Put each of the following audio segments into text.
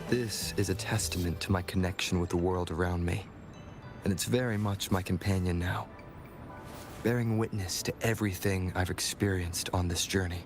This is a testament to my connection with the world around me, and it's very much my companion now, bearing witness to everything I've experienced on this journey.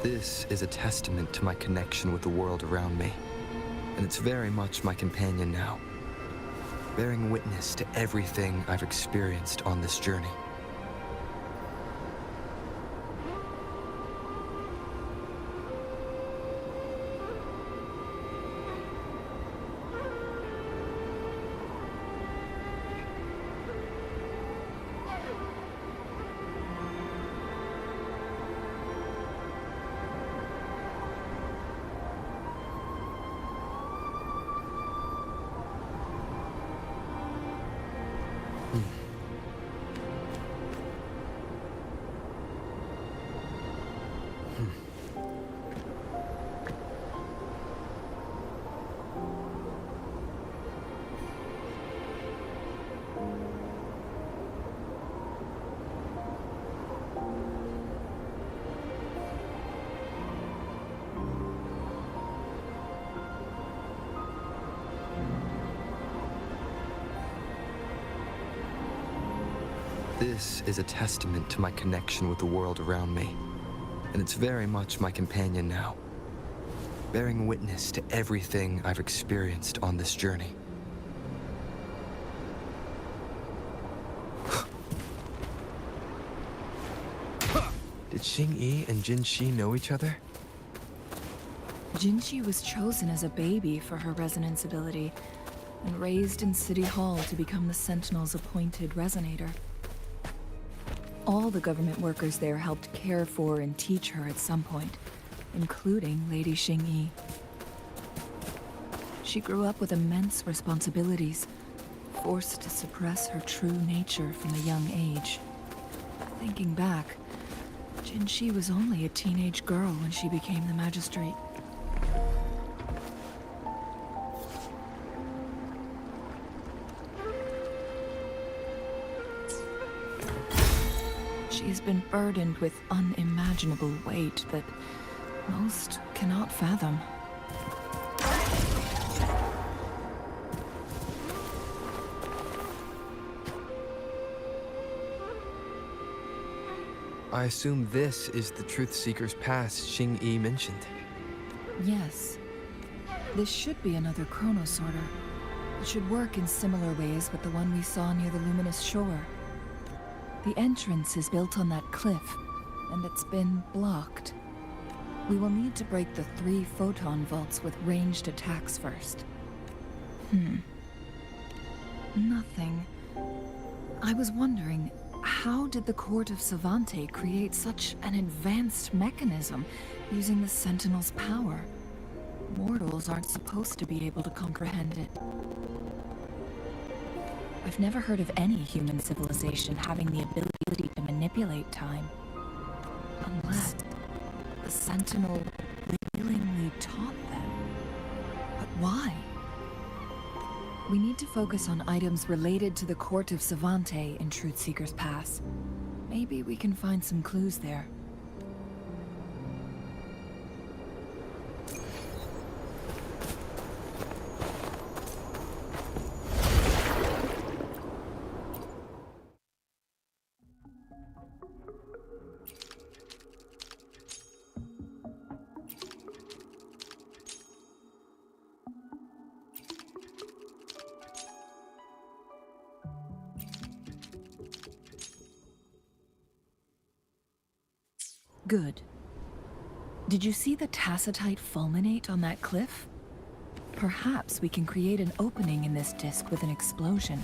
This is a testament to my connection with the world around me, and it's very much my companion now, bearing witness to everything I've experienced on this journey. This is a testament to my connection with the world around me, and it's very much my companion now, bearing witness to everything I've experienced on this journey. Did Xing-Yi and Jin-Shi know each other? Jin-Shi was chosen as a baby for her resonance ability and raised in City Hall to become the Sentinel's appointed resonator. All the government workers there helped care for and teach her at some point, including Lady Xing-Yi. She grew up with immense responsibilities, forced to suppress her true nature from a young age. Thinking back, Jinshi was only a teenage girl when she became the magistrate. She has been burdened with unimaginable weight that most cannot fathom. I assume this is the Truth Seeker's Pass Xing-Yi mentioned. Yes. This should be another chronosorter. It should work in similar ways with the one we saw near the luminous shore. The entrance is built on that cliff, and it's been blocked. We will need to break the 3 photon vaults with ranged attacks first. Nothing. I was wondering, how did the Court of Savante create such an advanced mechanism using the Sentinel's power? Mortals aren't supposed to be able to comprehend it. I've never heard of any human civilization having the ability to manipulate time. Unless the Sentinel willingly taught them. But why? We need to focus on items related to the Court of Savante in Truthseeker's Pass. Maybe we can find some clues there. Good. Did you see the tacitite fulminate on that cliff? Perhaps we can create an opening in this disk with an explosion.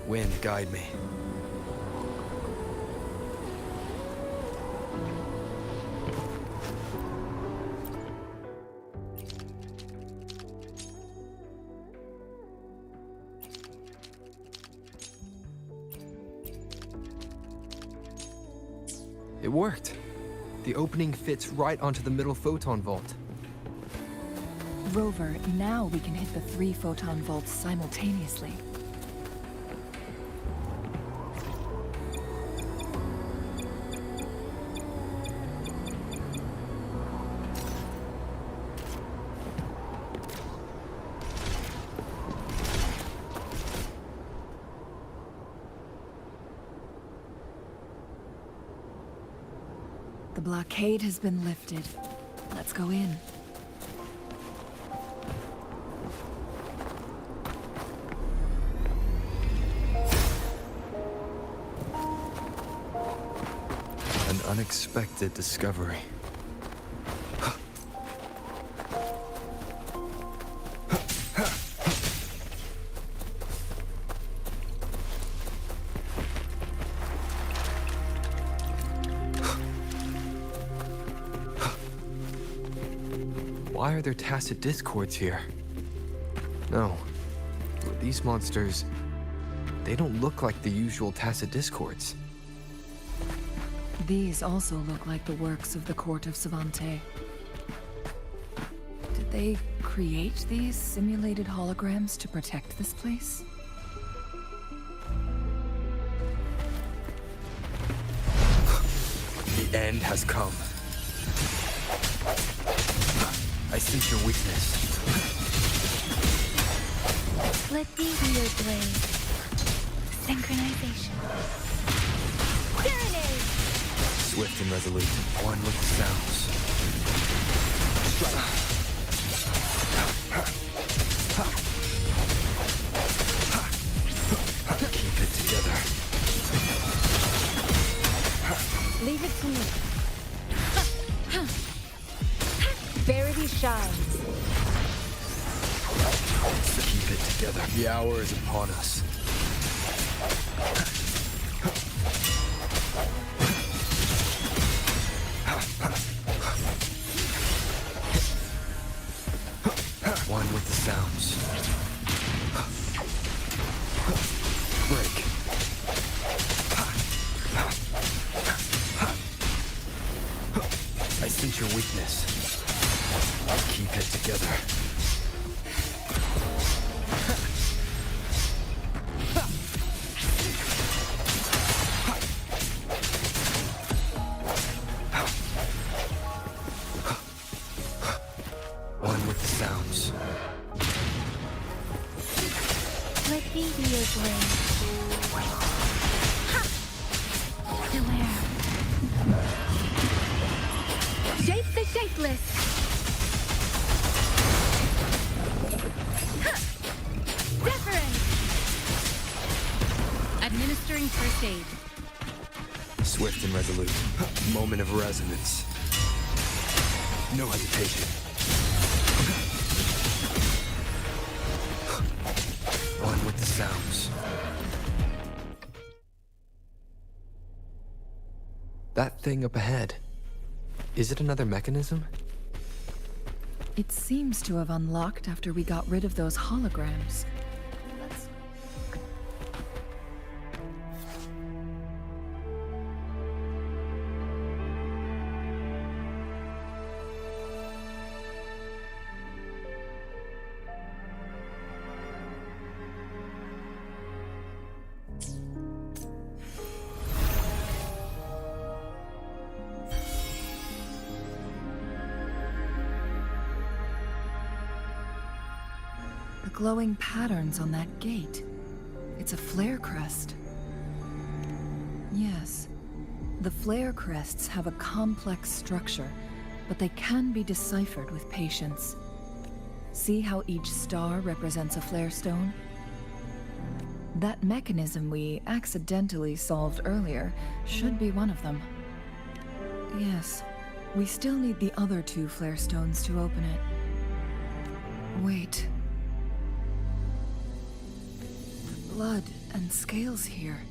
Wind, guide me. It worked. The opening fits right onto the middle photon vault. Rover, now we can hit the 3 photon vaults simultaneously. The blockade has been lifted. Let's go in. An unexpected discovery. Why are there tacit discords here? No. These monsters... they don't look like the usual tacit discords. These also look like the works of the Court of Savante. Did they create these simulated holograms to protect this place? The end has come. I sense your weakness. Let me be your blade. Synchronization. Serenade! Swift and resolute, one with the sounds. Strike. Keep it together. Leave it to me. Verity shines. Keep it together. The hour is upon us. One with the sounds. Break. I sense your weakness. Keep it together. One with the sounds. Let me be your blade. Beware. Shape the shapeless. Deference. Administering first aid. Swift and resolute. Moment of resonance. No hesitation. One with the sounds. That thing up ahead. Is it another mechanism? It seems to have unlocked after we got rid of those holograms. Let's... The glowing patterns on that gate. It's a flare crest. Yes. The flare crests have a complex structure, but they can be deciphered with patience. See how each star represents a flare stone? That mechanism we accidentally solved earlier should be one of them. Yes. We still need the other two flare stones to open it. Wait. Blood and scales here.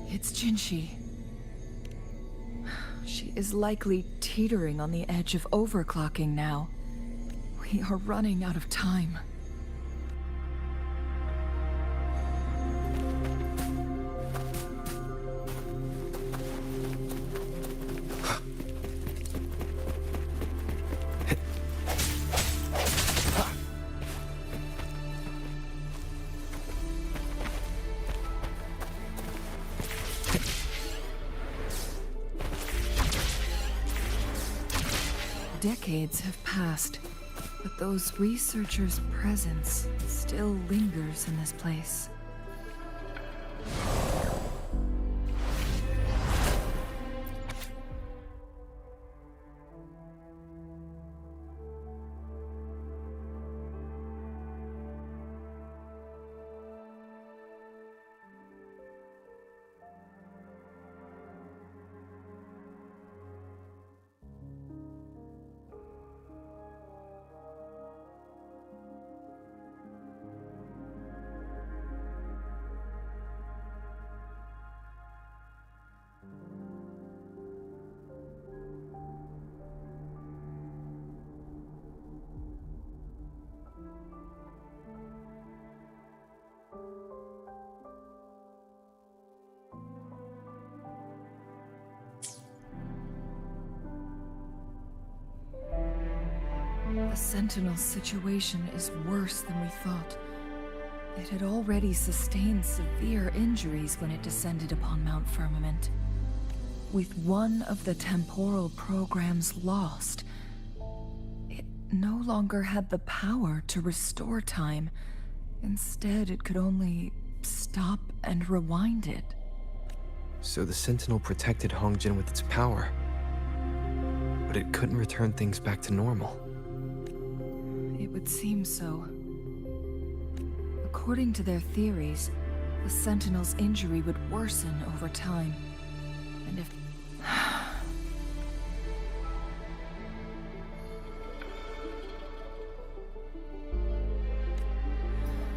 It's Jinshi. She is likely teetering on the edge of overclocking now. We are running out of time. Decades have passed, but those researchers' presence still lingers in this place. The Sentinel's situation is worse than we thought. It had already sustained severe injuries when it descended upon Mount Firmament. With one of the temporal programs lost, no longer had the power to restore time. Instead, it could only stop and rewind it. So the Sentinel protected Hongjin with its power, but it couldn't return things back to normal. It would seem so. According to their theories, the Sentinel's injury would worsen over time. And if...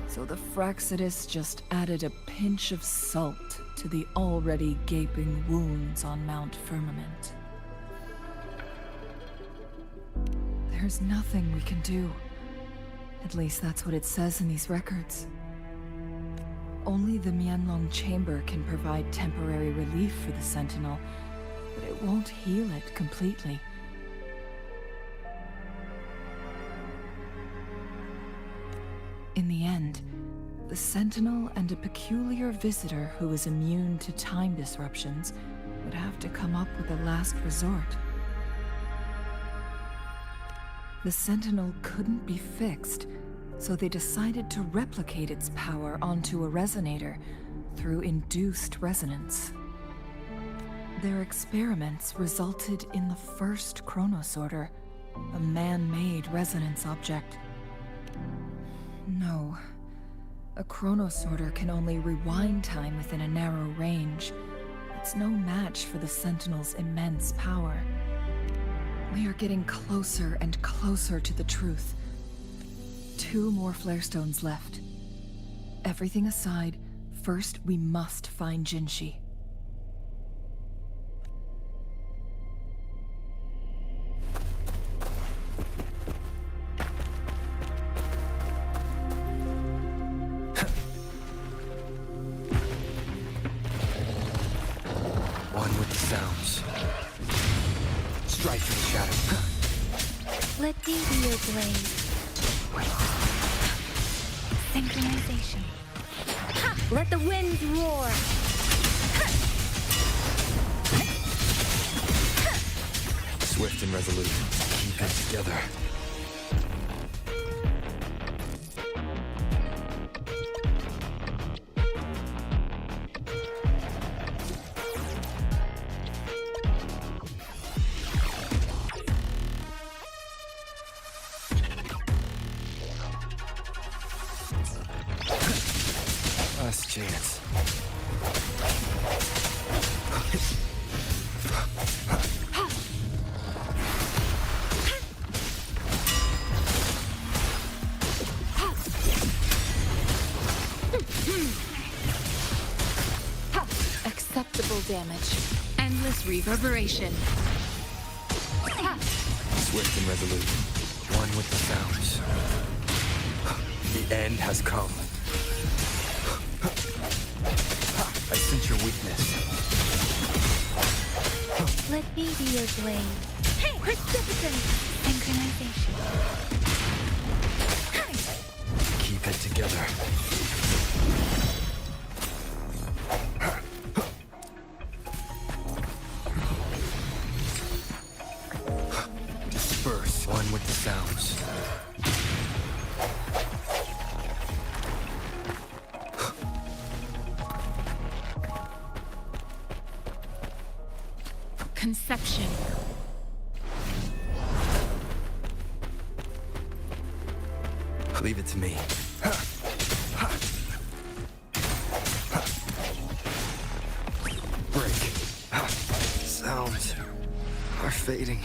So the Fraxidus just added a pinch of salt to the already gaping wounds on Mount Firmament. There's nothing we can do. At least that's what it says in these records. Only the Mianlong Chamber can provide temporary relief for the Sentinel, but it won't heal it completely. In the end, the Sentinel and a peculiar visitor who is immune to time disruptions would have to come up with a last resort. The Sentinel couldn't be fixed, so they decided to replicate its power onto a resonator through induced resonance. Their experiments resulted in the first chronosorter, a man-made resonance object. No. A chronosorter can only rewind time within a narrow range. It's no match for the Sentinel's immense power. We are getting closer and closer to the truth. 2 more flare stones left. Everything aside, first we must find Jinshi. One with the sounds. Strike through the shadow. Let thee be your blade. Synchronization. Ha! Let the winds roar. Swift and resolute. Keep it together. Last chance. Acceptable damage. Endless reverberation. Swift and resolute. One with the sounds. The end has come. I sense your weakness. Let me be your blade. Hey! Precipitant! Synchronization. Keep it together. Disperse. One with the sounds. Conception. Leave it to me. Break. Sounds are fading.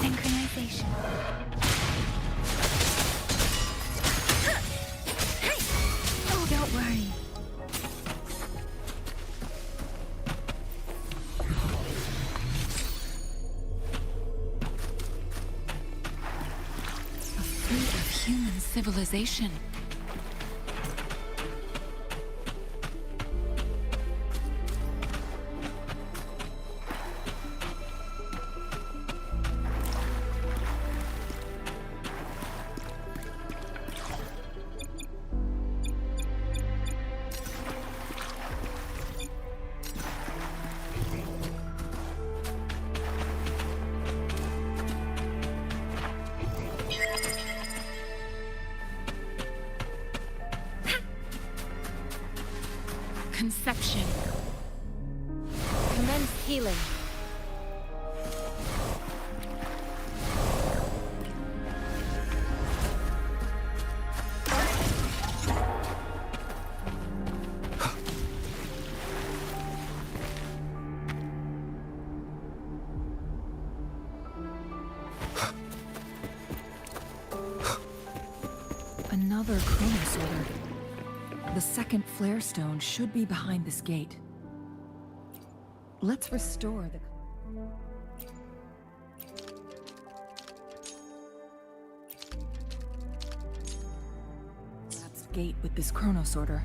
Synchronization. Oh, don't worry. A fruit of human civilization. option. Commence healing. Another Chronos Order. The second flare stone should be behind this gate. Let's restore the... Collapsed gate with this Chronos Order.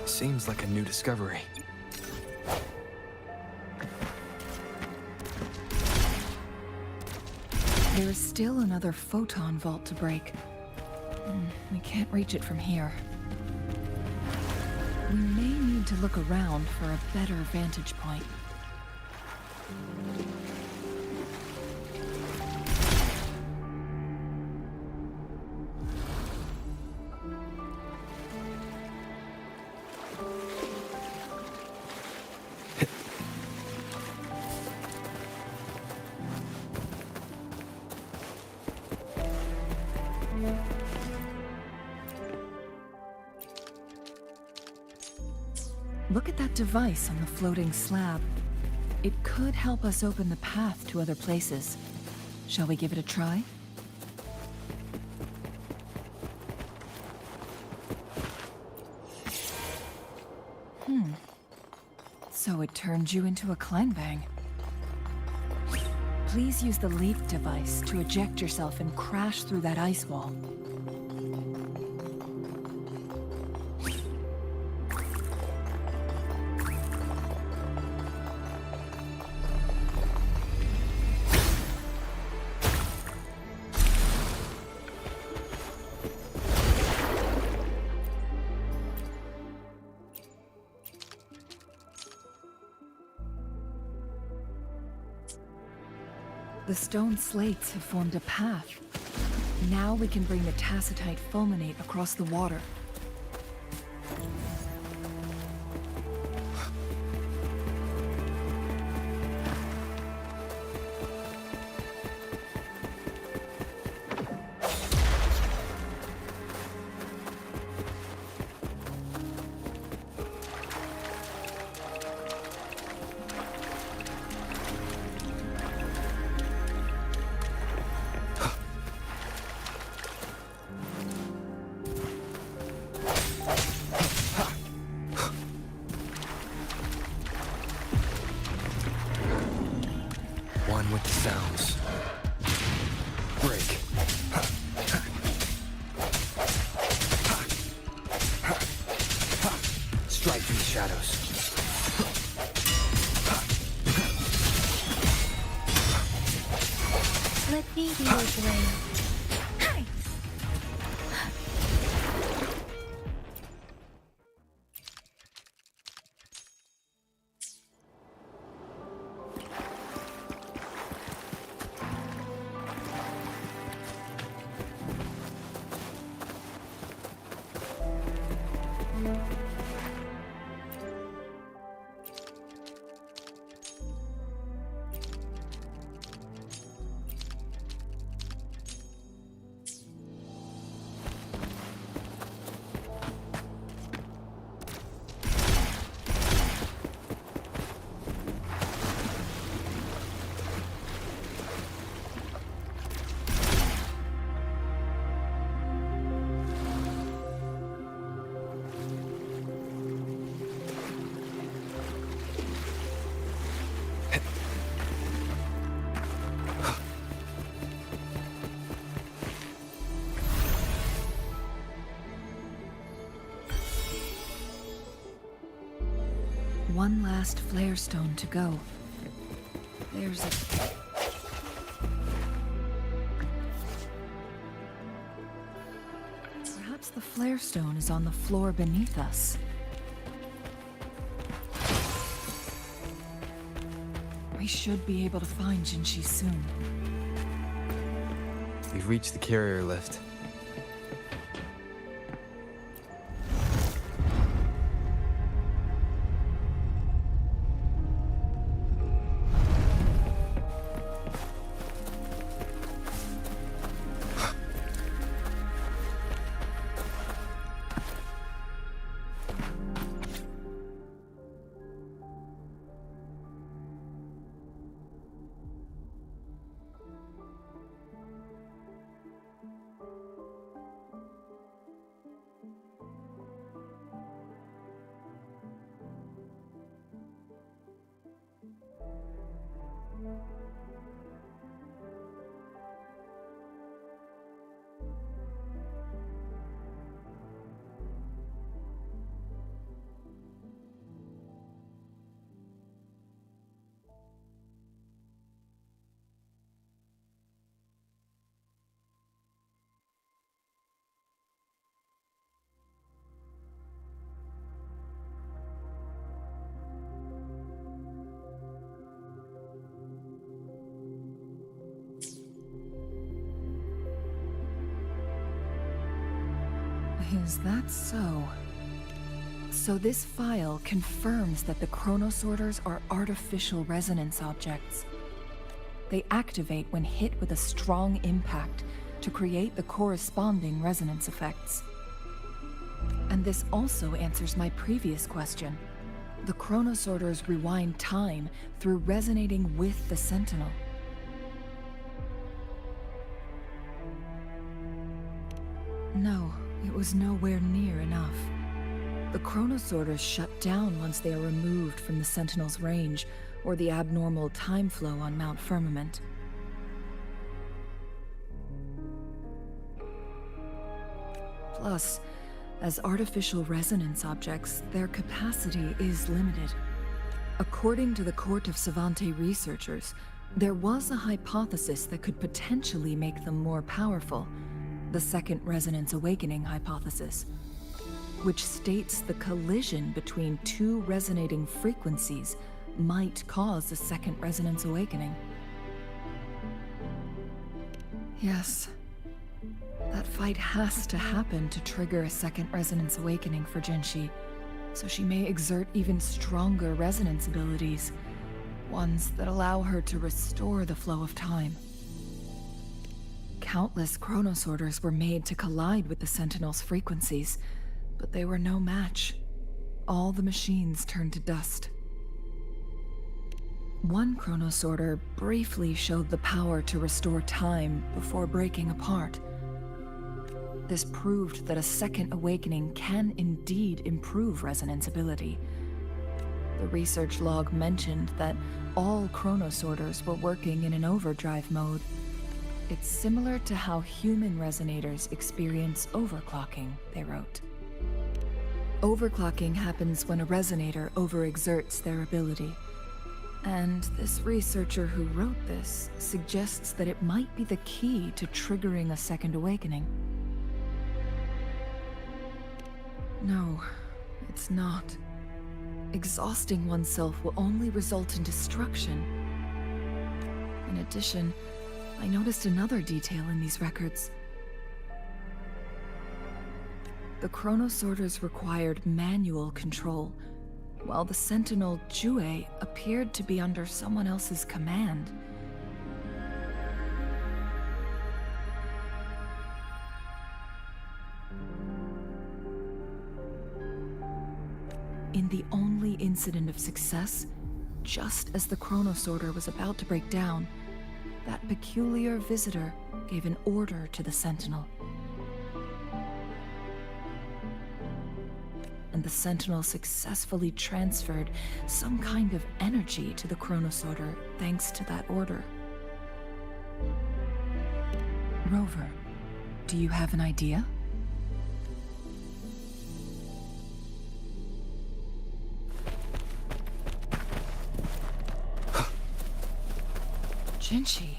Seems like a new discovery. There is still another photon vault to break. We can't reach it from here. We may need to look around for a better vantage point. Look at that device on the floating slab. It could help us open the path to other places. Shall we give it a try? So it turned you into a Kleinbang. Please use the leap device to eject yourself and crash through that ice wall. The stone slates have formed a path. Now we can bring the tacitite fulminate across the water. One with the sounds. Break. Strike through the shadows. Let me be your blade. One last flare stone to go. There's a... Perhaps the flare stone is on the floor beneath us. We should be able to find Jinshi soon. We've reached the carrier lift. Is that so? So this file confirms that the chronosorters are artificial resonance objects. They activate when hit with a strong impact to create the corresponding resonance effects. And this also answers my previous question. The chronosorters rewind time through resonating with the Sentinel. No, it was nowhere near enough. The chronosorters shut down once they are removed from the Sentinel's range, or the abnormal time flow on Mount Firmament. Plus, as artificial resonance objects, their capacity is limited. According to the Court of Savante researchers, there was a hypothesis that could potentially make them more powerful, the Second Resonance Awakening hypothesis, which states the collision between two resonating frequencies might cause a Second Resonance Awakening. Yes. That fight has to happen to trigger a Second Resonance Awakening for Jinshi, so she may exert even stronger resonance abilities, ones that allow her to restore the flow of time. Countless chronosorters were made to collide with the Sentinel's frequencies, but they were no match. All the machines turned to dust. One chronosorter briefly showed the power to restore time before breaking apart. This proved that a second awakening can indeed improve resonance ability. The research log mentioned that all chronosorters were working in an overdrive mode. It's similar to how human resonators experience overclocking, they wrote. Overclocking happens when a resonator overexerts their ability. And this researcher who wrote this suggests that it might be the key to triggering a second awakening. No, it's not. Exhausting oneself will only result in destruction. In addition, I noticed another detail in these records. The chronosorters required manual control, while the Sentinel Jue appeared to be under someone else's command. In the only incident of success, just as the chronosorter was about to break down, that peculiar visitor gave an order to the Sentinel. And the Sentinel successfully transferred some kind of energy to the chronosorter thanks to that order. Rover, do you have an idea? Jinshi.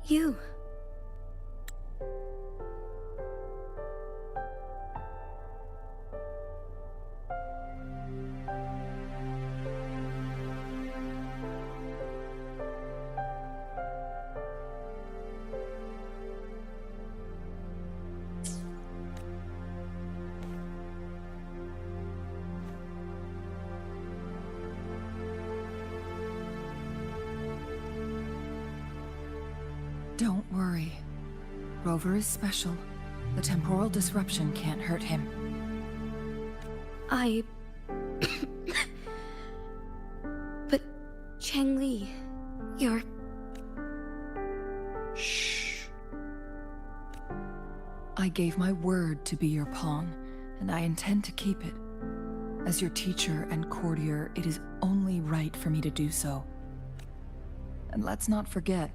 You. Don't worry. Rover is special. The temporal disruption can't hurt him. But Changli, you're... Shh. I gave my word to be your pawn, and I intend to keep it. As your teacher and courtier, it is only right for me to do so. And let's not forget,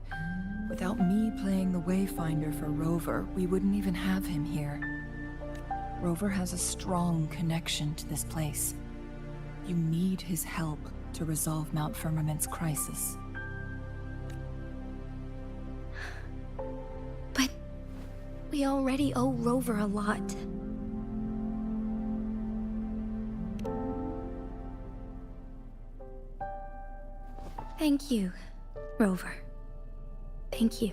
without me playing the Wayfinder for Rover, we wouldn't even have him here. Rover has a strong connection to this place. You need his help to resolve Mount Firmament's crisis. But we already owe Rover a lot. Thank you, Rover. Thank you.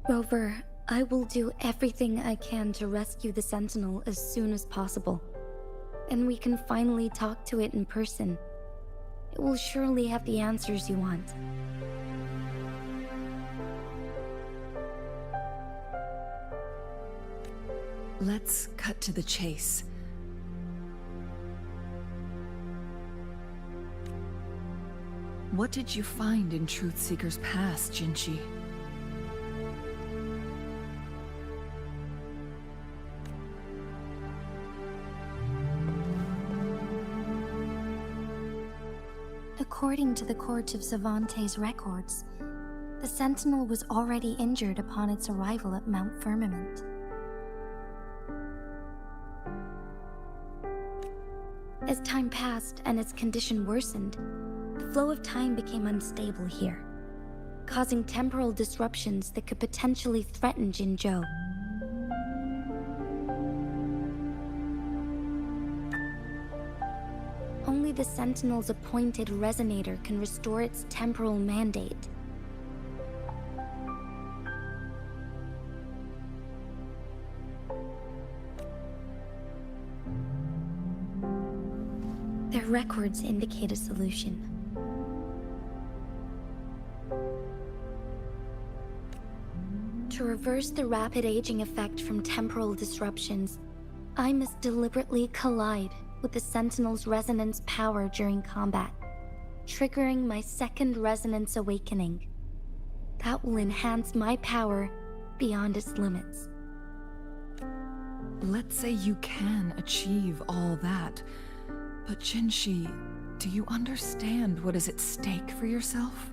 Rover, I will do everything I can to rescue the Sentinel as soon as possible. And we can finally talk to it in person. It will surely have the answers you want. Let's cut to the chase. What did you find in Truthseeker's past, Jinshi? According to the Court of Savante's records, the Sentinel was already injured upon its arrival at Mount Firmament. As time passed and its condition worsened, the flow of time became unstable here, causing temporal disruptions that could potentially threaten Jinzhou. Only the Sentinel's appointed resonator can restore its temporal mandate. Their records indicate a solution. To reverse the rapid aging effect from temporal disruptions, I must deliberately collide with the Sentinel's resonance power during combat, triggering my second resonance awakening. That will enhance my power beyond its limits. Let's say you can achieve all that, but Jinshi, do you understand what is at stake for yourself?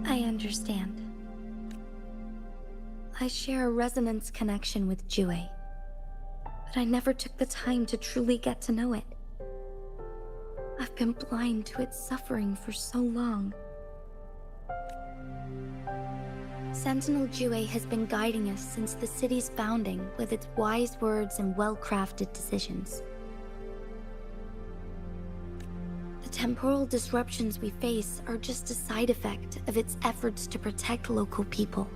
I understand. I share a resonance connection with Jue, but I never took the time to truly get to know it. I've been blind to its suffering for so long. Sentinel Jue has been guiding us since the city's founding with its wise words and well-crafted decisions. The temporal disruptions we face are just a side effect of its efforts to protect local people.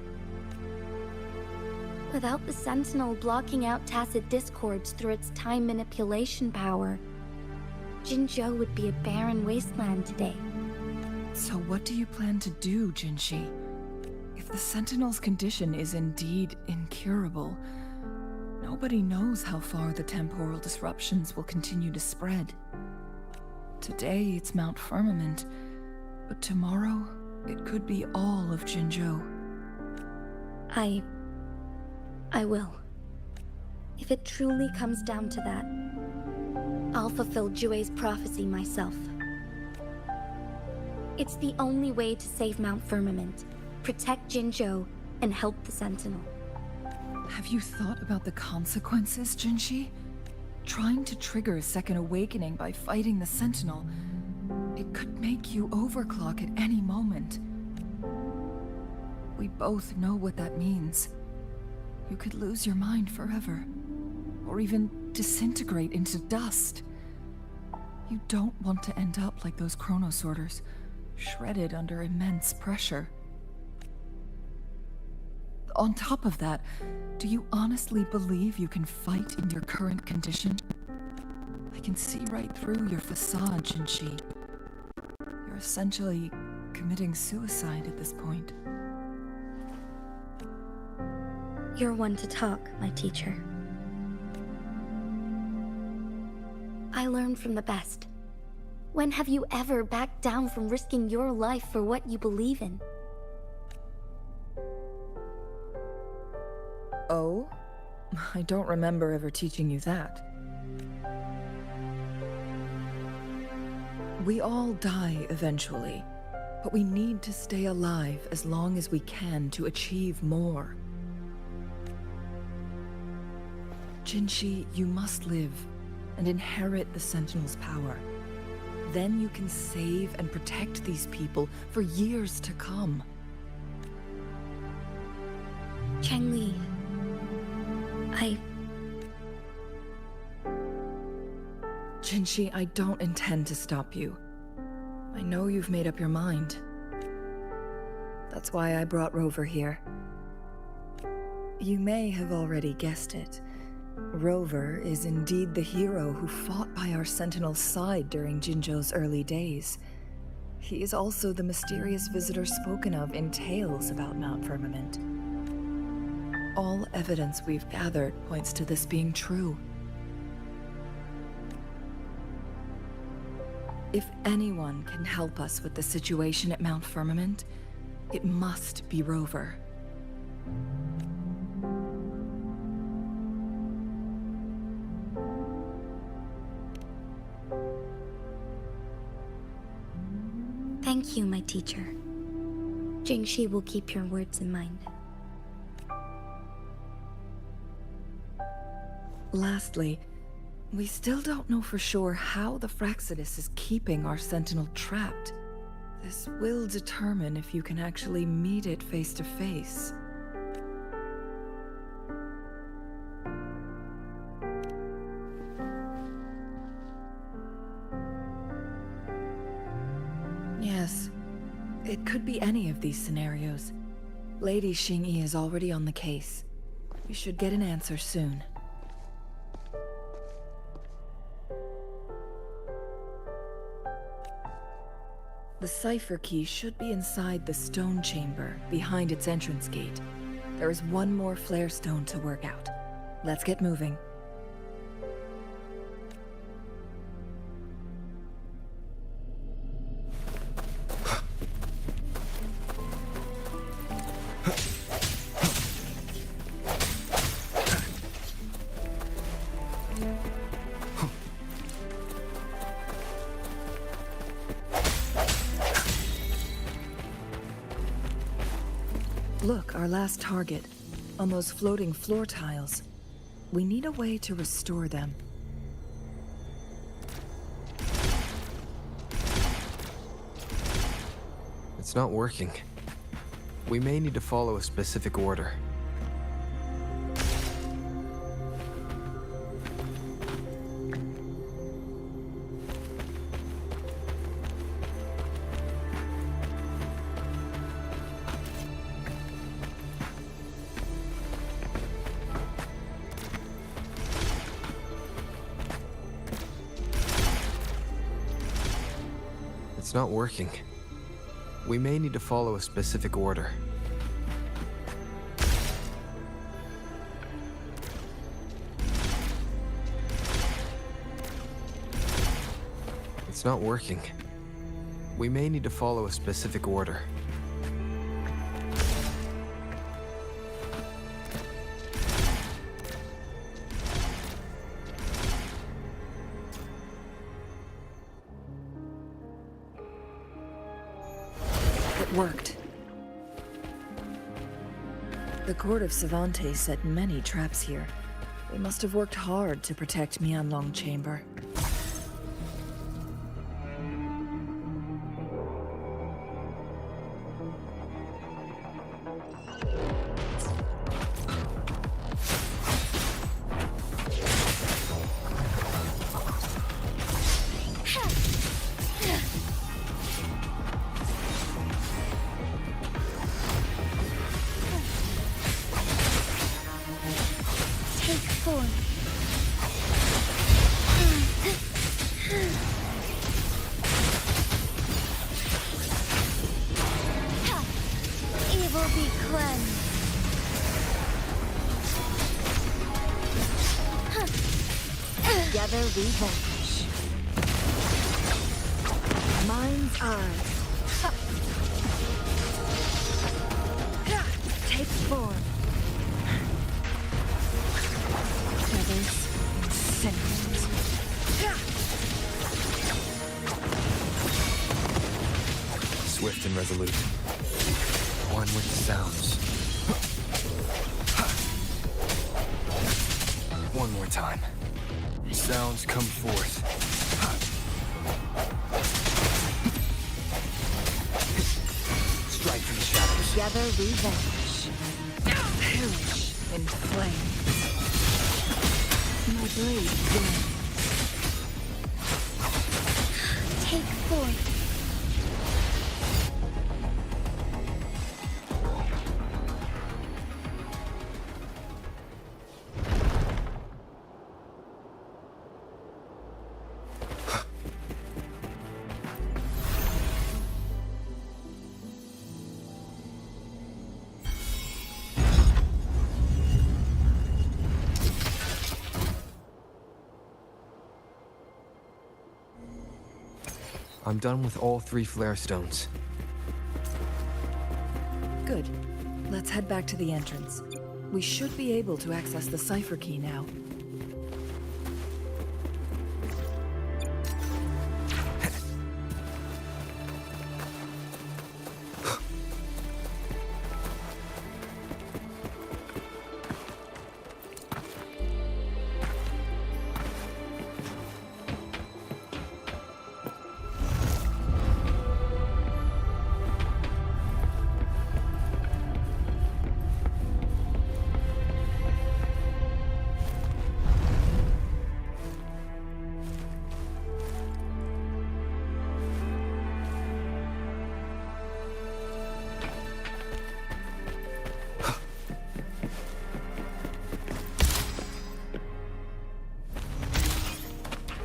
Without the Sentinel blocking out tacit discords through its time manipulation power, Jinzhou would be a barren wasteland today. So what do you plan to do, Jinshi? If the Sentinel's condition is indeed incurable, nobody knows how far the temporal disruptions will continue to spread. Today it's Mount Firmament, but tomorrow it could be all of Jinzhou. I will. If it truly comes down to that, I'll fulfill Jue's prophecy myself. It's the only way to save Mount Firmament, protect Jinzhou, and help the Sentinel. Have you thought about the consequences, Jinshi? Trying to trigger a second awakening by fighting the Sentinel, it could make you overclock at any moment. We both know what that means. You could lose your mind forever, or even disintegrate into dust. You don't want to end up like those chronosorters, shredded under immense pressure. On top of that, do you honestly believe you can fight in your current condition? I can see right through your facade, Jinshi. You're essentially committing suicide at this point. You're one to talk, my teacher. I learned from the best. When have you ever backed down from risking your life for what you believe in? Oh? I don't remember ever teaching you that. We all die eventually, but we need to stay alive as long as we can to achieve more. Jinshi, you must live and inherit the Sentinel's power. Then you can save and protect these people for years to come. Changli, Jinshi, I don't intend to stop you. I know you've made up your mind. That's why I brought Rover here. You may have already guessed it. Rover is indeed the hero who fought by our Sentinel's side during Jinzhou's early days. He is also the mysterious visitor spoken of in tales about Mount Firmament. All evidence we've gathered points to this being true. If anyone can help us with the situation at Mount Firmament, it must be Rover. thank you, my teacher. Jingxi will keep your words in mind. Lastly, we still don't know for sure how the Fraxidus is keeping our Sentinel trapped. This will determine if you can actually meet it face to face. Yes, it could be any of these scenarios. Lady Xingyi is already on the case. We should get an answer soon. The cipher key should be inside the stone chamber, behind its entrance gate. There is one more flare stone to work out. Let's get moving. Look, our last target, on those floating floor tiles. We need a way to restore them. It's not working. We may need to follow a specific order. It's not working. We may need to follow a specific order. It's not working. We may need to follow a specific order. It worked. The court of Savante set many traps here. They must have worked hard to protect Mianlong Chamber. Take form. Evil be cleansed. Together we vanish. Mind's eye. Take form. Feathers and sentinels. Swift and resolute. One with the sounds. One more time. Sounds come forth. Strike from the shadows. Together we vanish. Perish in flame. My blade burns. Take form. I'm done with all 3 flare stones. Good. Let's head back to the entrance. We should be able to access the cipher key now.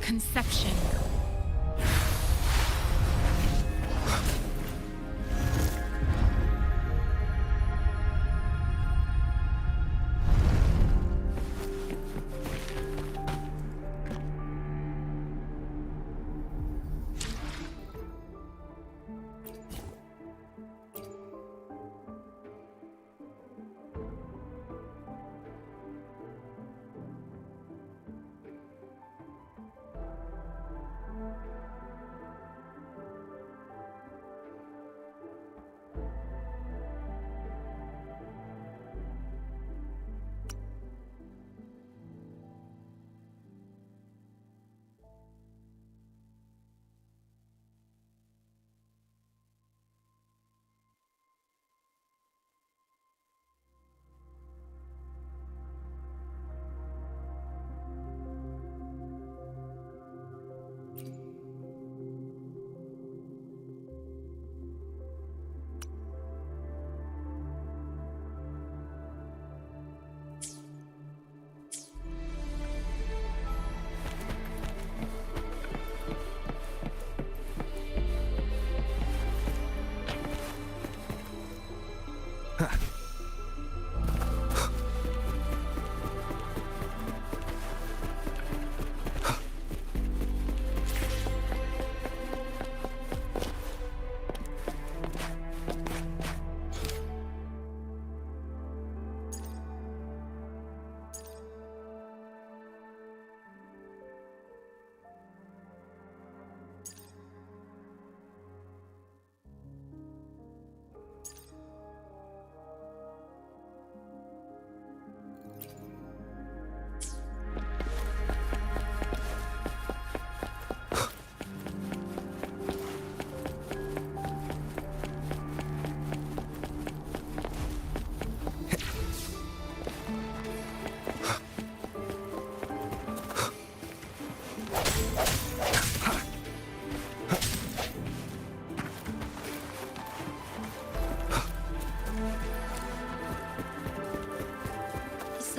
Conception.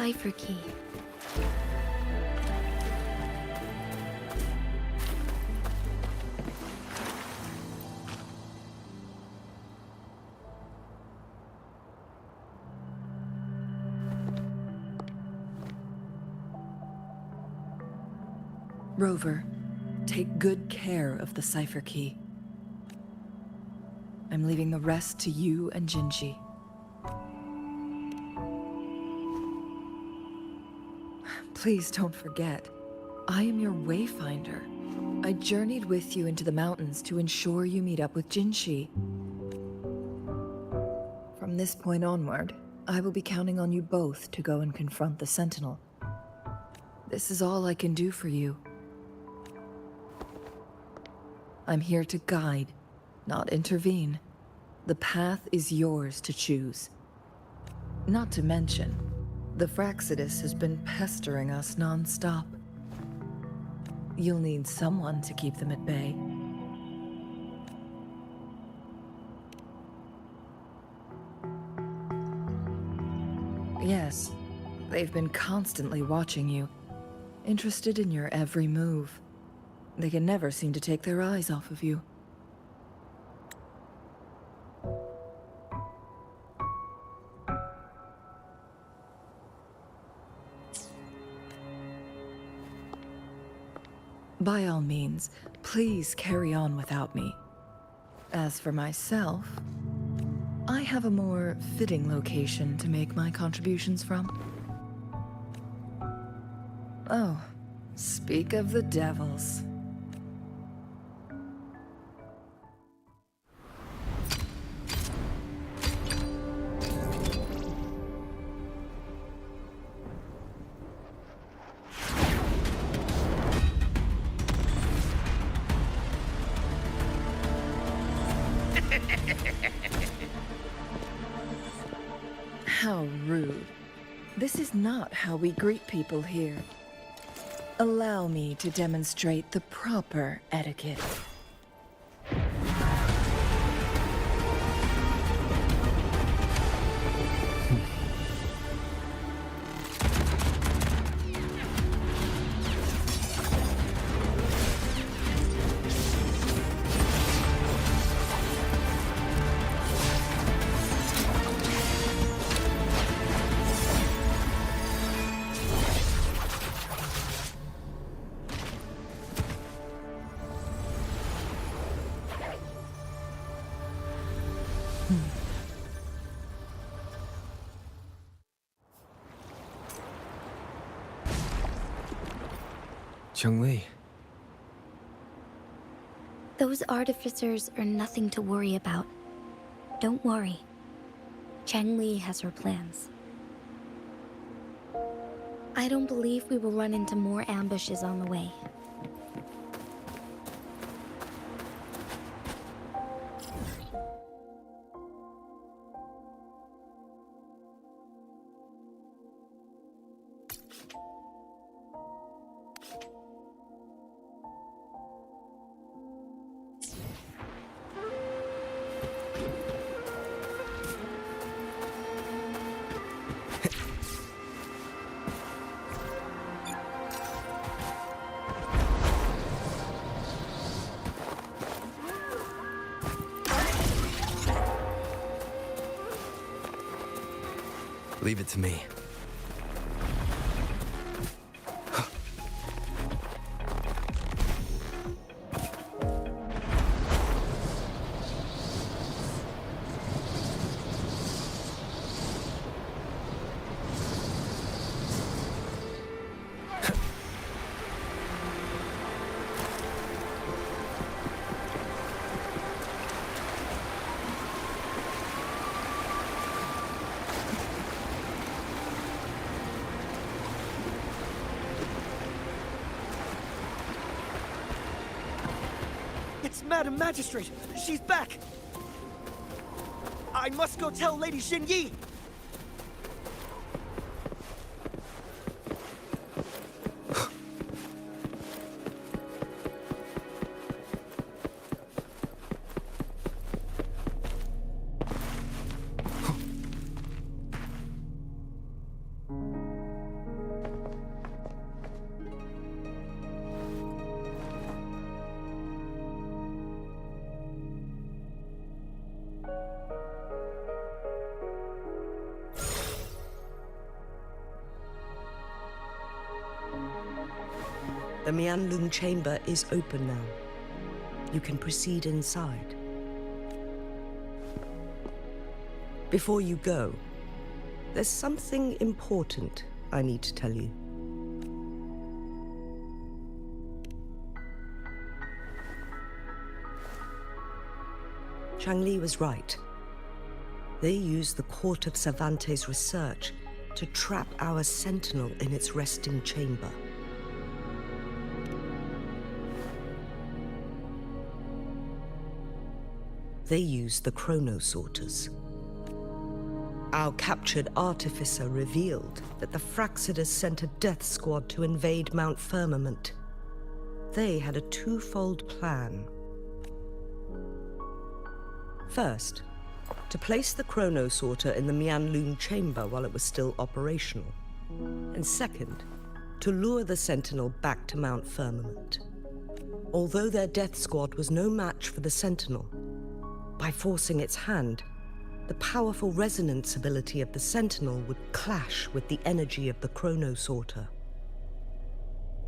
cipher key. Rover, take good care of the cipher key. I'm leaving the rest to you and Jinji. Please don't forget, I am your wayfinder. I journeyed with you into the mountains to ensure you meet up with Jinshi. From this point onward, I will be counting on you both to go and confront the Sentinel. This is all I can do for you. I'm here to guide, not intervene. The path is yours to choose. Not to mention, the Fraxidus has been pestering us non-stop. You'll need someone to keep them at bay. Yes, they've been constantly watching you, interested in your every move. They can never seem to take their eyes off of you. By all means, please carry on without me. As for myself, I have a more fitting location to make my contributions from. Oh, speak of the devils. How rude. This is not how we greet people here. Allow me to demonstrate the proper etiquette. Chun-Li. Those artificers are nothing to worry about. Don't worry. Chang-Li has her plans. I don't believe we will run into more ambushes on the way. Leave it to me. It's Madam Magistrate! She's back! I must go tell Lady Xinyi! The Mianlun chamber is open now. You can proceed inside. Before you go, there's something important I need to tell you. Changli was right. They used the Court of Cervantes' research to trap our sentinel in its resting chamber. They used the chronosorters. Our captured artificer revealed that the Fraxidus sent a death squad to invade Mount Firmament. They had a twofold plan. First, to place the chronosorter in the Mianlun chamber while it was still operational. And second, to lure the Sentinel back to Mount Firmament. Although their death squad was no match for the Sentinel, by forcing its hand, the powerful resonance ability of the Sentinel would clash with the energy of the chronosorter.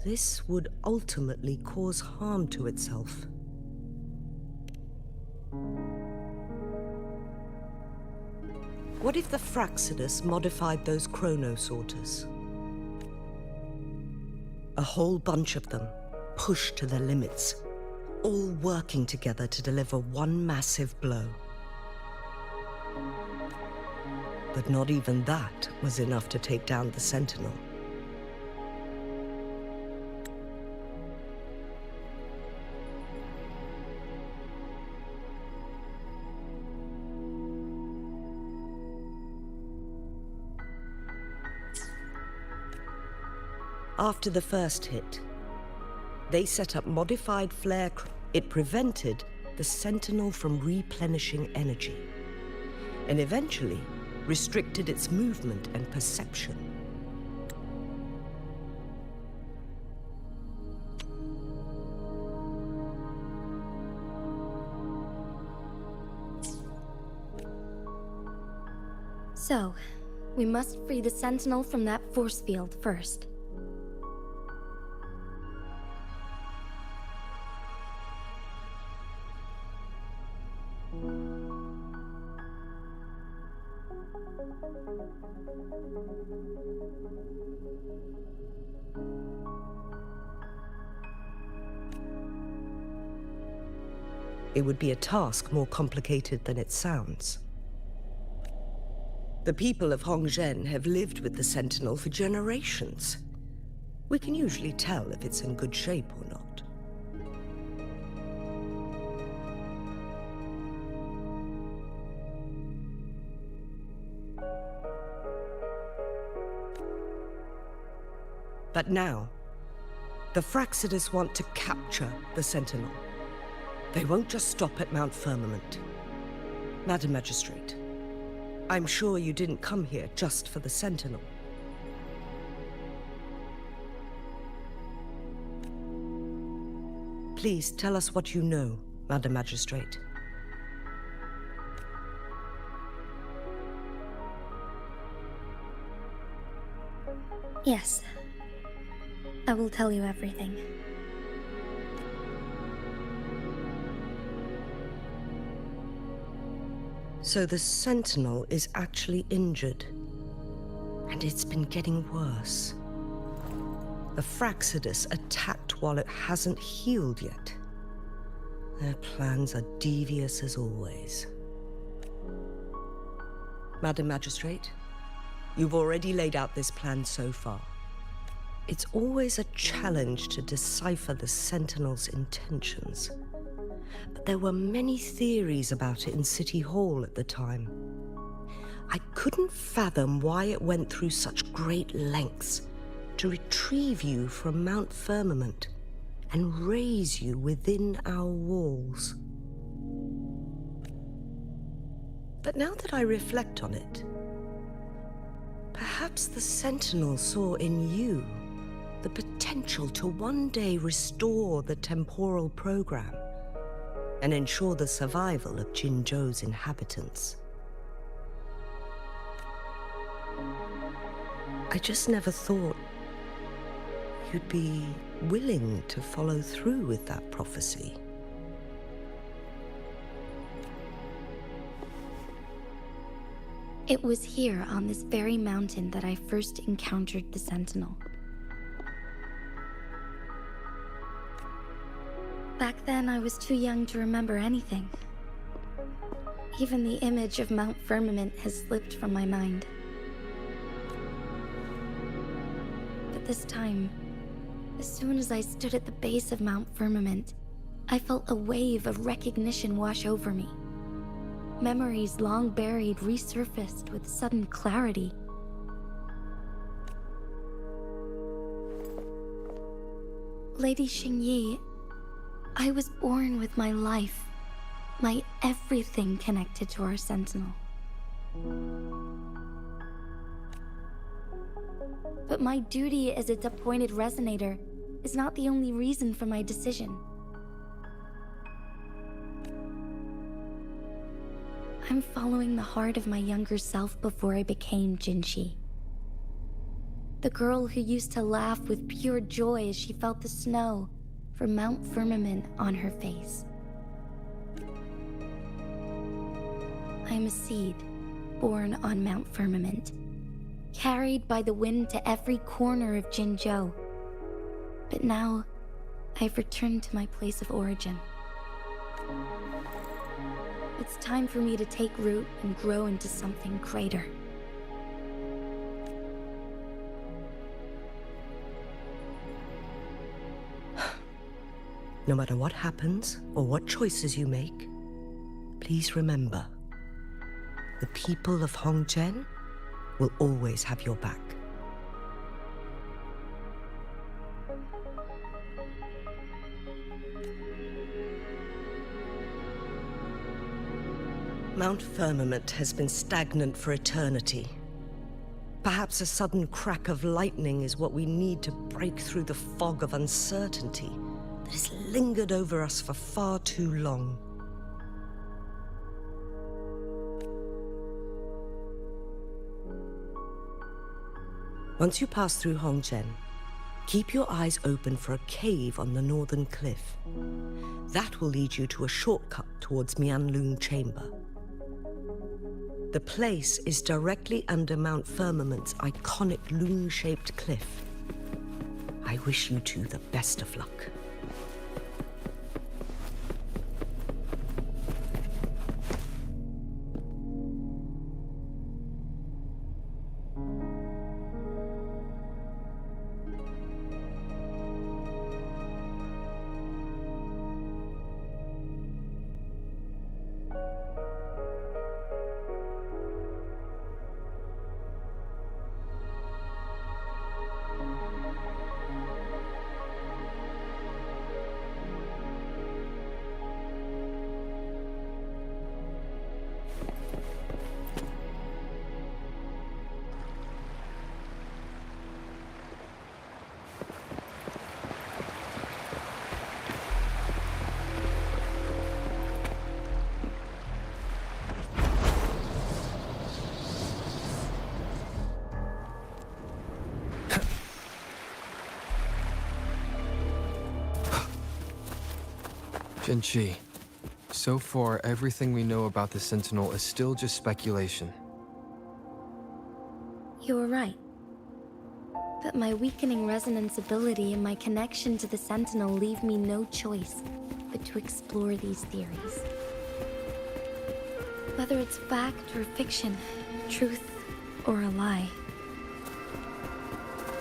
This would ultimately cause harm to itself. What if the Fraxidus modified those chronosorters? A whole bunch of them, pushed to their limits, all working together to deliver one massive blow. But not even that was enough to take down the Sentinel. After the first hit, they set up modified flare. It prevented the Sentinel from replenishing energy, and eventually restricted its movement and perception. So, we must free the Sentinel from that force field first. It would be a task more complicated than it sounds. The people of Hongzhen have lived with the Sentinel for generations. We can usually tell if it's in good shape or not. But now, the Fraxidus want to capture the Sentinel. They won't just stop at Mount Firmament. Madam Magistrate, I'm sure you didn't come here just for the Sentinel. Please tell us what you know, Madam Magistrate. Yes. I will tell you everything. So the Sentinel is actually injured. And it's been getting worse. The Fraxidus attacked while it hasn't healed yet. Their plans are devious as always. Madam Magistrate, you've already laid out this plan so far. It's always a challenge to decipher the Sentinel's intentions. But there were many theories about it in City Hall at the time. I couldn't fathom why it went through such great lengths to retrieve you from Mount Firmament and raise you within our walls. But now that I reflect on it, perhaps the Sentinel saw in you the potential to one day restore the temporal program and ensure the survival of Jinzhou's inhabitants. I just never thought you'd be willing to follow through with that prophecy. It was here on this very mountain that I first encountered the Sentinel. Back then, I was too young to remember anything. Even the image of Mount Firmament has slipped from my mind. But this time, as soon as I stood at the base of Mount Firmament, I felt a wave of recognition wash over me. Memories long buried resurfaced with sudden clarity. Lady Xingyi, I was born with my life, my everything connected to our Sentinel. But my duty as its appointed resonator is not the only reason for my decision. I'm following the heart of my younger self before I became Jinshi. The girl who used to laugh with pure joy as she felt the snow from Mount Firmament on her face. I am a seed born on Mount Firmament, carried by the wind to every corner of Jinzhou. But now, I've returned to my place of origin. It's time for me to take root and grow into something greater. No matter what happens or what choices you make, please remember, the people of Hongzhen will always have your back. Mount Firmament has been stagnant for eternity. Perhaps a sudden crack of lightning is what we need to break through the fog of uncertainty that has lingered over us for far too long. Once you pass through Hongzhen, keep your eyes open for a cave on the northern cliff. That will lead you to a shortcut towards Mianlun Chamber. The place is directly under Mount Firmament's iconic loon-shaped cliff. I wish you two the best of luck. Jinshi, so far everything we know about the Sentinel is still just speculation. You were right. But my weakening resonance ability and my connection to the Sentinel leave me no choice but to explore these theories. Whether it's fact or fiction, truth or a lie,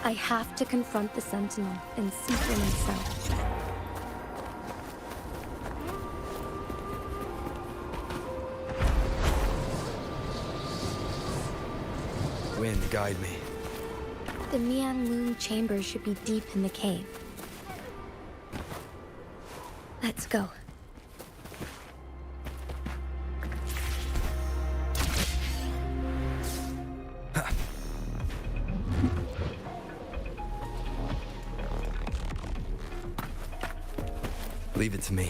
I have to confront the Sentinel and see for myself. Wind, guide me. The Mianlun Chamber should be deep in the cave. Let's go. Leave it to me.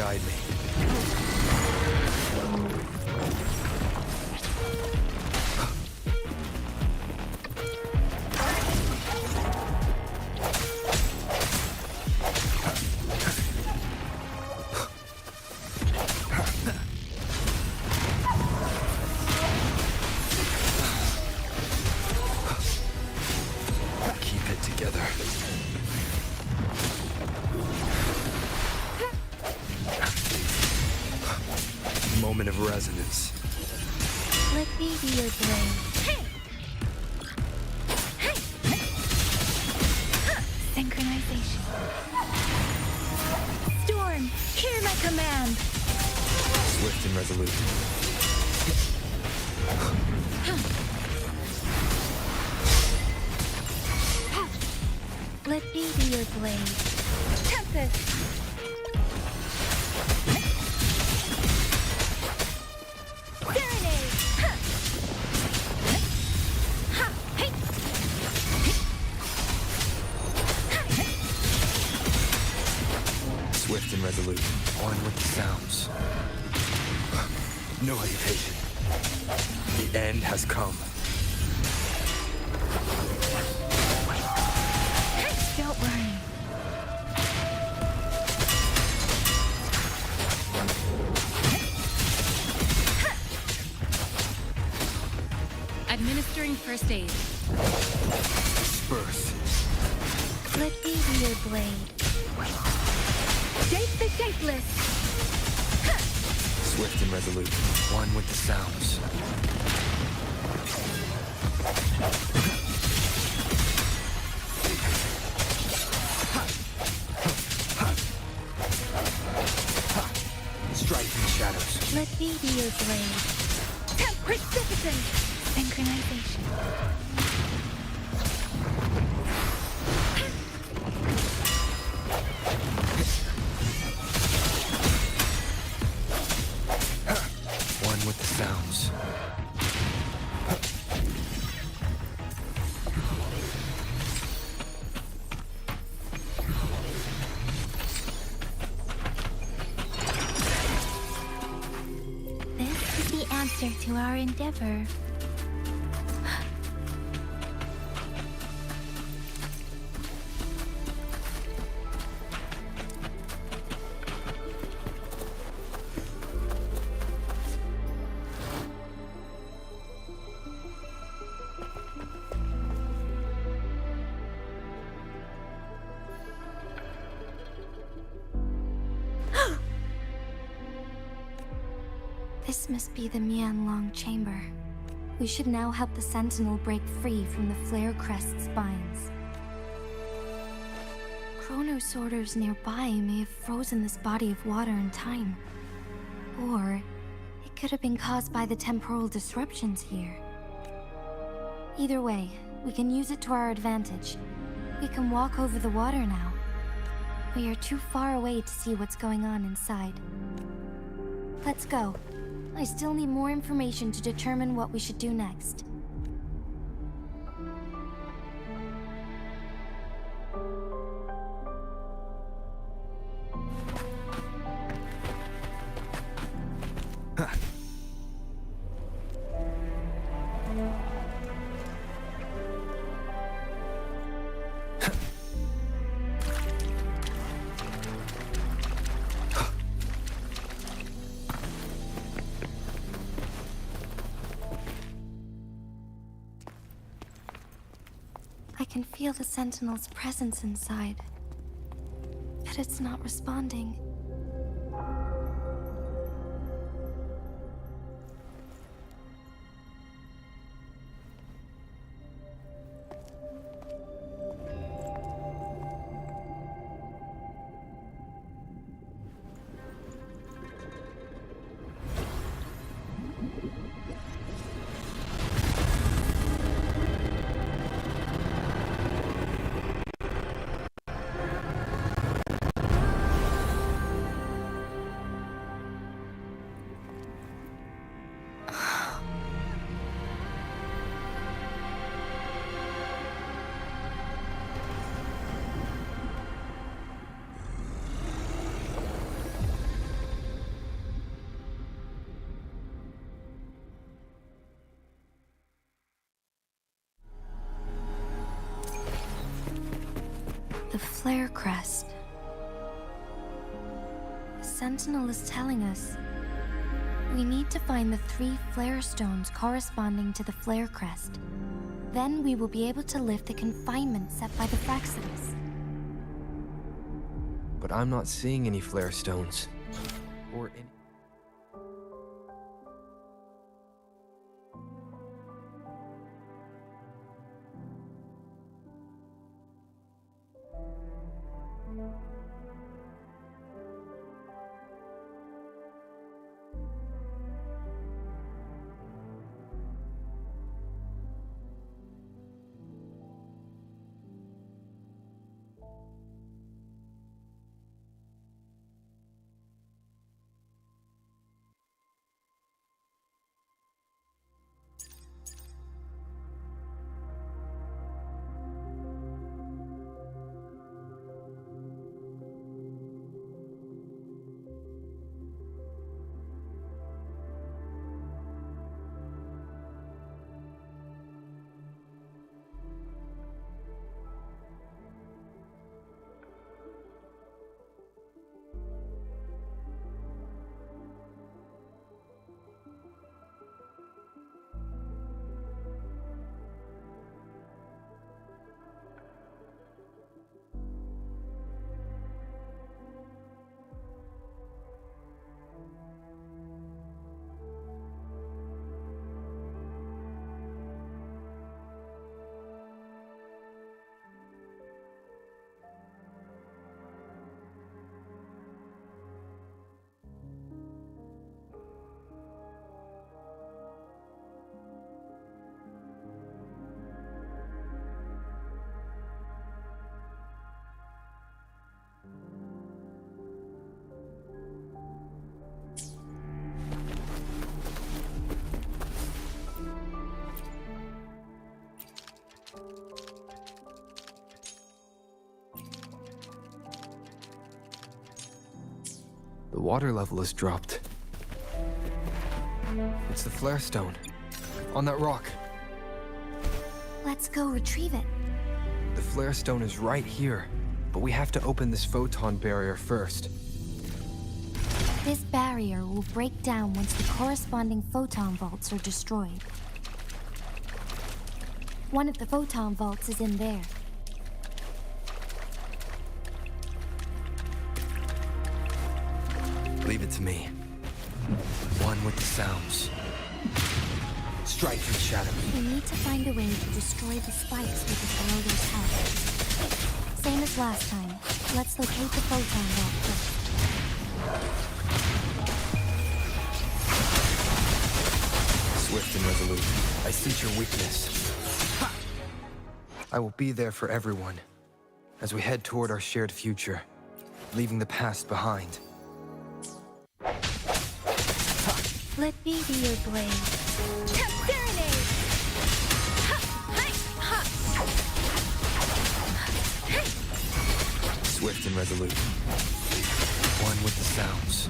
guide me. Keep it together. Moment of resonance. Let me be your blade. Synchronization. Storm, hear my command. Swift and resolute. Let me be your blade. Tempest. Serenade. Swift and resolute. On with the sounds. No hesitation. The end has come. Don't worry. Administering first aid. Birth. Let me be your blade. Date the dateless. Swift and resolute. One with the sounds. Strike in the shadows. Let me be your blade. Precipitant. Synchronization. One with the sounds. This is the answer to our endeavor. This must be the Mianlong chamber. We should now help the Sentinel break free from the Flare Crest's spines. Chronos orders nearby may have frozen this body of water in time. Or it could have been caused by the temporal disruptions here. Either way, we can use it to our advantage. We can walk over the water now. We are too far away to see what's going on inside. Let's go. I still need more information to determine what we should do next. I can feel the Sentinel's presence inside, but it's not responding. The flare crest. The Sentinel is telling us we need to find the 3 flare stones corresponding to the flare crest. Then we will be able to lift the confinement set by the Fraxidus. But I'm not seeing any flare stones. Or any... The water level has dropped. It's the flare stone. On that rock. Let's go retrieve it. The flare stone is right here. But we have to open this photon barrier first. This barrier will break down once the corresponding photon vaults are destroyed. One of the photon vaults is in there. Leave it to me. One with the sounds. Strike through shadow. We need to find a way to destroy the spikes with the Corroder's help. Same as last time. Let's locate the photon vault first. Swift and resolute. I sense your weakness. Ha! I will be there for everyone as we head toward our shared future, leaving the past behind. Let me be your blade. Serenade! Swift and resolute. One with the sounds.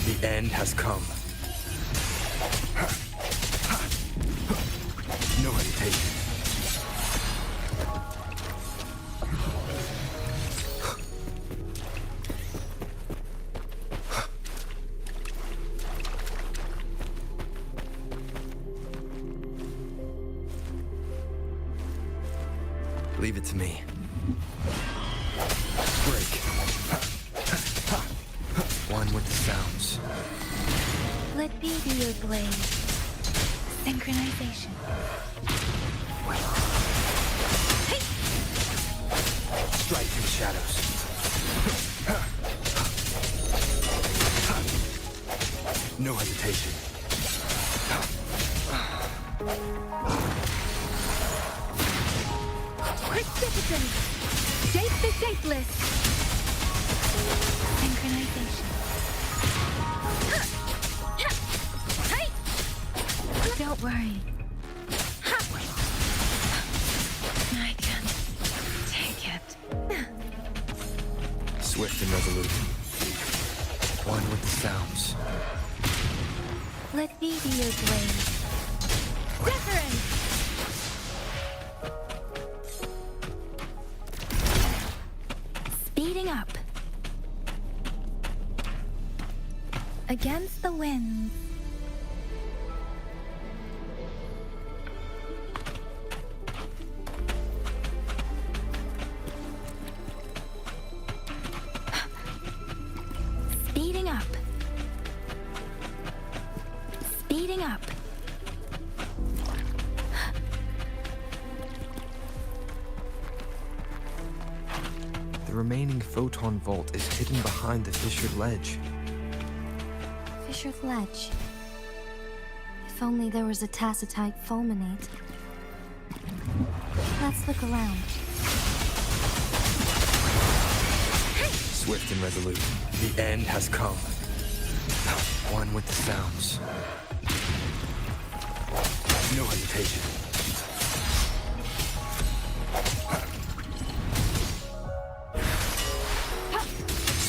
The end has come. No hesitation. Leave it to me. Break. One with the sounds. Let me be your blade. Synchronization. Strike through shadows. No hesitation. Precipitant! Shape the shapeless! Synchronization. Don't worry. I can take it. Swift and resolute. One with the sounds. Let me be your blade. Reference! Against the wind. Speeding up. Speeding up. The remaining photon vault is hidden behind the fissured ledge. Fissured ledge. If only there was a tacitite fulminate. Let's look around. Swift and resolute, the end has come. One with the sounds. No hesitation.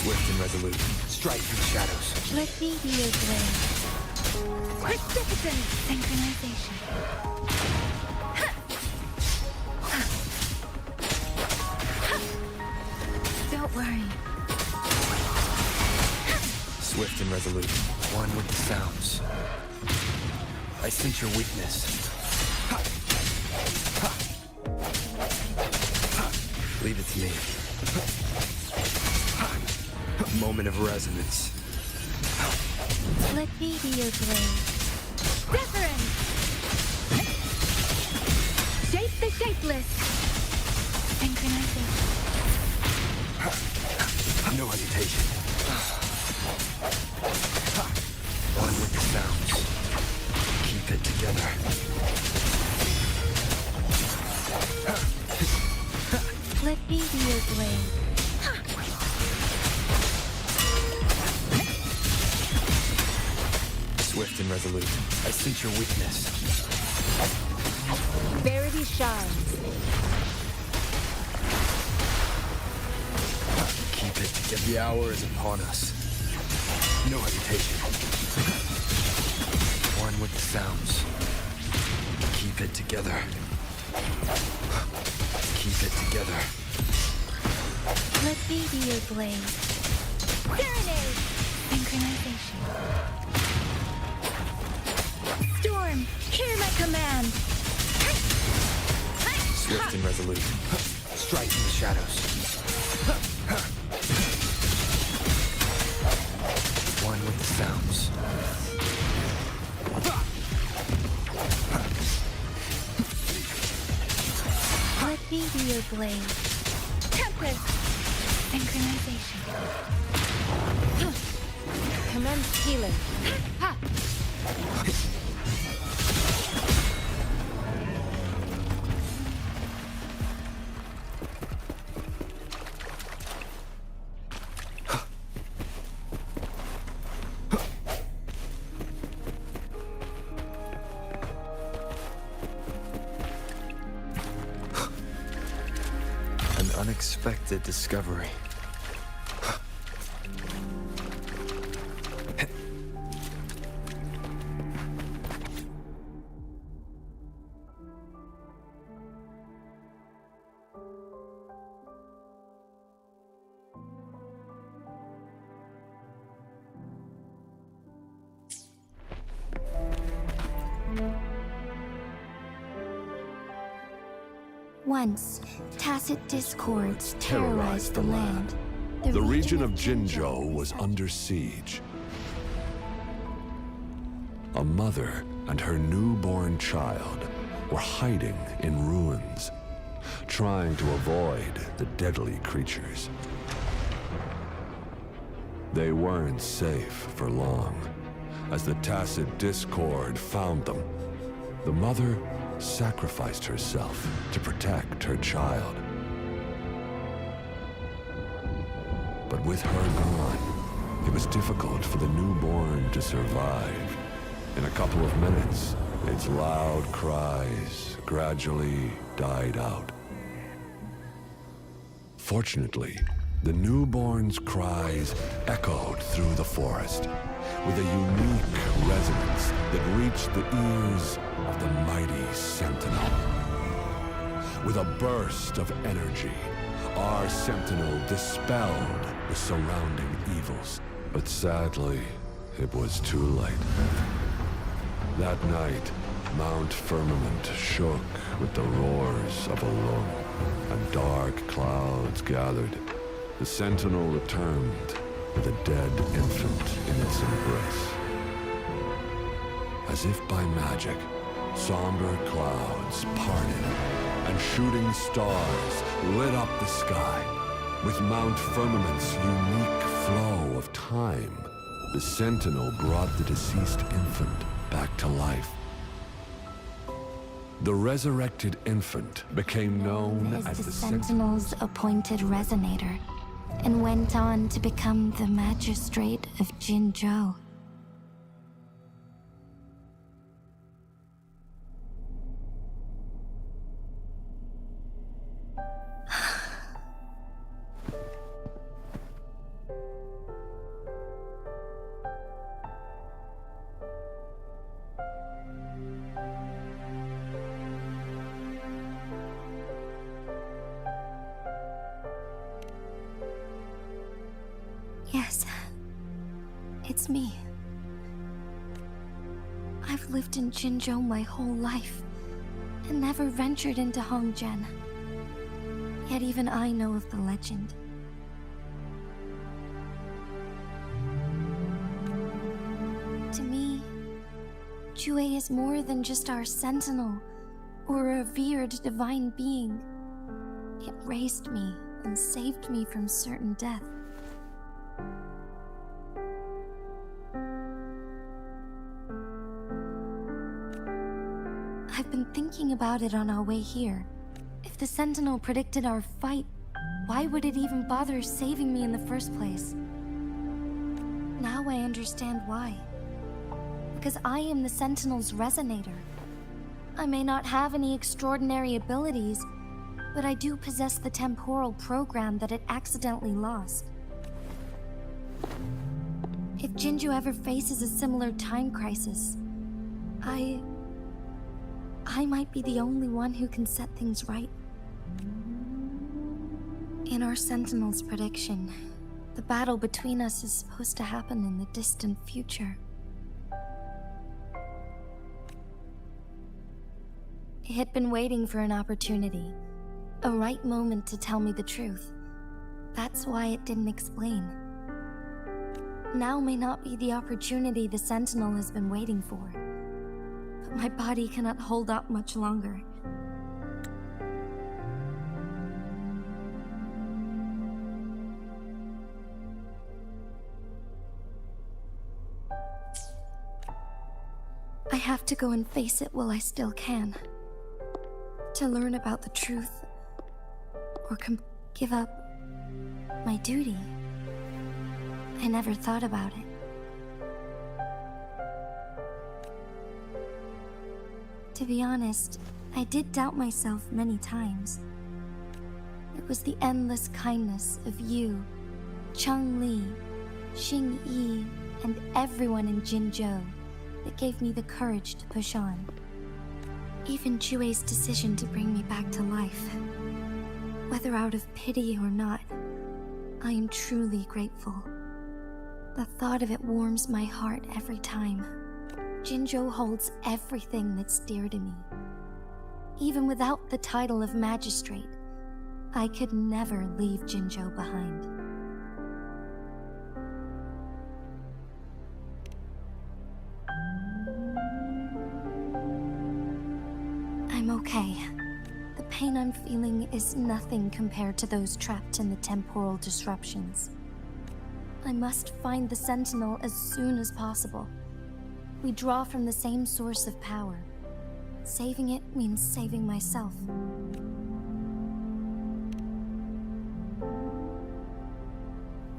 Swift and resolute, strike through the shadows. Let me be your blade. Precipitant synchronization. Don't worry. Swift and resolute, one with the sounds. I sense your weakness. Leave it to me. Moment of resonance. Let me be your blade. Difference! Shape the shapeless. Synchronization. No hesitation. One with the sounds. Keep it together. Let me be your blade. Swift and resolute. I sense your weakness. Verity shines. Keep it together. The hour is upon us. No hesitation. One with the sounds. Keep it together. Keep it together. Let me be your blade. Serenade! Synchronization. Storm, hear my command! Swift and resolute. Strike in the shadows. One with the sounds. Let me be your blade. Tempest! Synchronization. Commence healing. Ha! An unexpected discovery. Once, tacit discords terrorized the land. The region of Jinzhou was under siege. A mother and her newborn child were hiding in ruins, trying to avoid the deadly creatures. They weren't safe for long, as the tacit discord found them. The mother sacrificed herself to protect her child. But with her gone, it was difficult for the newborn to survive. In a couple of minutes, its loud cries gradually died out. Fortunately, the newborn's cries echoed through the forest with a unique resonance that reached the ears of the mighty Sentinel. With a burst of energy, our Sentinel dispelled the surrounding evils. But sadly, it was too late. That night, Mount Firmament shook with the roars of a lung, and dark clouds gathered. The Sentinel returned with a dead infant in its embrace. As if by magic, somber clouds parted, and shooting stars lit up the sky. With Mount Firmament's unique flow of time, the Sentinel brought the deceased infant back to life. The resurrected infant became known as the the Sentinel's appointed resonator, and went on to become the magistrate of Jinzhou. Yes, it's me. I've lived in Jinzhou my whole life, and never ventured into Hongzhen. Yet even I know of the legend. To me, Jue is more than just our sentinel, or a revered divine being. It raised me and saved me from certain death. I've been thinking about it on our way here. If the Sentinel predicted our fight, why would it even bother saving me in the first place? Now I understand why. Because I am the Sentinel's resonator. I may not have any extraordinary abilities, but I do possess the temporal program that it accidentally lost. If Jinzhou ever faces a similar time crisis, I might be the only one who can set things right. In our Sentinel's prediction, the battle between us is supposed to happen in the distant future. It had been waiting for an opportunity, a right moment to tell me the truth. That's why it didn't explain. Now may not be the opportunity the Sentinel has been waiting for. But my body cannot hold up much longer. I have to go and face it while I still can. To learn about the truth, or give up my duty. I never thought about it. To be honest, I did doubt myself many times. It was the endless kindness of you, Cheng Li, Xing Yi, and everyone in Jinzhou that gave me the courage to push on. Even Jue's decision to bring me back to life. Whether out of pity or not, I am truly grateful. The thought of it warms my heart every time. Jinzhou holds everything that's dear to me. Even without the title of magistrate, I could never leave Jinzhou behind. I'm okay. The pain I'm feeling is nothing compared to those trapped in the temporal disruptions. I must find the Sentinel as soon as possible. We draw from the same source of power. Saving it means saving myself.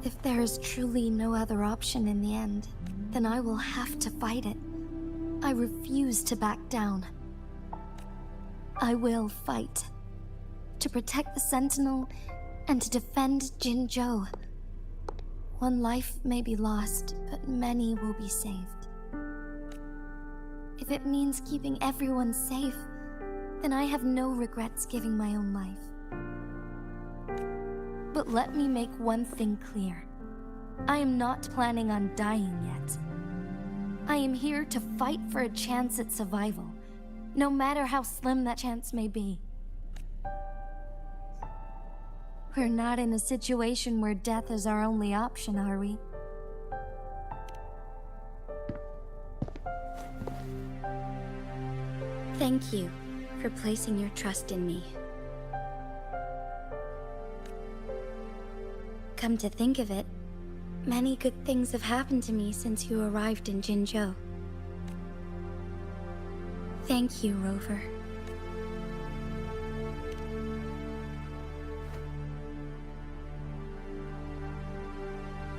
If there is truly no other option in the end, then I will have to fight it. I refuse to back down. I will fight. To protect the Sentinel and to defend Jinzhou. One life may be lost, but many will be saved. If it means keeping everyone safe, then I have no regrets giving my own life. But let me make one thing clear. I am not planning on dying yet. I am here to fight for a chance at survival, no matter how slim that chance may be. We're not in a situation where death is our only option, are we? Thank you for placing your trust in me. Come to think of it, many good things have happened to me since you arrived in Jinzhou. Thank you, Rover.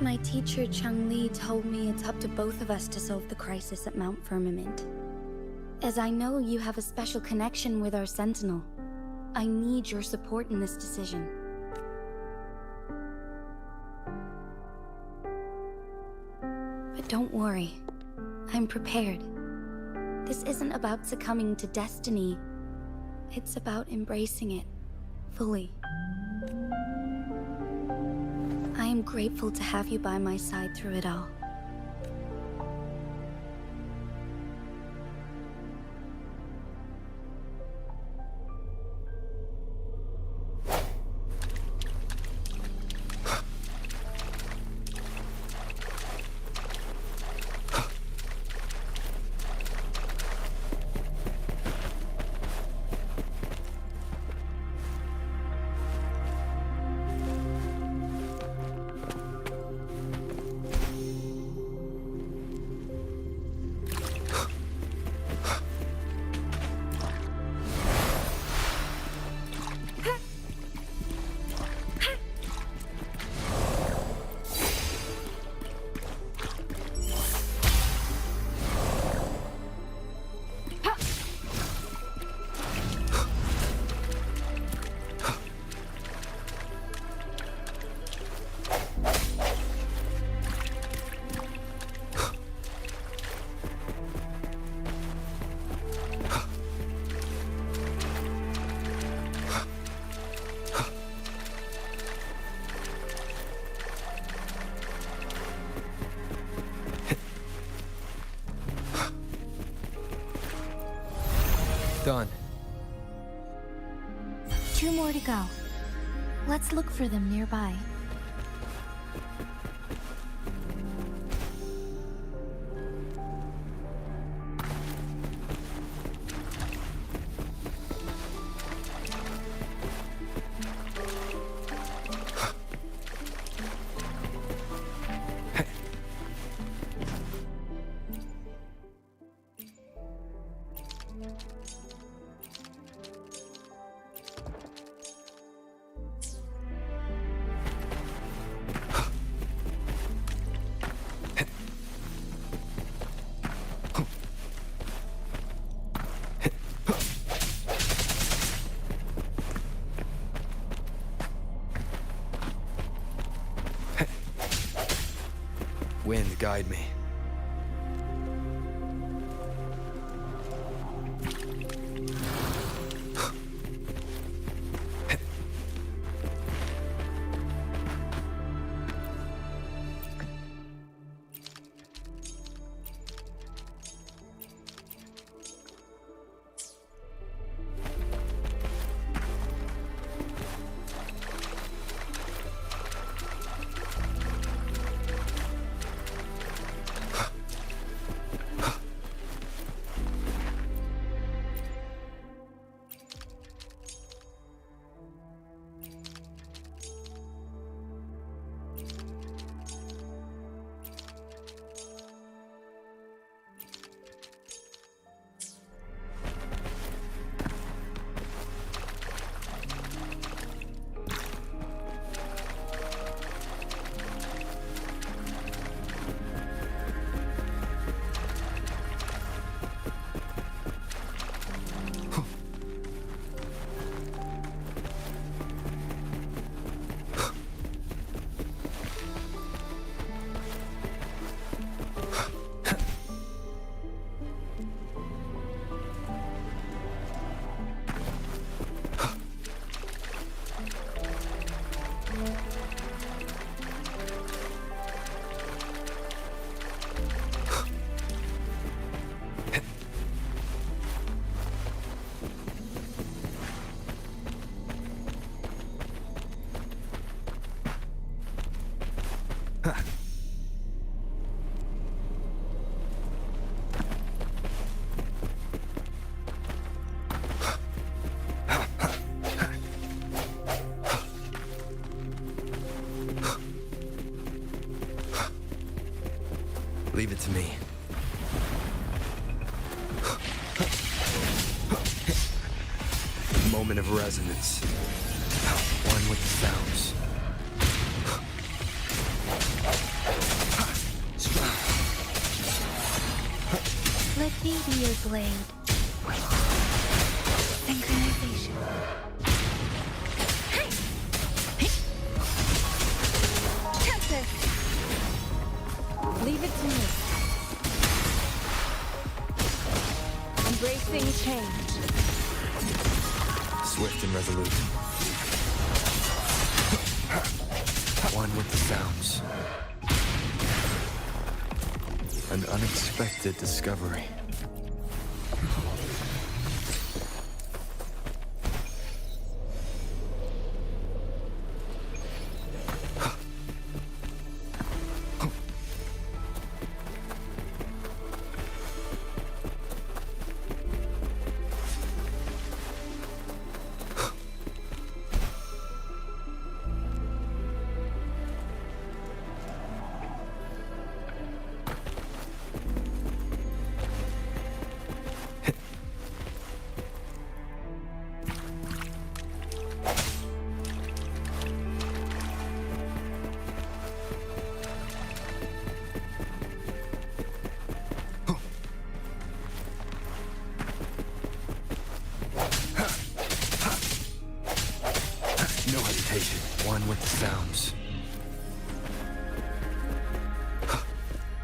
My teacher Chang-Li told me it's up to both of us to solve the crisis at Mount Firmament. As I know you have a special connection with our Sentinel, I need your support in this decision. But don't worry, I'm prepared. This isn't about succumbing to destiny. It's about embracing it fully. I am grateful to have you by my side through it all. Done. 2 more to go. Let's look for them nearby. Wind, guide me. Leave it to me. Moment of resonance. One with the sounds. Let me be your blade. Synchronization. Tempest! Leave it to me. Embracing change. Swift and resolute. One with the sounds. An unexpected discovery. No hesitation. One with the sounds.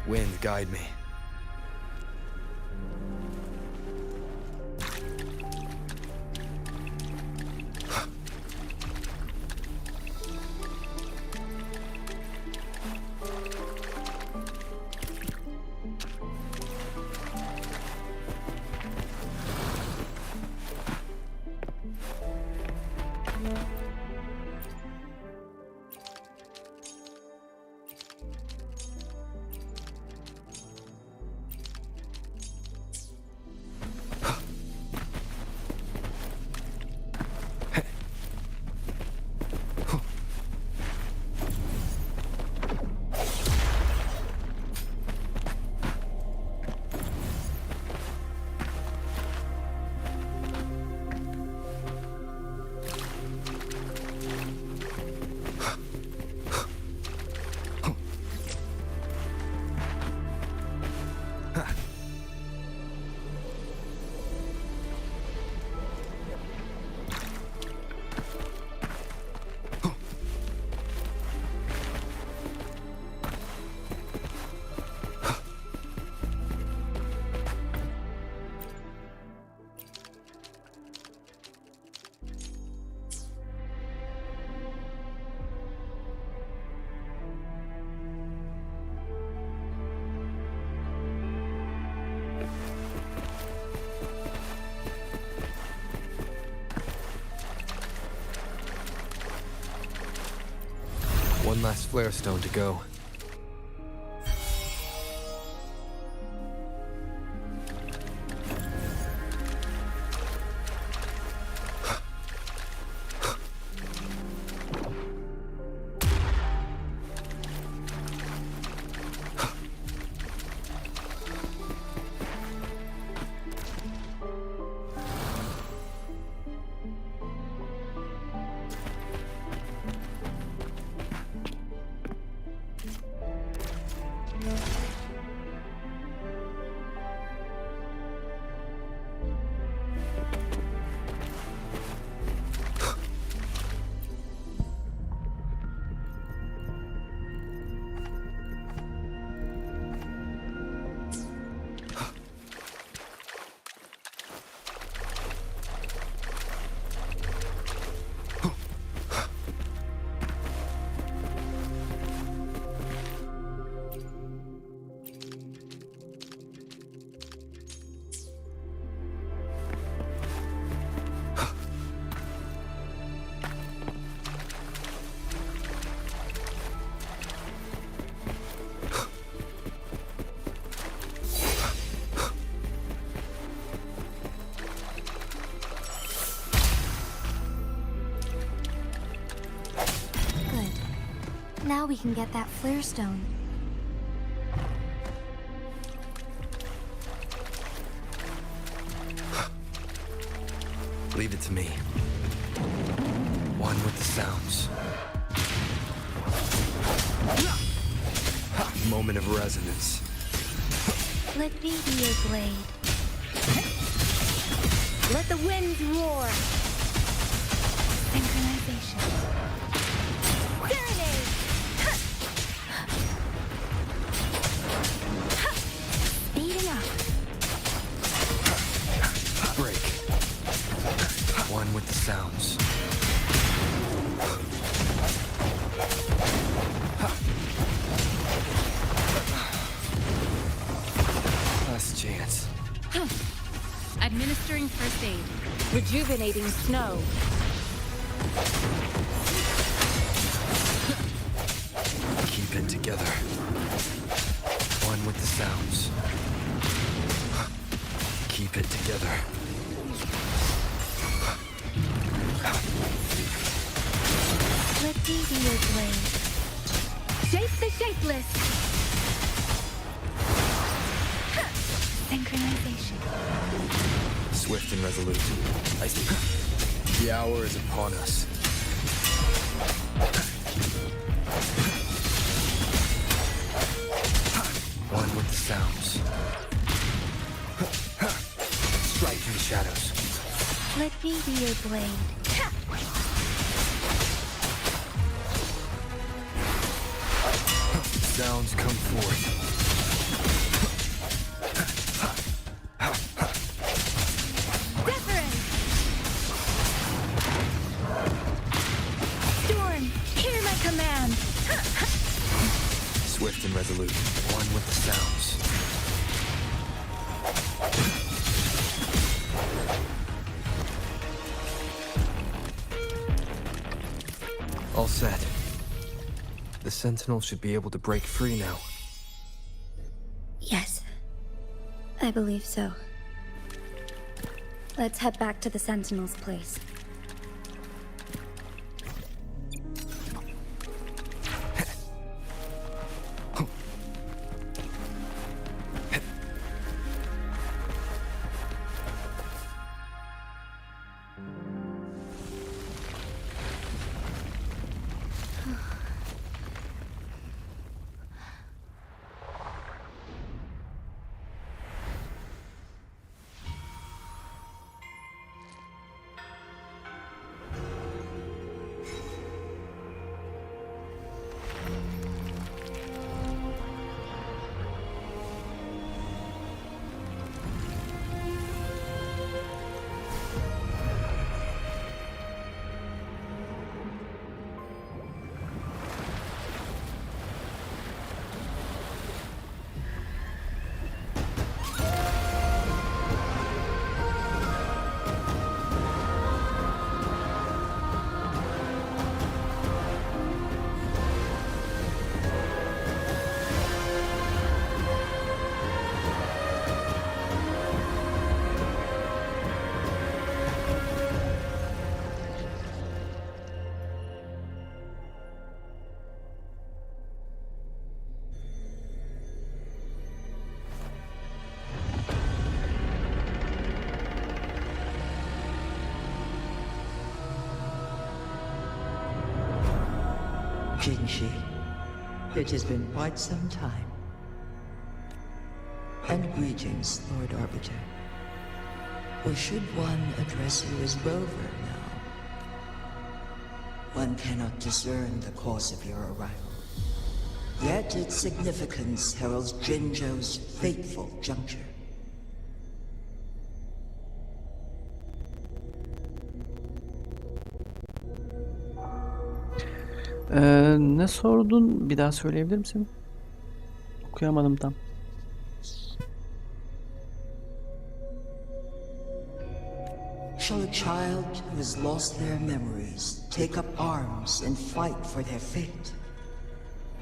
Wind, guide me. One last flare stone to go. Now we can get that flare stone. Leave it to me. One with the sounds. Moment of resonance. Let me be your blade. Let the winds roar. Synchronization. Serenade! Speeding up. Break. One with the sounds. Last chance. Administering first aid. Rejuvenating snow. Keep it together. One with the sounds. Keep it together. Let me be your blade. Shape the shapeless. Synchronization. Swift and resolute. I see. The hour is upon us. One with the sounds. Strike through the shadows. Let me be your blade. Sounds come forth. Deference! Storm, hear my command! Swift and resolute. One with the sounds. All set. The Sentinel should be able to break free now. Yes, I believe so. Let's head back to the Sentinel's place. Jinshi, it has been quite some time. And greetings, Lord Arbiter. Or should one address you as Rover now? One cannot discern the cause of your arrival. Yet its significance heralds Jinzhou's fateful juncture. Ne sordun? Bir daha söyleyebilir misin? Okuyamadım tam. Shall a child who has lost their memories take up arms and fight for their fate?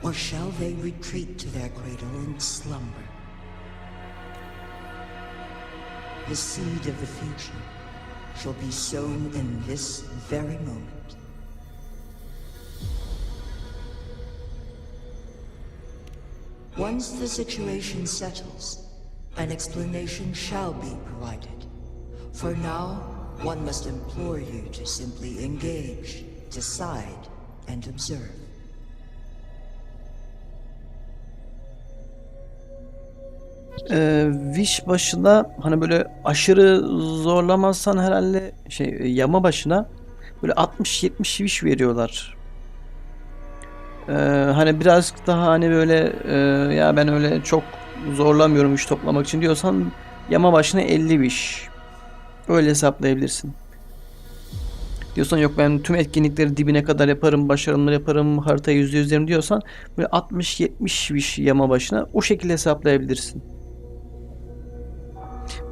Or shall they retreat to their cradle and slumber? The seed of the future shall be sown in this very moment. Once the situation settles, an explanation shall be provided. For now, One must implore you to simply engage, decide, and observe. Wish başına hani böyle aşırı zorlamazsan herhalde yama başına böyle 60-70 wish veriyorlar. Hani birazcık daha hani böyle ya ben öyle çok zorlamıyorum iş toplamak için diyorsan yama başına 50 wish. Öyle hesaplayabilirsin. Diyorsan yok ben tüm etkinlikleri dibine kadar yaparım, başarımları yaparım, haritayı %100'lerim diyorsan böyle 60-70 wish yama başına o şekilde hesaplayabilirsin.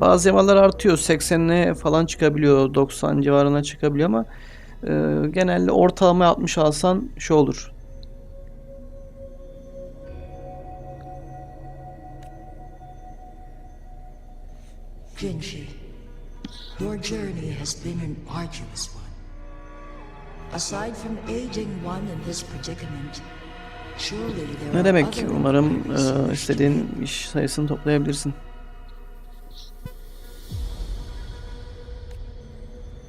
Bazı yamalar artıyor, 80'e falan çıkabiliyor, 90 civarına çıkabiliyor ama genelde ortalama 60 alsan şu olur. Jinji, your journey has been an arduous one. Aside from aiding one in this predicament, surely there Ne are demek? other Umarım inquiries you wish to istediğin make. iş sayısını toplayabilirsin.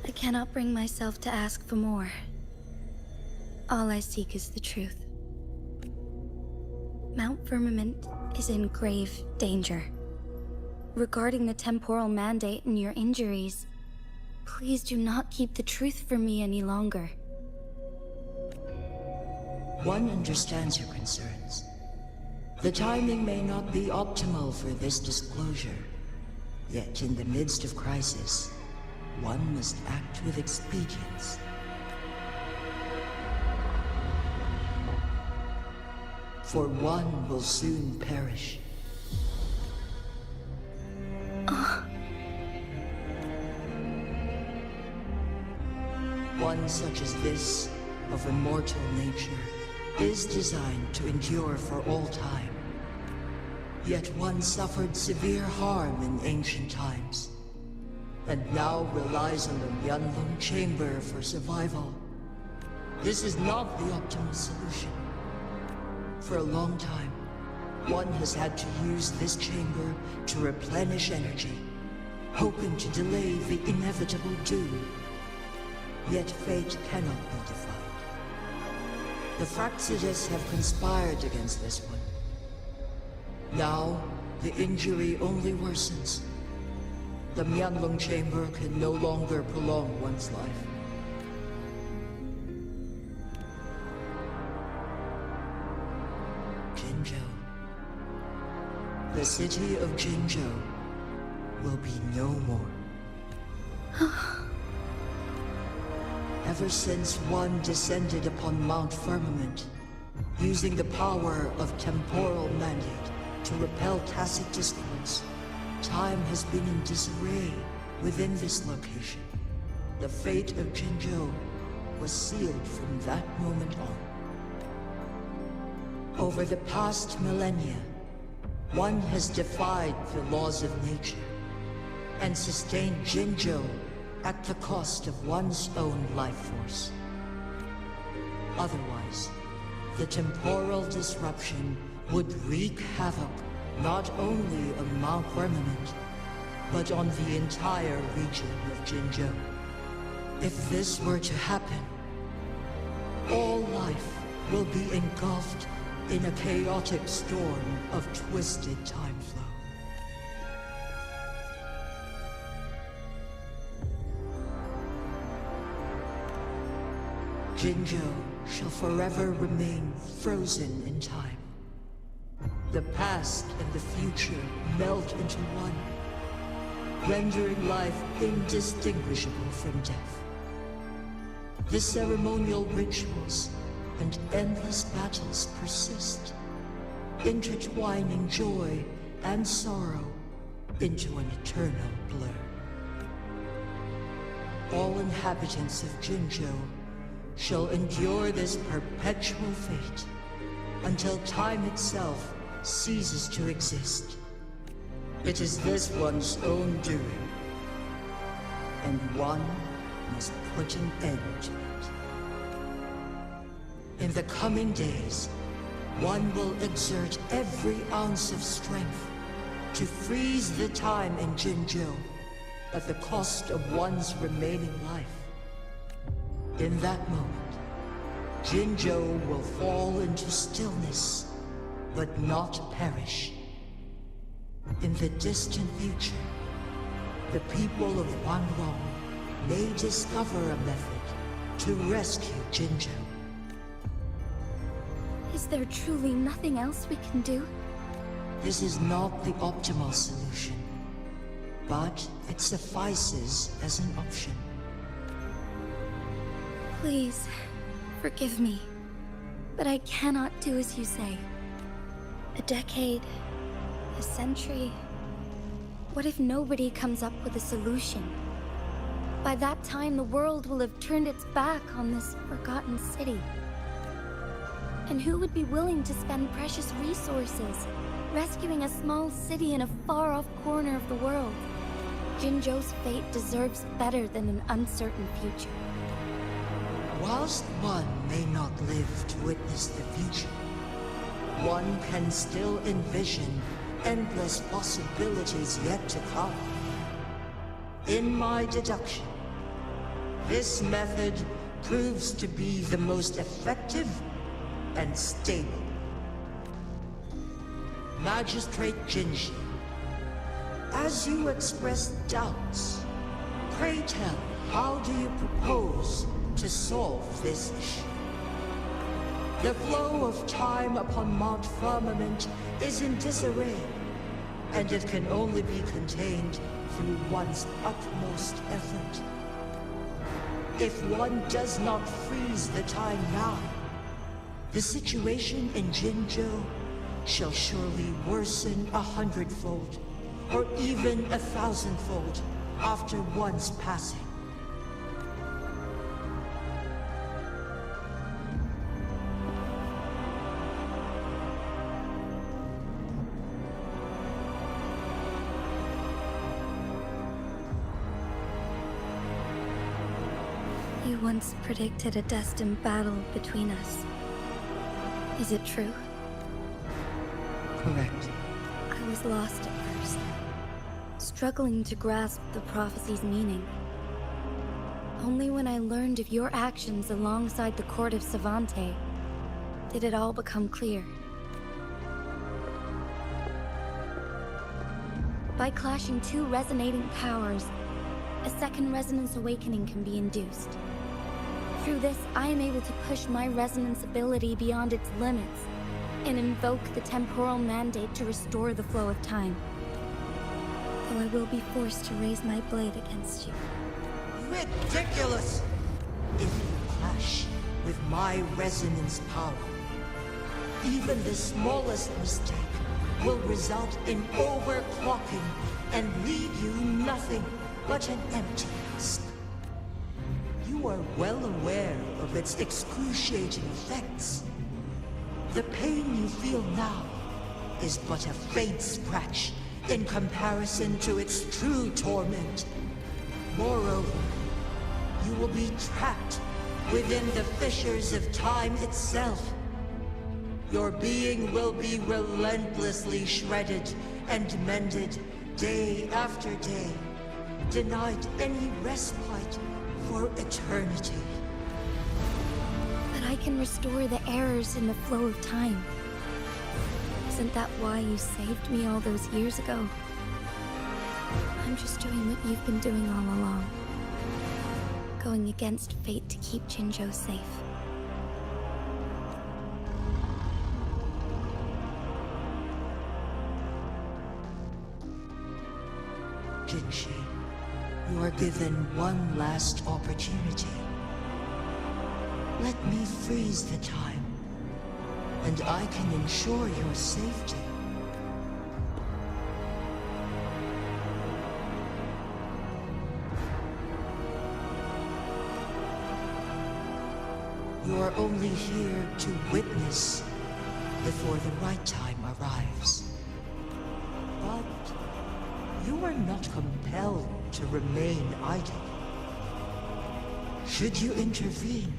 I cannot bring myself to ask for more. All I seek is the truth. Mount Firmament is in grave danger. Regarding the temporal mandate and your injuries, please do not keep the truth from me any longer. One understands your concerns. The timing may not be optimal for this disclosure. Yet in the midst of crisis, one must act with expedience. For one will soon perish. One such as this, of immortal nature, is designed to endure for all time. Yet one suffered severe harm in ancient times, and now relies on the Myanlong Chamber for survival. This is not the optimal solution. For a long time, one has had to use this chamber to replenish energy, hoping to delay the inevitable doom. Yet fate cannot be defied. The Fraxidas have conspired against this one. Now, the injury only worsens. The Myanlong Chamber can no longer prolong one's life. Jinzhou. The city of Jinzhou will be no more. Ever since one descended upon Mount Firmament, using the power of temporal mandate to repel tacit discords, time has been in disarray within this location. The fate of Jinzhou was sealed from that moment on. Over the past millennia, one has defied the laws of nature and sustained Jinzhou at the cost of one's own life force. Otherwise, the temporal disruption would wreak havoc not only on Mount Firmament, but on the entire region of Jinzhou. If this were to happen, all life will be engulfed in a chaotic storm of twisted time flow. Jinzhou shall forever remain frozen in time. The past and the future melt into one, rendering life indistinguishable from death. The ceremonial rituals and endless battles persist, intertwining joy and sorrow into an eternal blur. All inhabitants of Jinzhou shall endure this perpetual fate until time itself ceases to exist. It is this one's own doing, and one must put an end to it. In the coming days, one will exert every ounce of strength to freeze the time in Jinzhou at the cost of one's remaining life. In that moment, Jinzhou will fall into stillness, but not perish. In the distant future, the people of Wanrong may discover a method to rescue Jinzhou. Is there truly nothing else we can do? This is not the optimal solution, but it suffices as an option. Please, forgive me, but I cannot do as you say. A decade, a century. What if nobody comes up with a solution? By that time, the world will have turned its back on this forgotten city. And who would be willing to spend precious resources rescuing a small city in a far-off corner of the world? Jinzhou's fate deserves better than an uncertain future. Whilst one may not live to witness the future, one can still envision endless possibilities yet to come. In my deduction, this method proves to be the most effective and stable. Magistrate Jinji, as you express doubts, pray tell, how do you propose to solve this issue? The flow of time upon Mount Firmament is in disarray, and it can only be contained through one's utmost effort. If one does not freeze the time now, the situation in Jinzhou shall surely worsen 100-fold, or even 1,000-fold after one's passing. You once predicted a destined battle between us. Is it true? Correct. I was lost at first, struggling to grasp the prophecy's meaning. Only when I learned of your actions alongside the court of Savante did it all become clear. By clashing two resonating powers, a second resonance awakening can be induced. Through this, I am able to push my resonance ability beyond its limits and invoke the temporal mandate to restore the flow of time. Though I will be forced to raise my blade against you. Ridiculous! If you clash with my resonance power, even the smallest mistake will result in overclocking and leave you nothing but an empty husk. You are well aware of its excruciating effects. The pain you feel now is but a faint scratch in comparison to its true torment. Moreover, you will be trapped within the fissures of time itself. Your being will be relentlessly shredded and mended day after day, denied any respite for eternity. But I can restore the errors in the flow of time. Isn't that why you saved me all those years ago? I'm just doing what you've been doing all along. Going against fate to keep Jinzhou safe. Jinshi, you are given one last opportunity. Let me freeze the time, and I can ensure your safety. You are only here to witness before the right time arrives. But you are not compelled to remain idle. Should you intervene,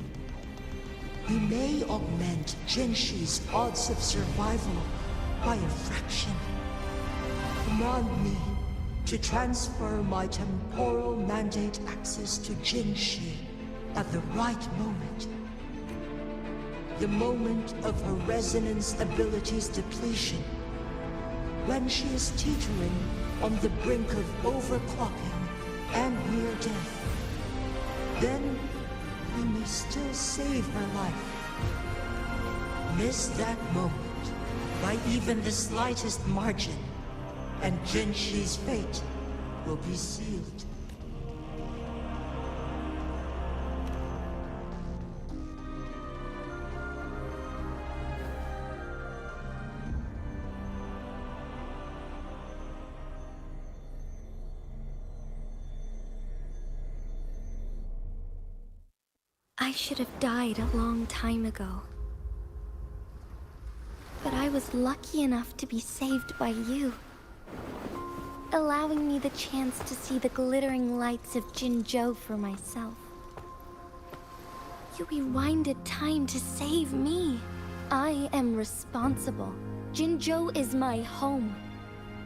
we may augment Jinshi's odds of survival by a fraction. Command me to transfer my temporal mandate access to Jinshi at the right moment. The moment of her resonance abilities depletion, when she is teetering on the brink of overclocking and near death. Then we may still save her life. Miss that moment by even the slightest margin, and Jinshi's fate will be sealed. I should have died a long time ago. But I was lucky enough to be saved by you, allowing me the chance to see the glittering lights of Jinzhou for myself. You rewinded time to save me. I am responsible. Jinzhou is my home.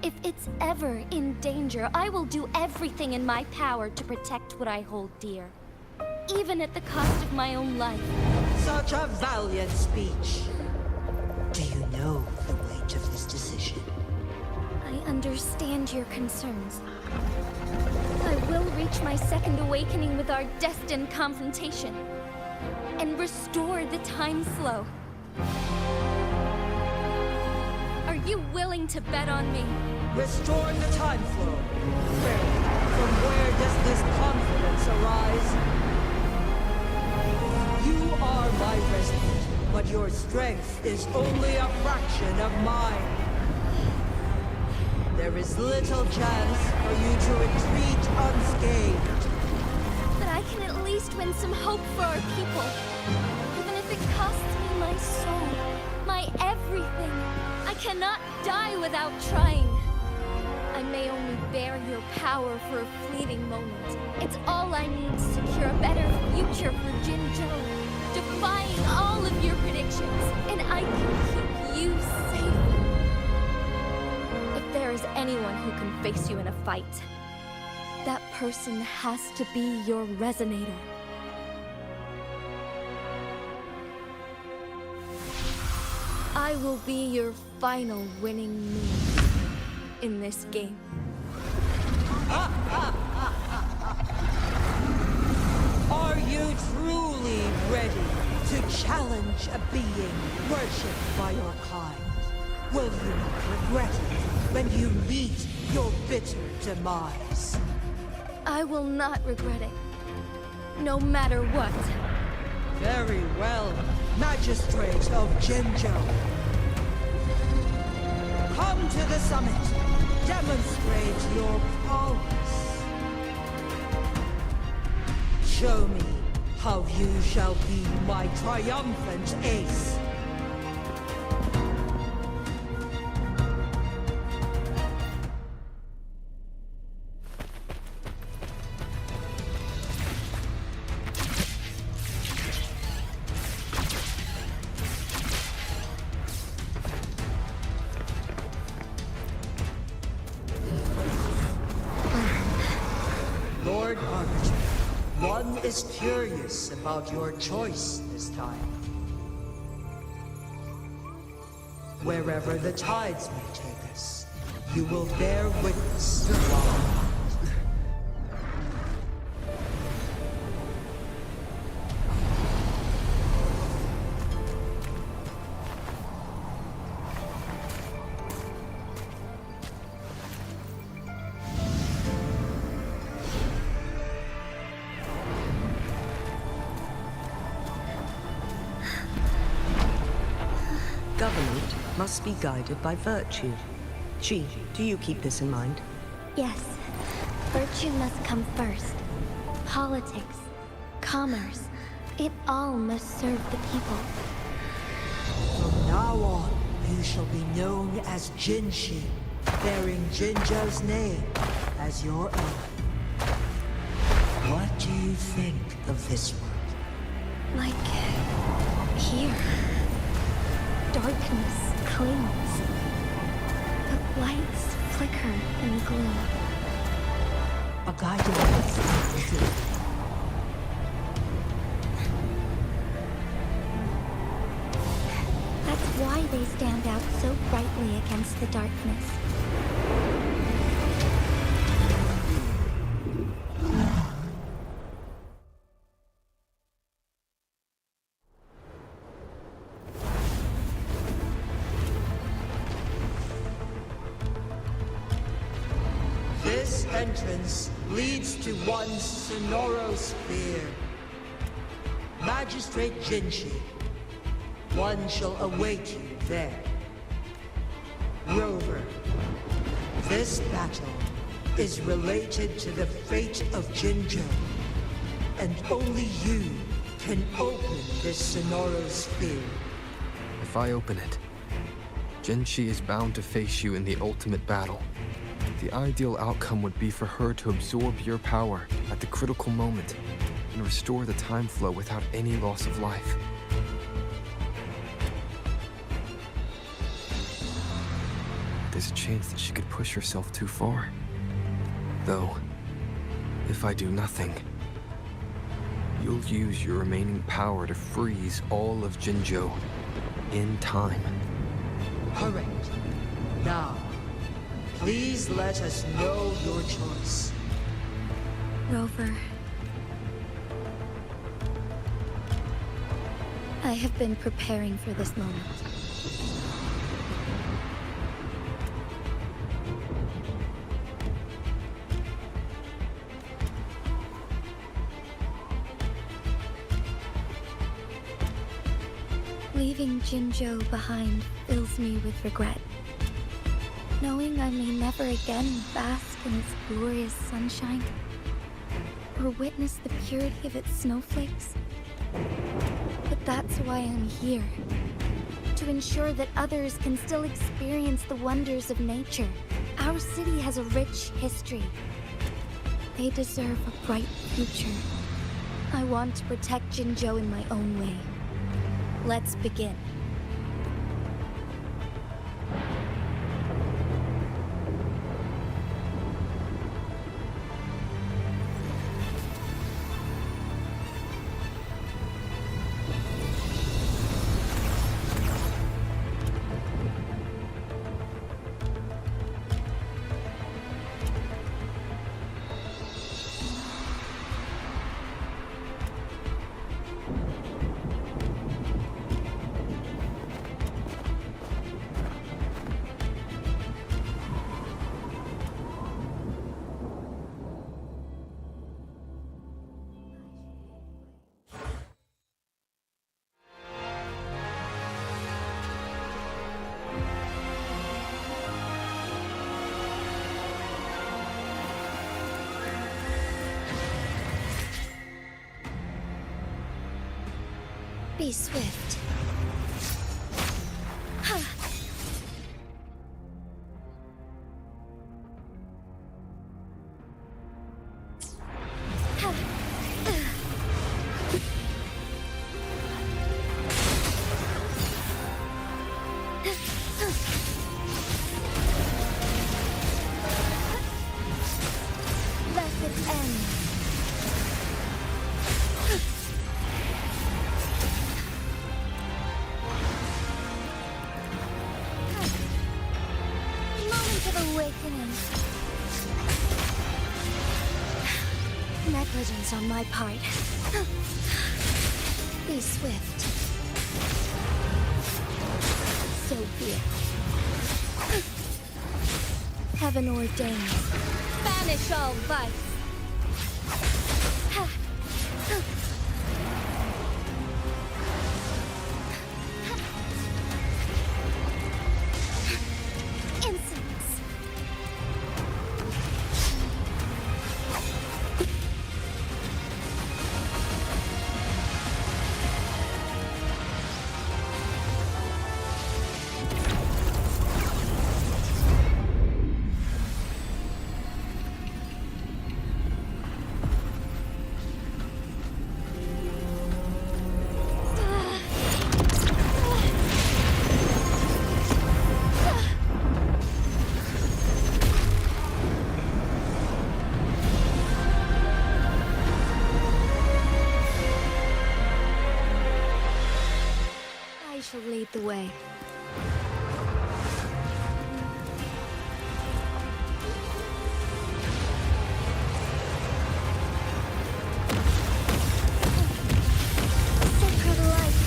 If it's ever in danger, I will do everything in my power to protect what I hold dear, even at the cost of my own life. Such a valiant speech. Do you know the weight of this decision? I understand your concerns. I will reach my second awakening with our destined confrontation and restore the time flow. Are you willing to bet on me? Restore the time flow. From where does this confidence arise? You are my resident, but your strength is only a fraction of mine. There is little chance for you to retreat unscathed. But I can at least win some hope for our people. Even if it costs me my soul, my everything. I cannot die without trying. I may only bear your power for a fleeting moment. It's all I need to secure a better future for Jinzhou, defying all of your predictions, and I can keep you safe. If there is anyone who can face you in a fight, that person has to be your resonator. I will be your final winning move in this game. Are you truly ready to challenge a being worshipped by your kind? Will you not regret it when you meet your bitter demise? I will not regret it, no matter what. Very well, Magistrate of Jinzhou. Come to the summit. Demonstrate your prowess. Show me how you shall be my triumphant ace. Lord Arbiter, one is curious about your choice this time. Wherever the tides may take us, you will bear witness to our mind. Government must be guided by virtue. Chi, do you keep this in mind? Yes, virtue must come first. Politics, commerce, it all must serve the people. From now on, you shall be known as Jinshi, bearing Jinzhou's name as your own. What do you think of this world? Like here, darkness clings, but lights flicker in gloom. A guiding light indeed. That's why they stand out so brightly against the darkness. This entrance leads to one Sonoro sphere. Magistrate Jinshi, one shall await you there. Rover, this battle is related to the fate of Jinzhou, and only you can open this Sonoro sphere. If I open it, Jinshi is bound to face you in the ultimate battle. The ideal outcome would be for her to absorb your power at the critical moment and restore the time flow without any loss of life. There's a chance that she could push herself too far. Though, if I do nothing, you'll use your remaining power to freeze all of Jinzhou in time. Correct. Now, please let us know your choice. Rover. I have been preparing for this moment. Leaving Jinzhou behind fills me with regret. Knowing I may never again bask in its glorious sunshine, or witness the purity of its snowflakes. But that's why I'm here. To ensure that others can still experience the wonders of nature. Our city has a rich history. They deserve a bright future. I want to protect Jinzhou in my own way. Let's begin. Be swift. Let it end. Awakening. Negligence on my part. Be swift. So be it. Heaven ordained. Banish all vice. shall lead the way. Sacred light.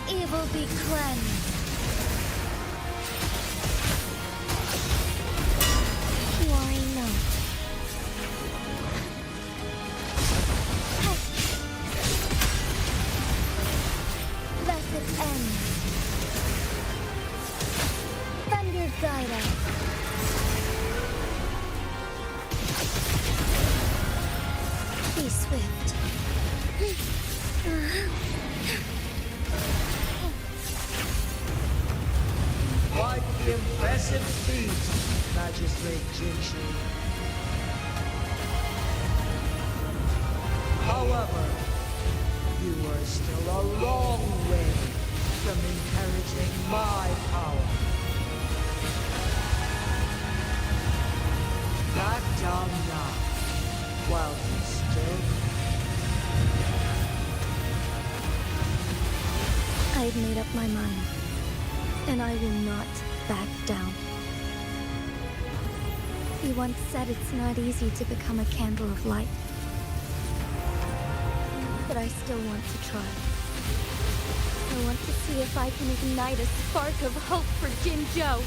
Evil be cleansed. Why not? Blessed end. Thunder guide us. Be swift. Quite the impressive feat, Magistrate Jinshi. However, you are still a long way from inheriting my power. Back down now, while you still I've made up my mind, and I will not back down. You once said it's not easy to become a candle of light. But I still want to try. I want to see if I can ignite a spark of hope for Jinzhou.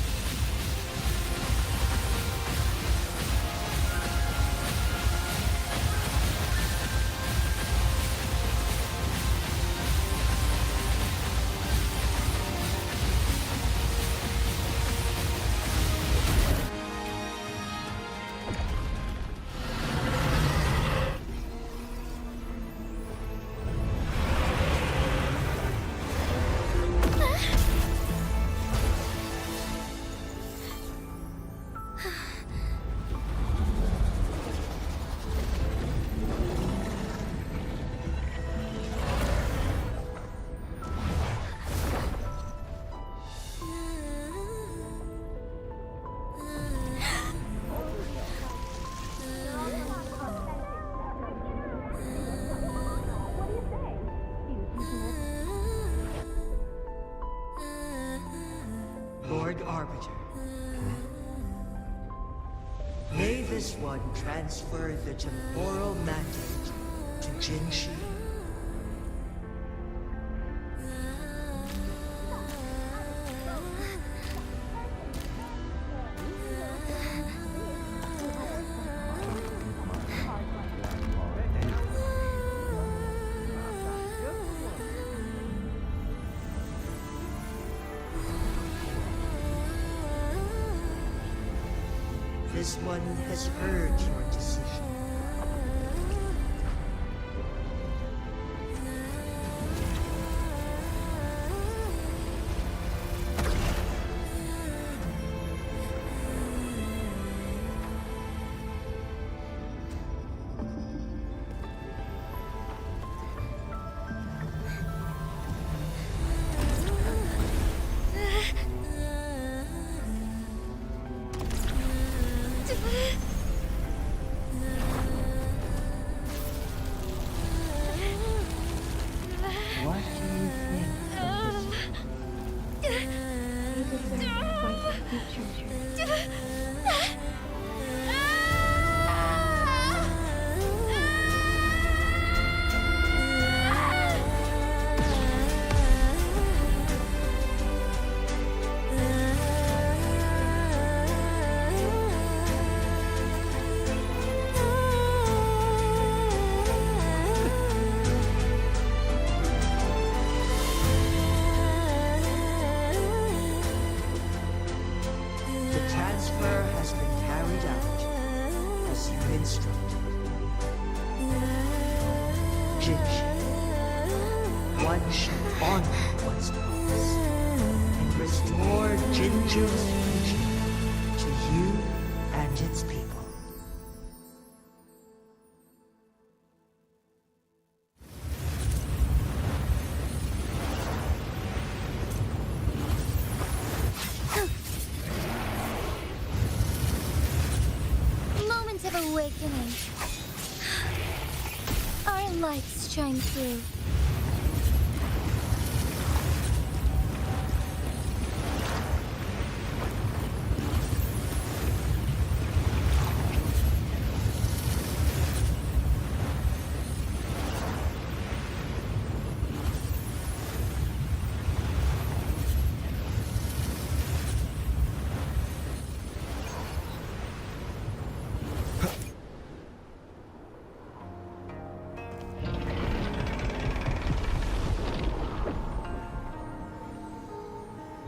Lord Arbiter. May this one transfer the temporal mandate to Jinshi. This one has heard your decision. What do you think The transfer has been carried out as you instructed. Jinshi, one shall honor one's promise and restore Jinju's future to you and its people. awakening. Our lights shine through.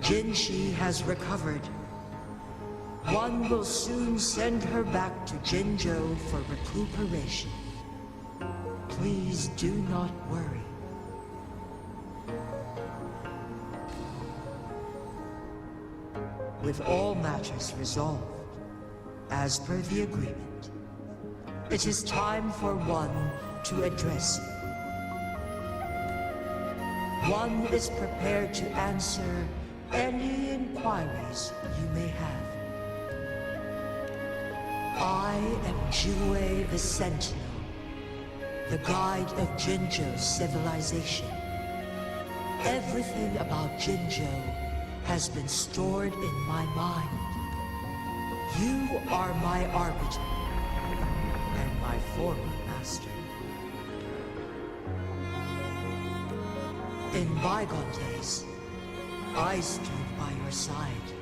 Jinshi has recovered. One will soon send her back to Jinzhou for recuperation. Please do not worry. With all matters resolved, as per the agreement, it is time for one to address you. One is prepared to answer any inquiries you may have. I am Jue the Sentinel, the guide of Jinzhou's civilization. Everything about Jinzhou has been stored in my mind. You are my arbiter and my former master. In bygone days, I stood by your side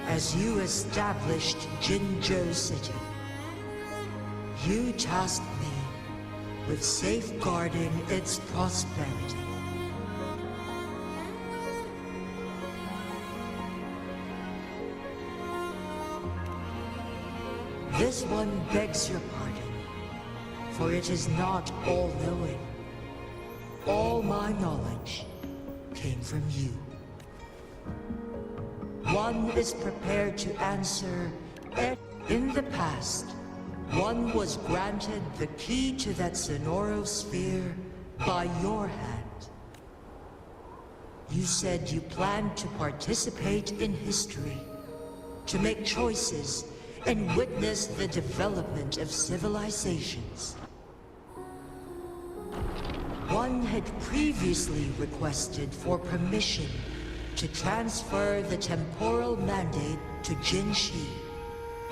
as you established Jinzhou City. You tasked me with safeguarding its prosperity. This one begs your pardon, for it is not all-knowing. All my knowledge came from you. One is prepared to answer. In the past, one was granted the key to that Sonoro sphere by your hand. You said you planned to participate in history, to make choices and witness the development of civilizations. One had previously requested for permission to transfer the temporal mandate to Jinshi,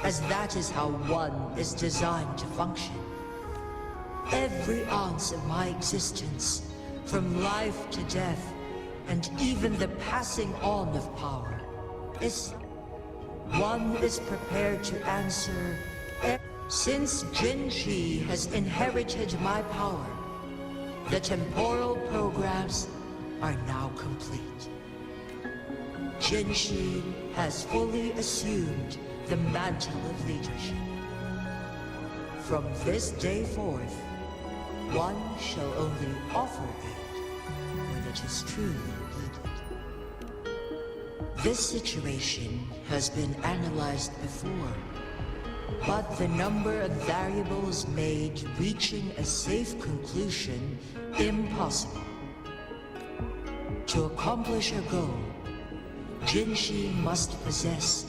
as that is how one is designed to function. Every ounce of my existence, from life to death, and even the passing on of power, is... One is prepared to answer... Since Jinshi has inherited my power, the temporal programs are now complete. Jinshi has fully assumed the mantle of leadership. From this day forth, one shall only offer aid when it is truly needed. This situation has been analyzed before, but the number of variables made reaching a safe conclusion impossible. To accomplish her goal, Jinshi must possess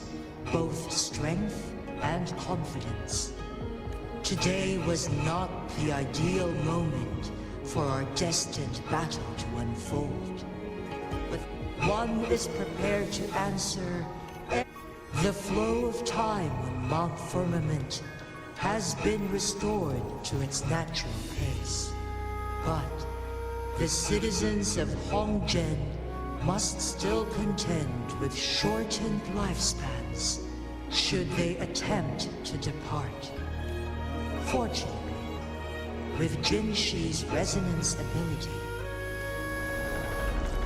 both strength and confidence. Today was not the ideal moment for our destined battle to unfold. But one is prepared to answer. The flow of time on Mount Firmament has been restored to its natural pace. But the citizens of Hongzhen must still contend with shortened lifespans should they attempt to depart. Fortunately, with Jinshi's resonance ability,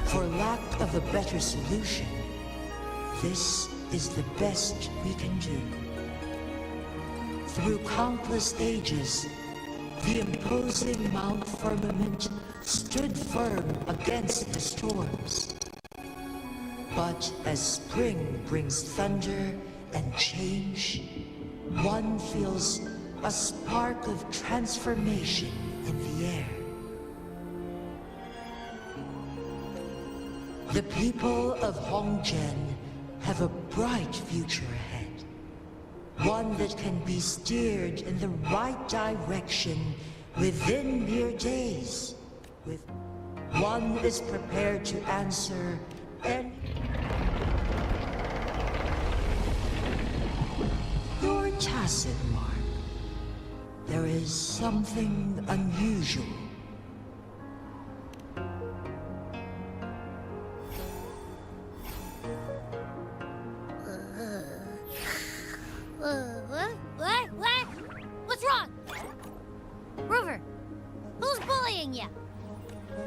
for lack of a better solution, this is the best we can do. Through countless ages, the imposing Mount Firmament stood firm against the storms. But as spring brings thunder and change, one feels a spark of transformation in the air. The people of Hongzhen have a bright future ahead. One that can be steered in the right direction within mere days. With one is prepared to answer any... Your tacit mark. There is something unusual. What? What's wrong? Rover, who's bullying you?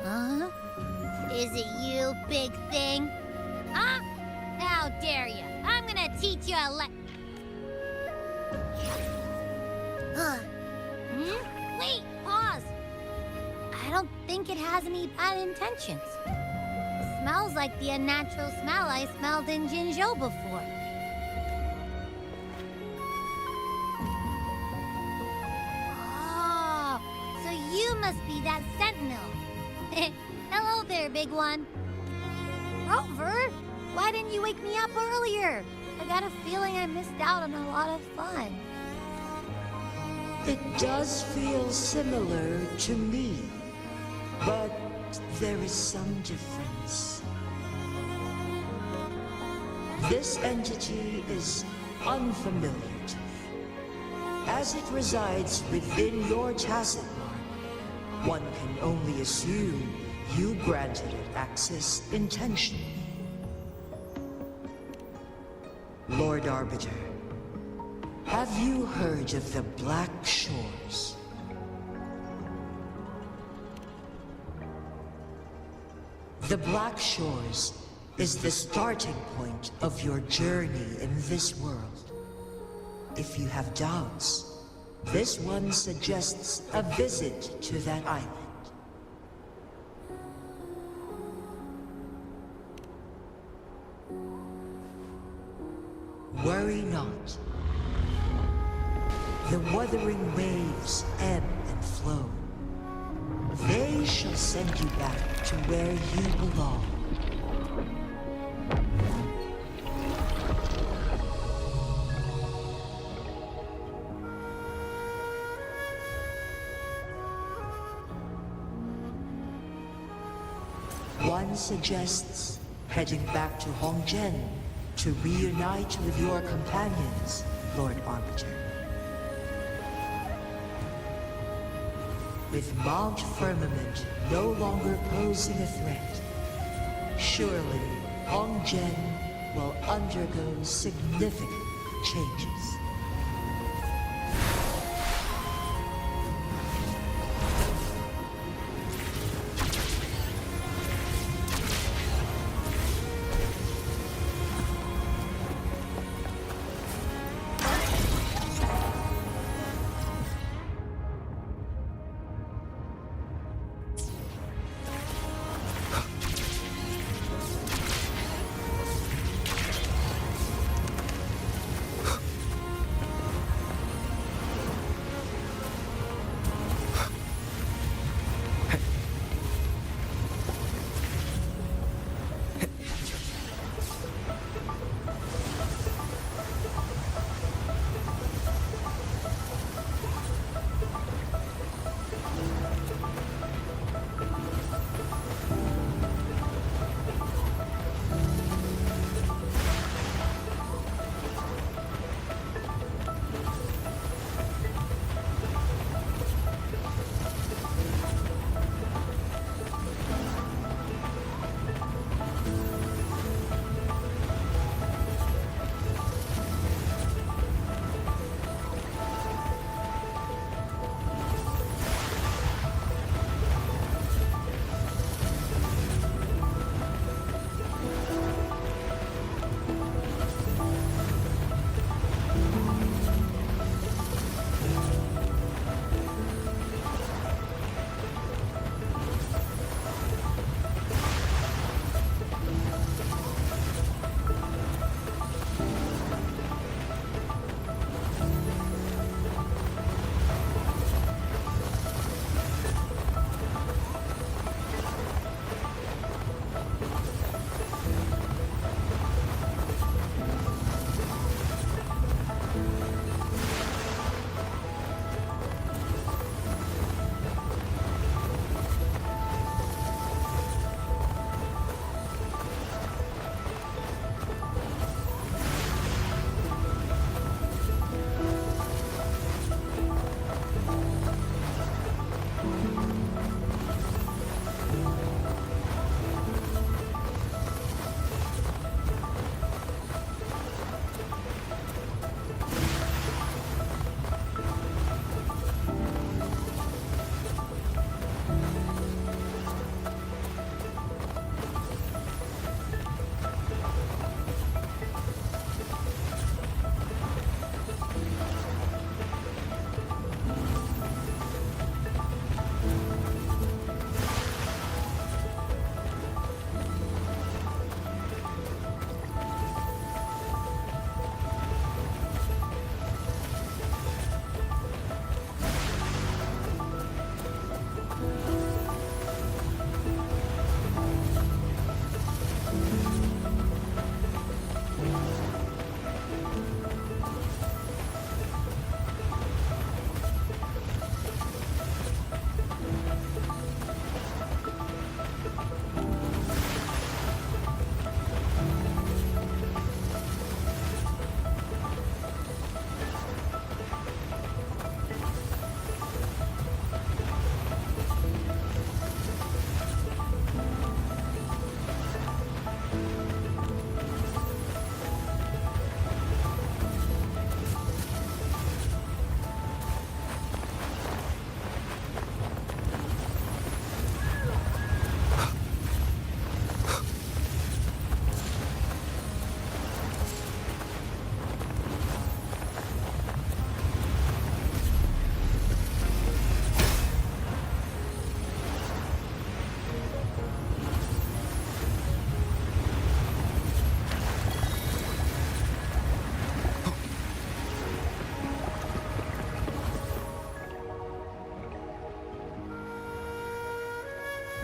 Huh? Is it you, big thing? Huh? How dare you? I'm gonna teach you a Wait, pause. I don't think it has any bad intentions. It smells like the unnatural smell I smelled in Jinzhou before. Oh, so you must be that sentinel. Hello there, big one. Rover, why didn't you wake me up earlier? I got a feeling I missed out on a lot of fun. It does feel similar to me, but there is some difference. This entity is unfamiliar to me. As it resides within your tacit mark, one can only assume you granted it access intentionally. Lord Arbiter, have you heard of the Black Shores? The Black Shores is the starting point of your journey in this world. If you have doubts, this one suggests a visit to that island. Worry not. The wuthering waves ebb and flow. They shall send you back to where you belong. One suggests heading back to Hongzhen to reunite with your companions, Lord Arbiter. With Mount Firmament no longer posing a threat, surely Hongzhen will undergo significant changes.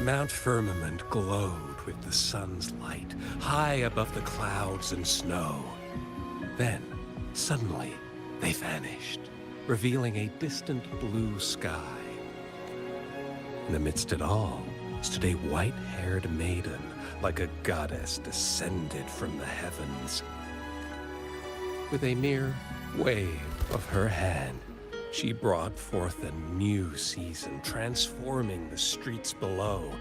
Mount Firmament glowed with the sun's light, high above the clouds and snow. Then, suddenly, they vanished, revealing a distant blue sky. And amidst it all stood a white-haired maiden, like a goddess descended from the heavens. With a mere wave of her hand, she brought forth a new season, transforming the streets below.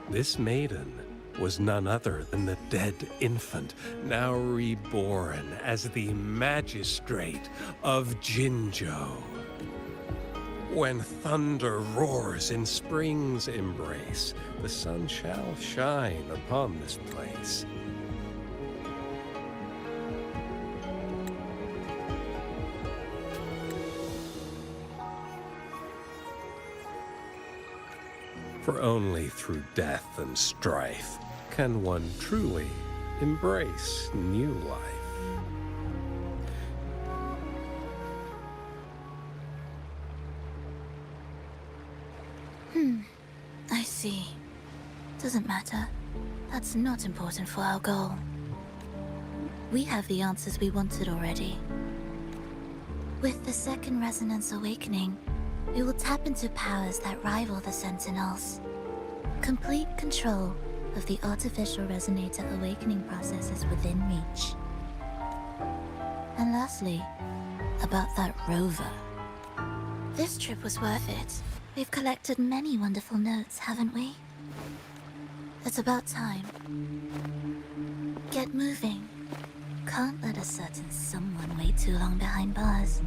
This maiden was none other than the dead infant, now reborn as the magistrate of Jinzhou. When thunder roars in spring's embrace, the sun shall shine upon this place. For only through death and strife can one truly embrace new life. I see. Doesn't matter. That's not important for our goal. We have the answers we wanted already. With the second resonance awakening, we will tap into powers that rival the Sentinels. Complete control of the artificial resonator awakening process is within reach. And lastly, about that rover. This trip was worth it. We've collected many wonderful notes, haven't we? It's about time. Get moving. Can't let a certain someone wait too long behind bars.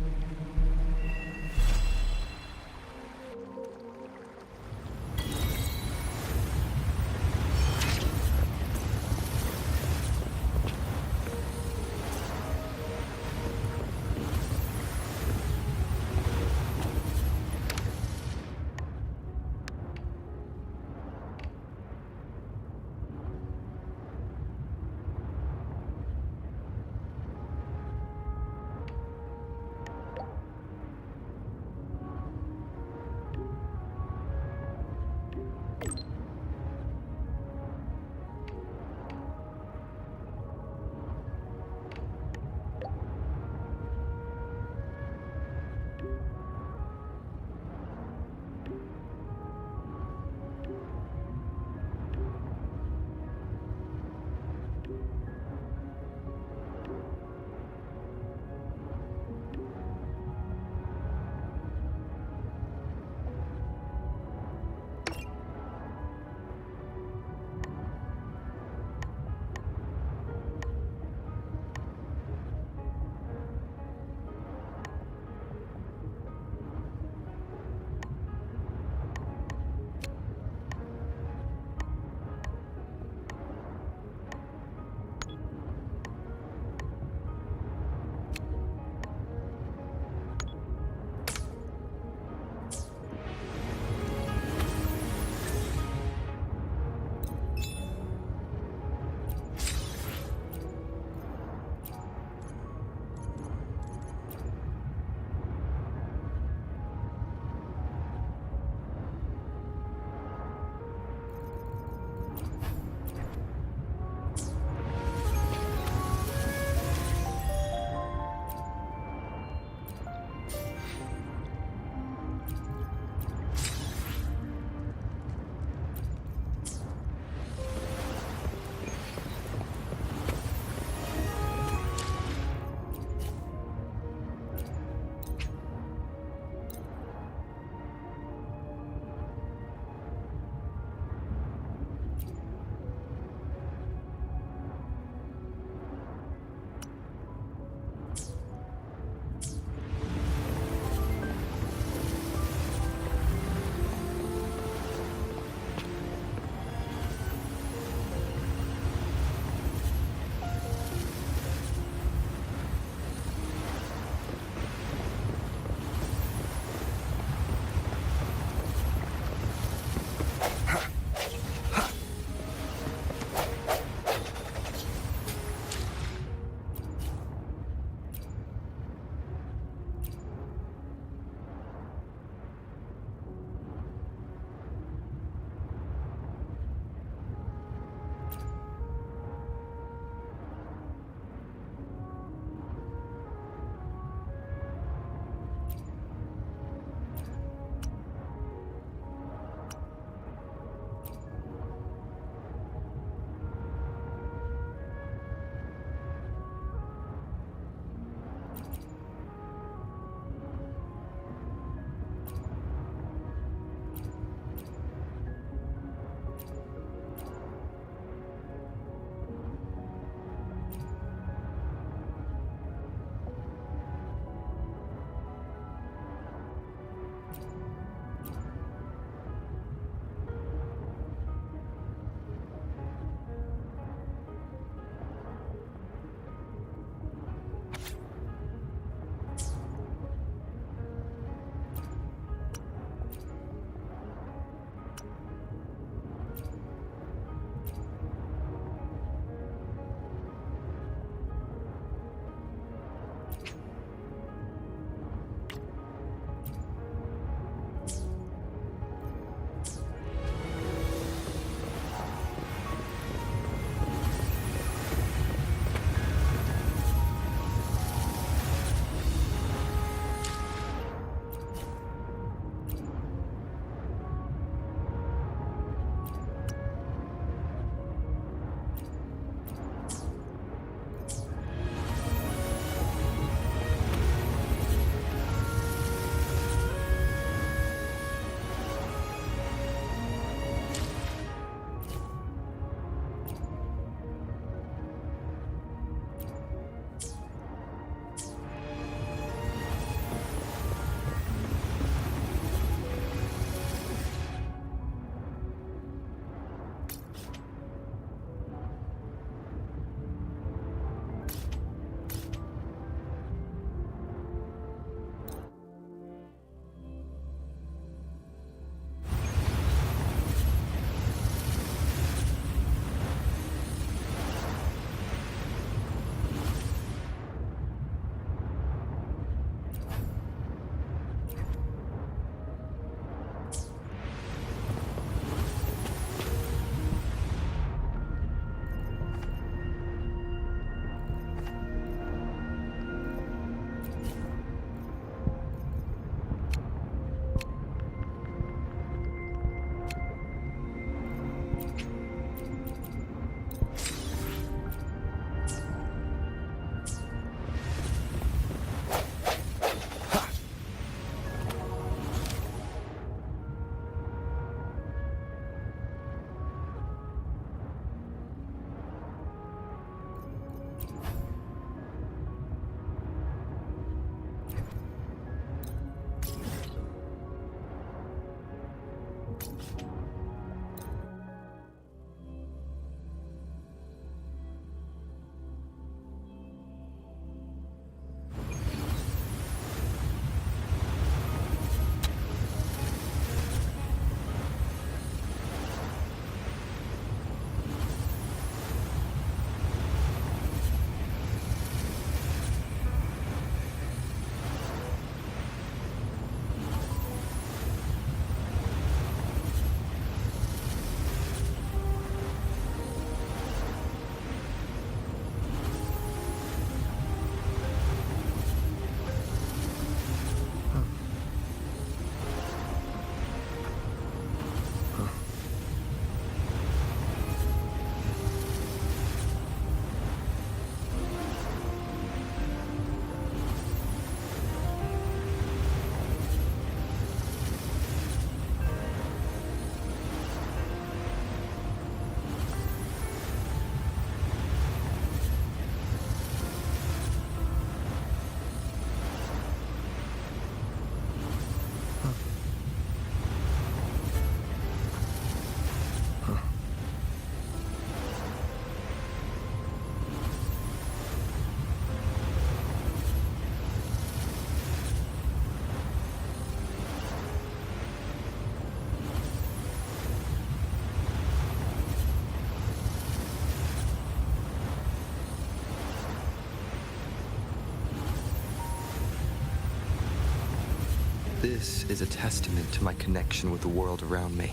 This is a testament to my connection with the world around me,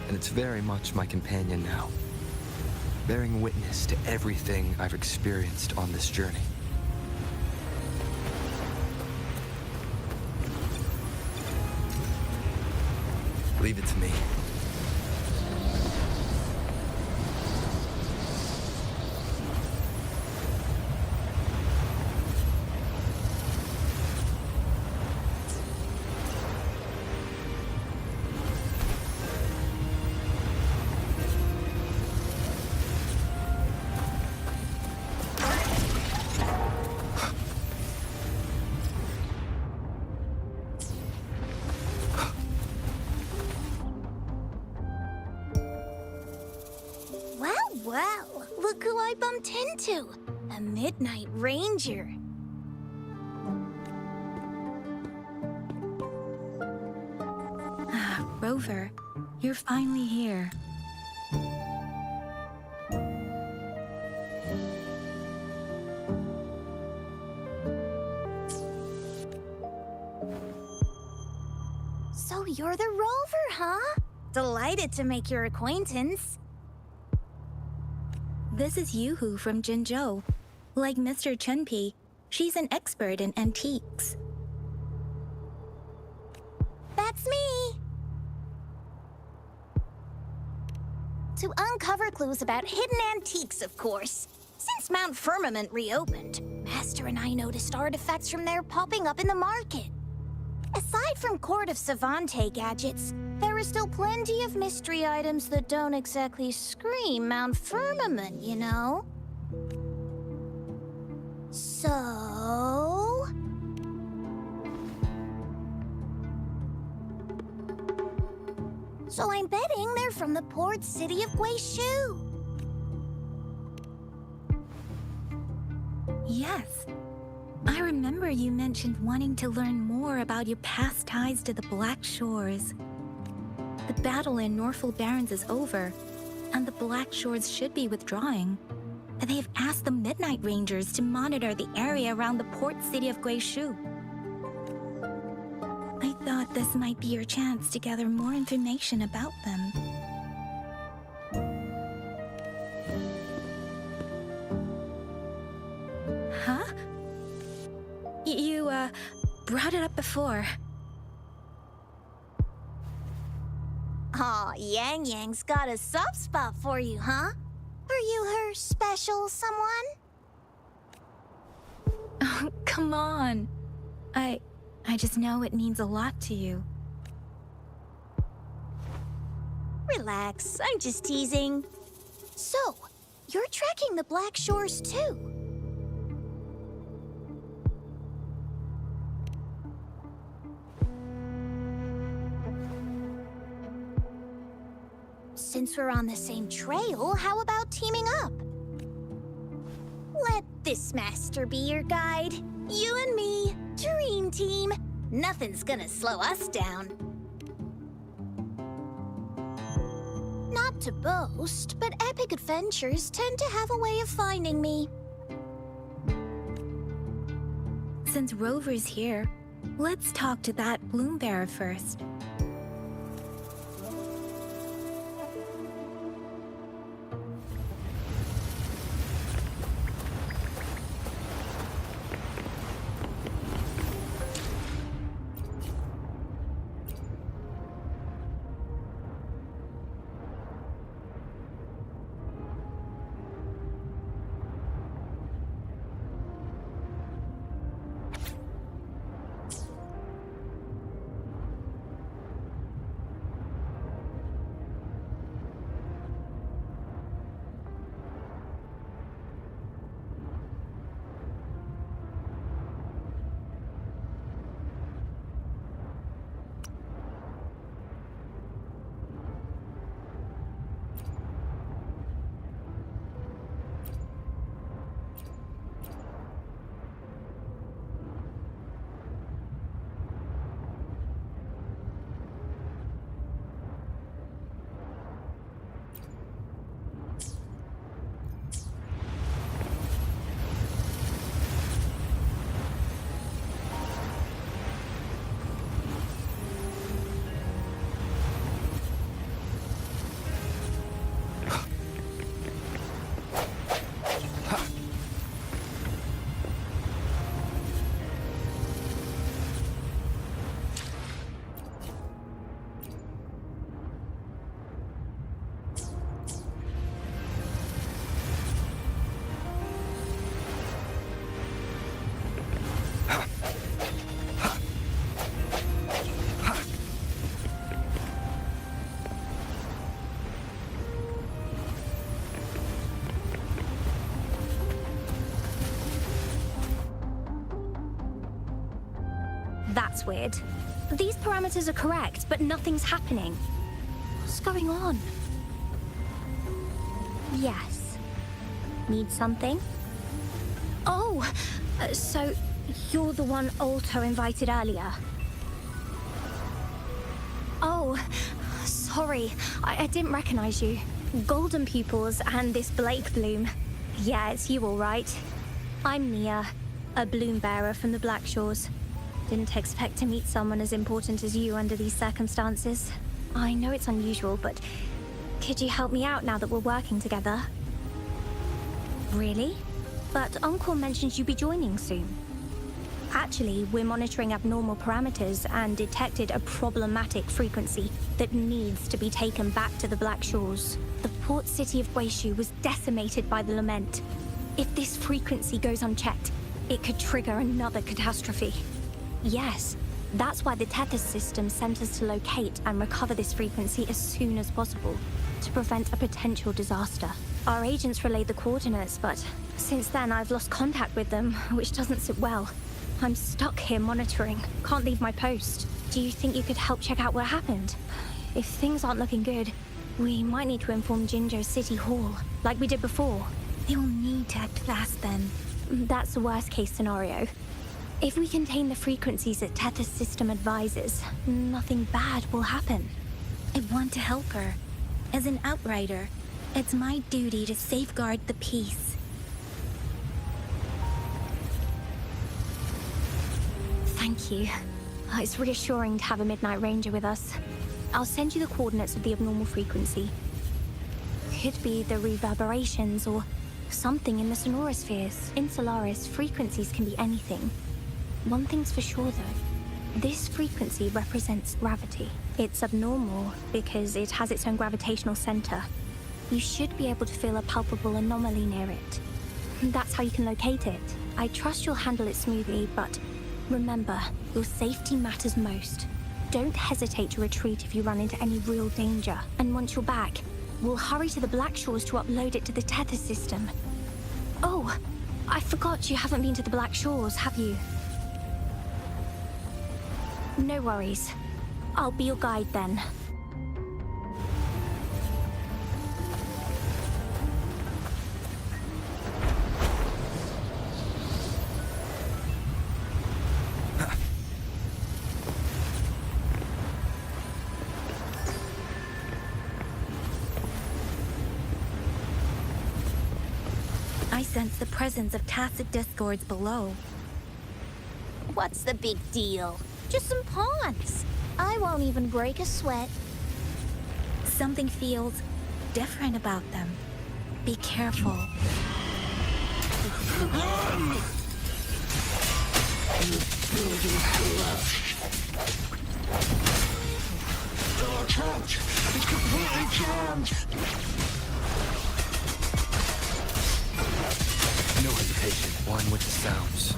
and it's very much my companion now, bearing witness to everything I've experienced on this journey. Leave it to me. Well, look who I bumped into. A Midnight Ranger. Ah, Rover, you're finally here. So you're the Rover, huh? Delighted to make your acquaintance. This is Yoo-hoo from Jinzhou. Like Mr. Chunpei, she's an expert in antiques. That's me! To uncover clues about hidden antiques, of course. Since Mount Firmament reopened, Master and I noticed artifacts from there popping up in the market. Aside from Court of Savante gadgets, there are still plenty of mystery items that don't exactly scream Mount Firmament, you know? So I'm betting they're from the port city of Guishu. Yes. I remember you mentioned wanting to learn more about your past ties to the Black Shores. The battle in Norfolk Barrens is over, and the Black Shores should be withdrawing. They've asked the Midnight Rangers to monitor the area around the port city of Guishu. I thought this might be your chance to gather more information about them. Huh? You, brought it up before. Aw, Yang Yang's got a soft spot for you, huh? Are you her special someone? Oh, come on. I just know it means a lot to you. Relax, I'm just teasing. So, you're tracking the Black Shores too? Since we're on the same trail, how about teaming up? Let this master be your guide. You and me, dream team. Nothing's gonna slow us down. Not to boast, but epic adventures tend to have a way of finding me. Since Rover's here, let's talk to that Bloombearer first. That's weird. These parameters are correct, but nothing's happening. What's going on? Yes. Need something? Oh, so you're the one Alto invited earlier. Oh, sorry. I didn't recognize you. Golden pupils and this Blake bloom. Yeah, it's you all right. I'm Nia, a bloom bearer from the Black Shores. Didn't expect to meet someone as important as you under these circumstances. I know it's unusual, but could you help me out now that we're working together? Really? But Uncle mentioned you'd be joining soon. Actually, we're monitoring abnormal parameters and detected a problematic frequency that needs to be taken back to the Black Shores. The port city of Guishu was decimated by the lament. If this frequency goes unchecked, it could trigger another catastrophe. Yes, that's why the Tethys system sent us to locate and recover this frequency as soon as possible, to prevent a potential disaster. Our agents relayed the coordinates, but since then I've lost contact with them, which doesn't sit well. I'm stuck here monitoring, can't leave my post. Do you think you could help check out what happened? If things aren't looking good, we might need to inform Jinjo City Hall, like we did before. They will need to act fast then. That's the worst case scenario. If we contain the frequencies that Tethys system advises, nothing bad will happen. I want to help her. As an outrider, it's my duty to safeguard the peace. Thank you. It's reassuring to have a Midnight Ranger with us. I'll send you the coordinates of the abnormal frequency. Could be the reverberations or something in the sonorospheres. In Solaris, frequencies can be anything. One thing's for sure though. This frequency represents gravity. It's abnormal because it has its own gravitational center. You should be able to feel a palpable anomaly near it. That's how you can locate it. I trust you'll handle it smoothly, but remember, your safety matters most. Don't hesitate to retreat if you run into any real danger. And once you're back, we'll hurry to the Black Shores to upload it to the Tethys system. Oh, I forgot you haven't been to the Black Shores, have you? No worries. I'll be your guide then. I sense the presence of tacit discords below. What's the big deal? Just some pawns. I won't even break a sweat. Something feels different about them. Be careful. It's completely jammed. No hesitation. One with the sounds.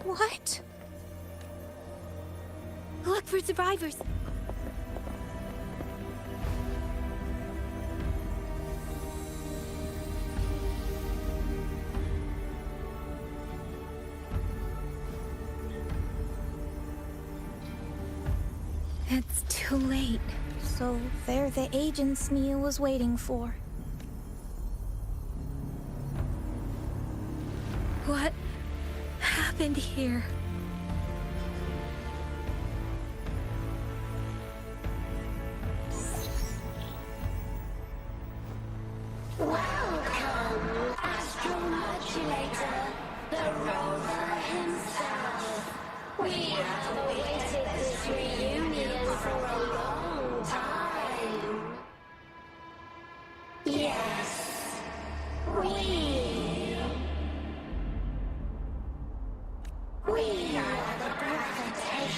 What? Look for survivors. It's too late. So they're the agents Nia was waiting for. What happened here? Welcome, Astromodulator, the rover himself. We have awaited this reunion for a long time. Yes, we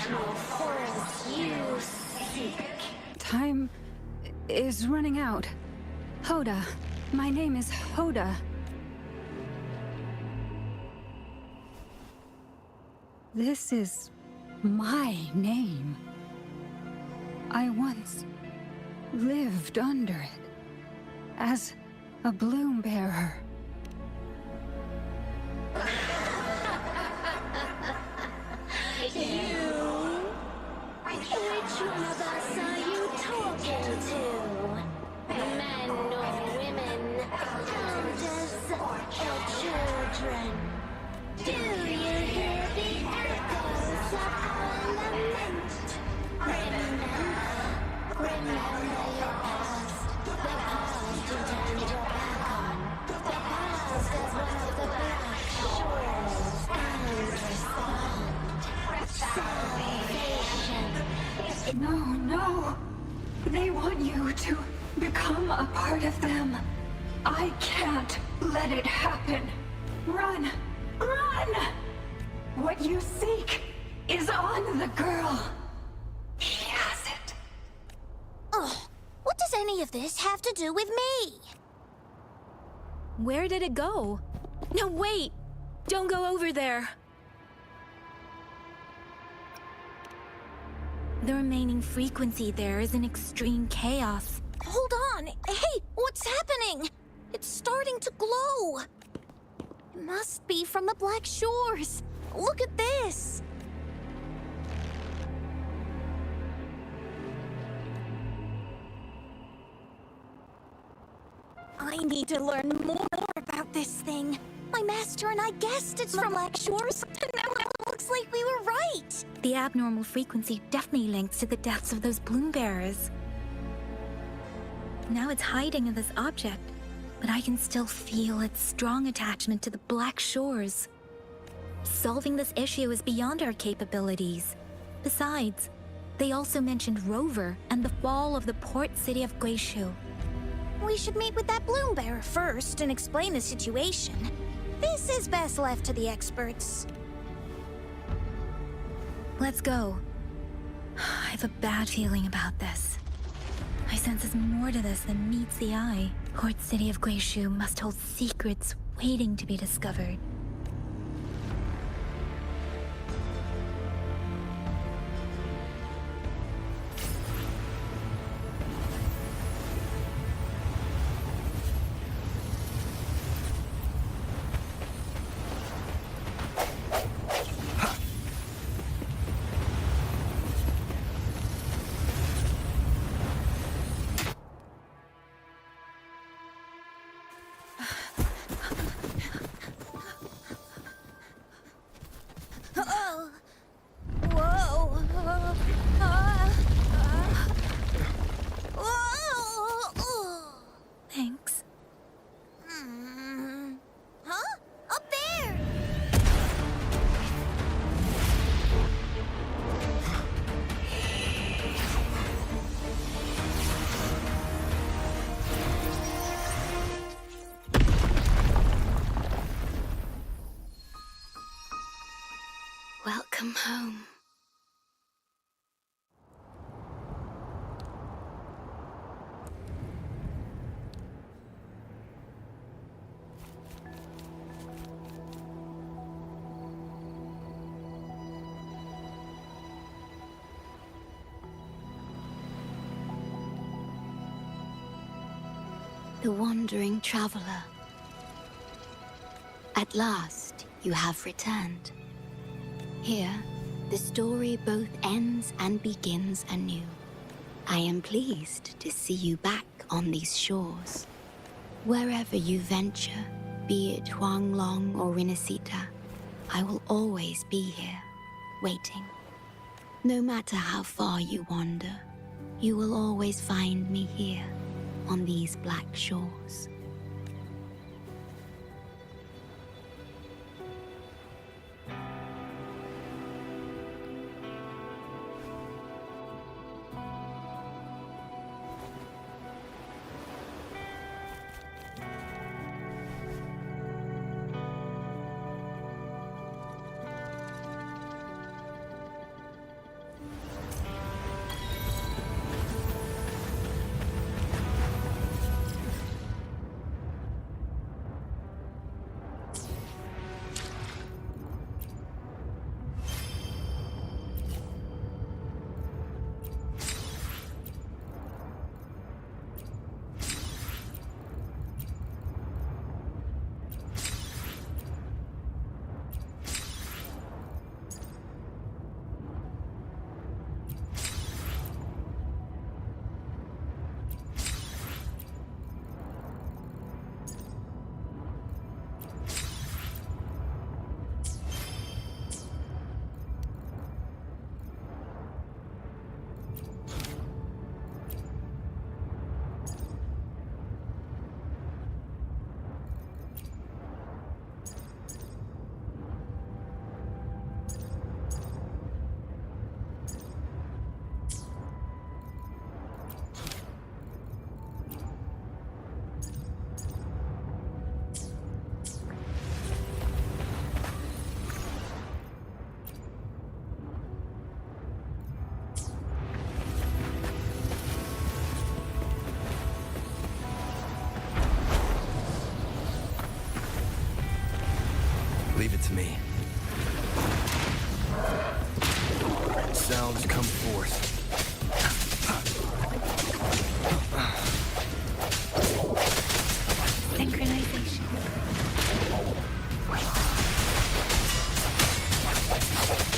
dimensional force you seek. Time is running out. Hoda. My name is Hoda. This is my name. I once lived under it as a bloom bearer. You? Which one of us are you talking to? Men or women? Elders or children? Do you hear the echoes of our lament? Remember your past. The past you turned your back on. The past as one of the black shores. And respond. Salvation. No. They want you to become a part of them. I can't let it happen. Run! What you seek is on the girl. She has it. Ugh, what does any of this have to do with me? Where did it go? No, wait! Don't go over there! The remaining frequency there is in extreme chaos. Hold on. Hey, what's happening? It's starting to glow. It must be from the Black Shores. Look at this. I need to learn more about this thing. My master and I guessed it's from Black Shores, and now it looks like we were right. The abnormal frequency definitely links to the deaths of those bloom bearers. Now it's hiding in this object, but I can still feel its strong attachment to the Black Shores. Solving this issue is beyond our capabilities. Besides, they also mentioned Rover and the fall of the port city of Guishu. We should meet with that bloom bearer first and explain the situation. This is best left to the experts. Let's go. I have a bad feeling about this. I sense there's more to this than meets the eye. Port city of Guishu must hold secrets waiting to be discovered. Thanks. Huh? Up there! Welcome home. The wandering traveler. At last, you have returned. Here, the story both ends and begins anew. I am pleased to see you back on these shores. Wherever you venture, be it Huanglong or Rinasita, I will always be here, waiting. No matter how far you wander, you will always find me here, on these black shores. to me. Sounds come forth. Synchronization.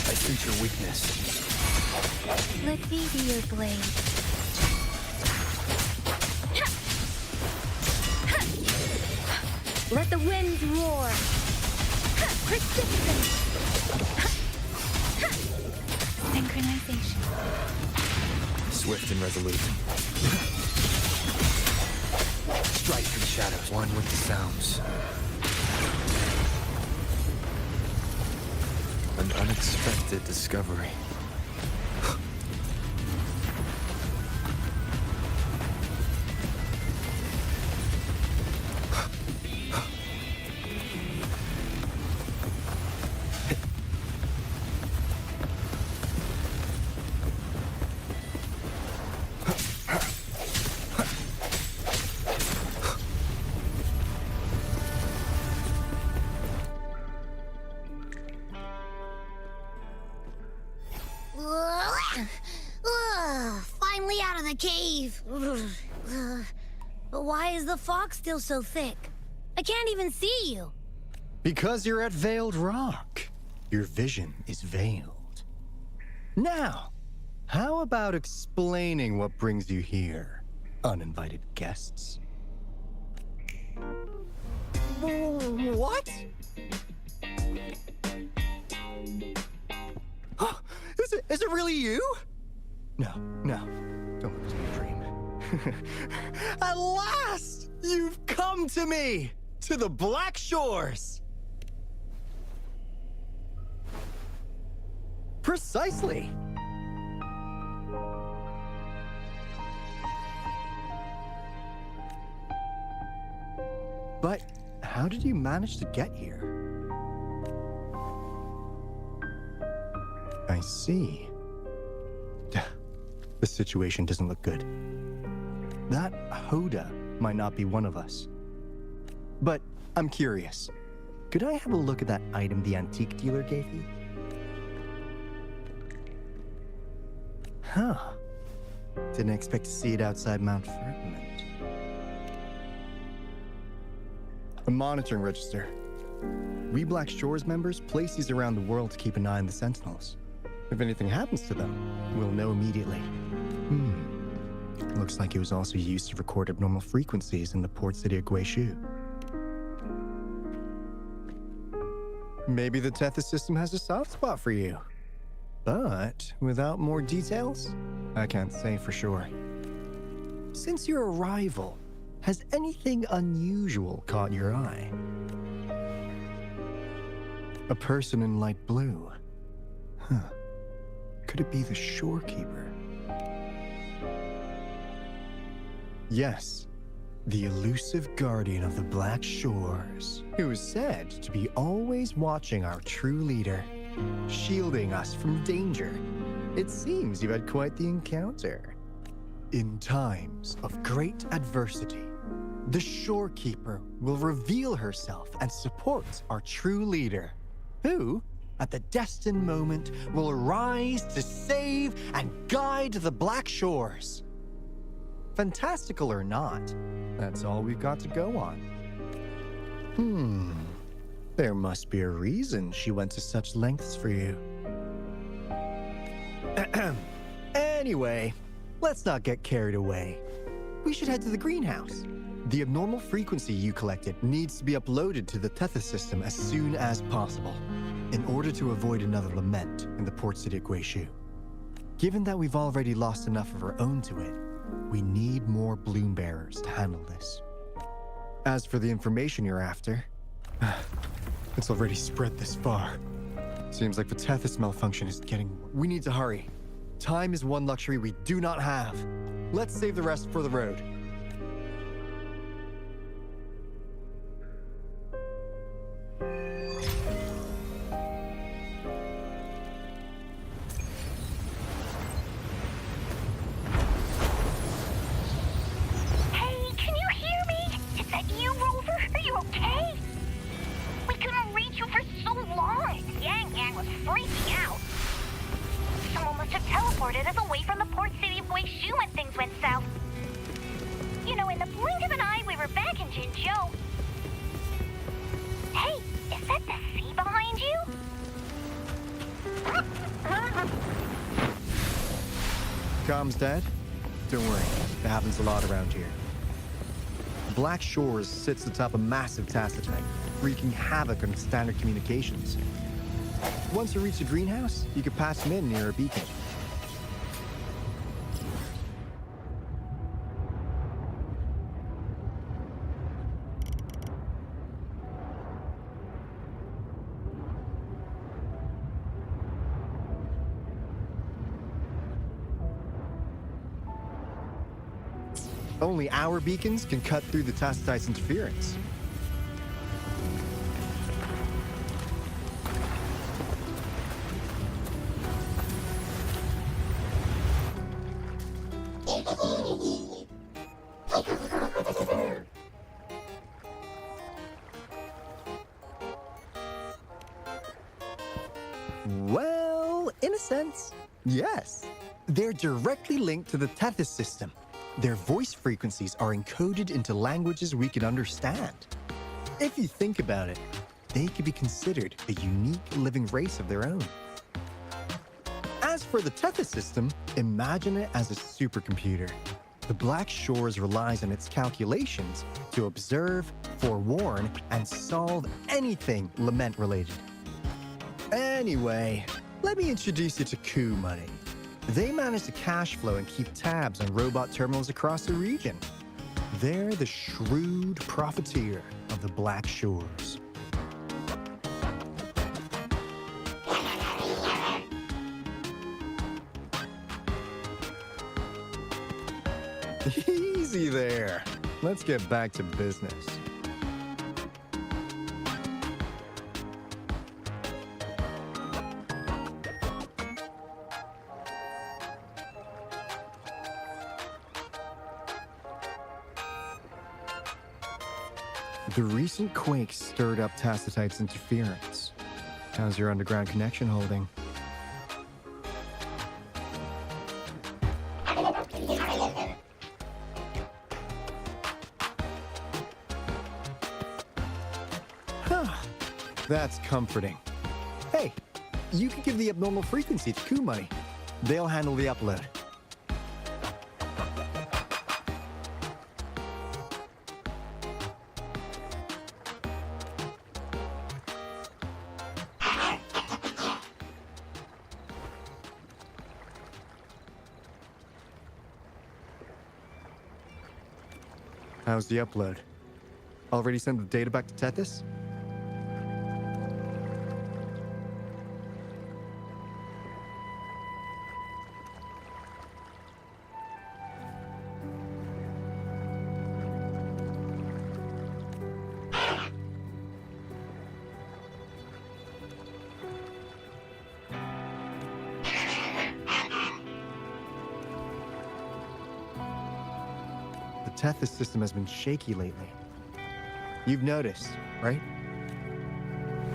I sense your weakness. Let me be your blade. Let the winds roar. Persistence. Synchronization. Swift and resolute. Strike through the shadows, one with the sounds. An unexpected discovery. Finally out of the cave. But why is the fog still so thick? I can't even see you. Because you're at Veiled Rock. Your vision is veiled. Now, how about explaining what brings you here, uninvited guests? What? Is it really you? No. Don't let this be a dream. At last! You've come to me! To the Black Shores! Precisely! But how did you manage to get here? I see. The situation doesn't look good. That Hoda might not be one of us. But I'm curious. Could I have a look at that item the antique dealer gave you? Huh. Didn't expect to see it outside Mount Firmament. A monitoring register. We Black Shores members place these around the world to keep an eye on the Sentinels. If anything happens to them, we'll know immediately. Looks like it was also used to record abnormal frequencies in the port city of Guishu. Maybe the Tethys system has a soft spot for you. But without more details, I can't say for sure. Since your arrival, has anything unusual caught your eye? A person in light blue. Huh. Could it be the shorekeeper? Yes, the elusive guardian of the Black Shores, who is said to be always watching our true leader, shielding us from danger. It seems you had quite the encounter. In times of great adversity, the shorekeeper will reveal herself and support our true leader, who, at the destined moment, will arise to save and guide the Black Shores. Fantastical or not, that's all we've got to go on. There must be a reason she went to such lengths for you. Anyway, let's not get carried away. We should head to the greenhouse. The abnormal frequency you collected needs to be uploaded to the Tethys system as soon as possible, in order to avoid another lament in the port city of Guishu. Given that we've already lost enough of our own to it, we need more bloom bearers to handle this. As for the information you're after, it's already spread this far. Seems like the Tethys malfunction is getting... We need to hurry. Time is one luxury we do not have. Let's save the rest for the road. transported us away from the port city of Guizhou when things went south. You know, in the blink of an eye, we were back in Jinzhou. Hey, is that the sea behind you? Comms dead? Don't worry, that happens a lot around here. Black Shores sits atop a massive tacitite, wreaking havoc on standard communications. Once you reach the greenhouse, you can pass them in near a beacon. Only our beacons can cut through the tacitite's interference. Well, in a sense, yes. They're directly linked to the Tethys system. Their voice frequencies are encoded into languages we can understand. If you think about it, they could be considered a unique living race of their own. As for the Tethys system, imagine it as a supercomputer. The Black Shores relies on its calculations to observe, forewarn, and solve anything lament-related. Anyway, let me introduce you to Coup Money. They manage to cash flow and keep tabs on robot terminals across the region. They're the shrewd profiteer of the Black Shores. Easy there. Let's get back to business. The recent quake stirred up Tacitite's interference. How's your underground connection holding? That's comforting. Hey, you can give the abnormal frequency to Coup Money. They'll handle the upload. How's the upload? Already sent the data back to Tethys? The Tethys system has been shaky lately. You've noticed, right?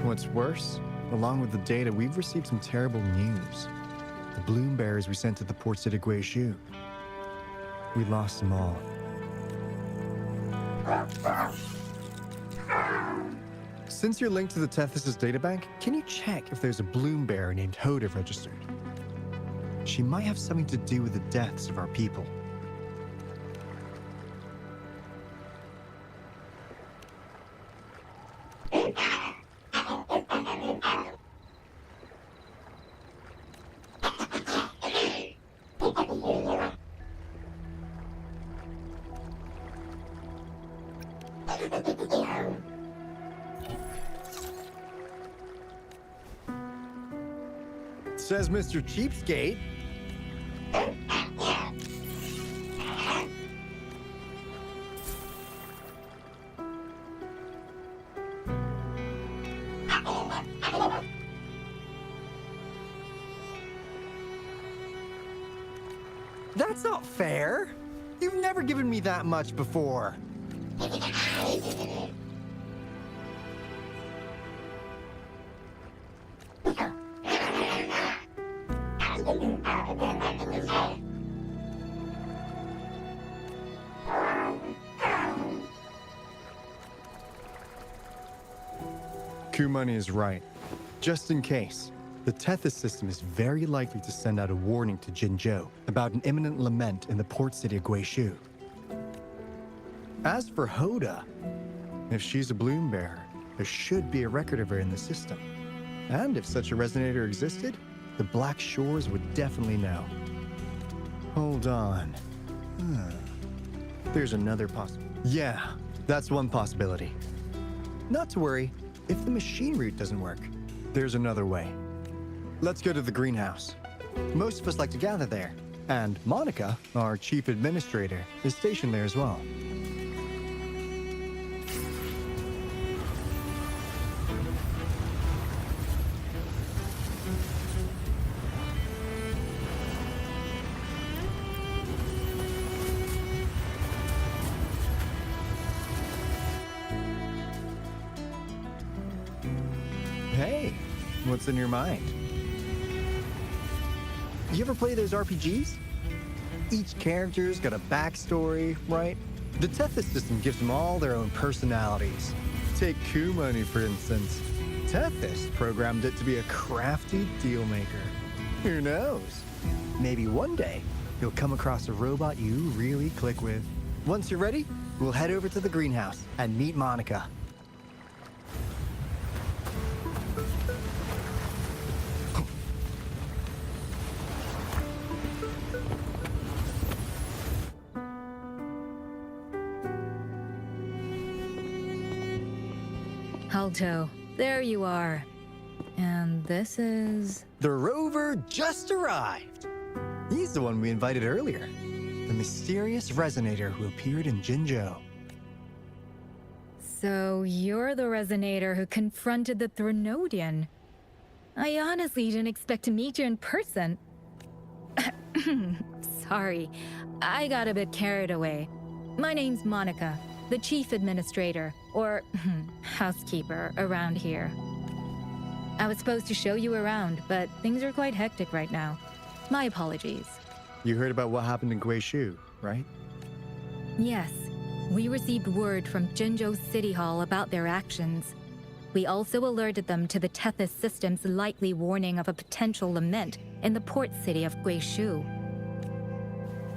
What's worse, along with the data, we've received some terrible news. The bloom bearers we sent to the port city of Guizhou. We lost them all. Since you're linked to the Tethys' databank, can you check if there's a bloom bearer named Hoda registered? She might have something to do with the deaths of our people. Says Mr. Cheapskate. That's not fair. You've never given me that much before. Kumani is right. Just in case, the Tethys system is very likely to send out a warning to Jinzhou about an imminent lament in the port city of Guishu. As for Hoda, if she's a bloom bearer, there should be a record of her in the system. And if such a resonator existed, the Black Shores would definitely know. Hold on. There's another possibility. Yeah, that's one possibility. Not to worry, if the machine route doesn't work, there's another way. Let's go to the greenhouse. Most of us like to gather there, and Monica, our chief administrator, is stationed there as well. Hey, what's in your mind? You ever play those RPGs? Each character's got a backstory, right? The Tethys system gives them all their own personalities. Take Kumani, for instance. Tethys programmed it to be a crafty deal maker. Who knows? Maybe one day, you'll come across a robot you really click with. Once you're ready, we'll head over to the greenhouse and meet Monica. Alto, there you are. And this is... The rover just arrived. He's the one we invited earlier. The mysterious resonator who appeared in Jinzhou. So you're the resonator who confronted the Threnodian. I honestly didn't expect to meet you in person. Sorry, I got a bit carried away. My name's Monica, the chief administrator, or housekeeper around here. I was supposed to show you around, but things are quite hectic right now. My apologies. You heard about what happened in Guishu, right? Yes, we received word from Jinzhou City Hall about their actions. We also alerted them to the Tethys system's likely warning of a potential lament in the port city of Guishu.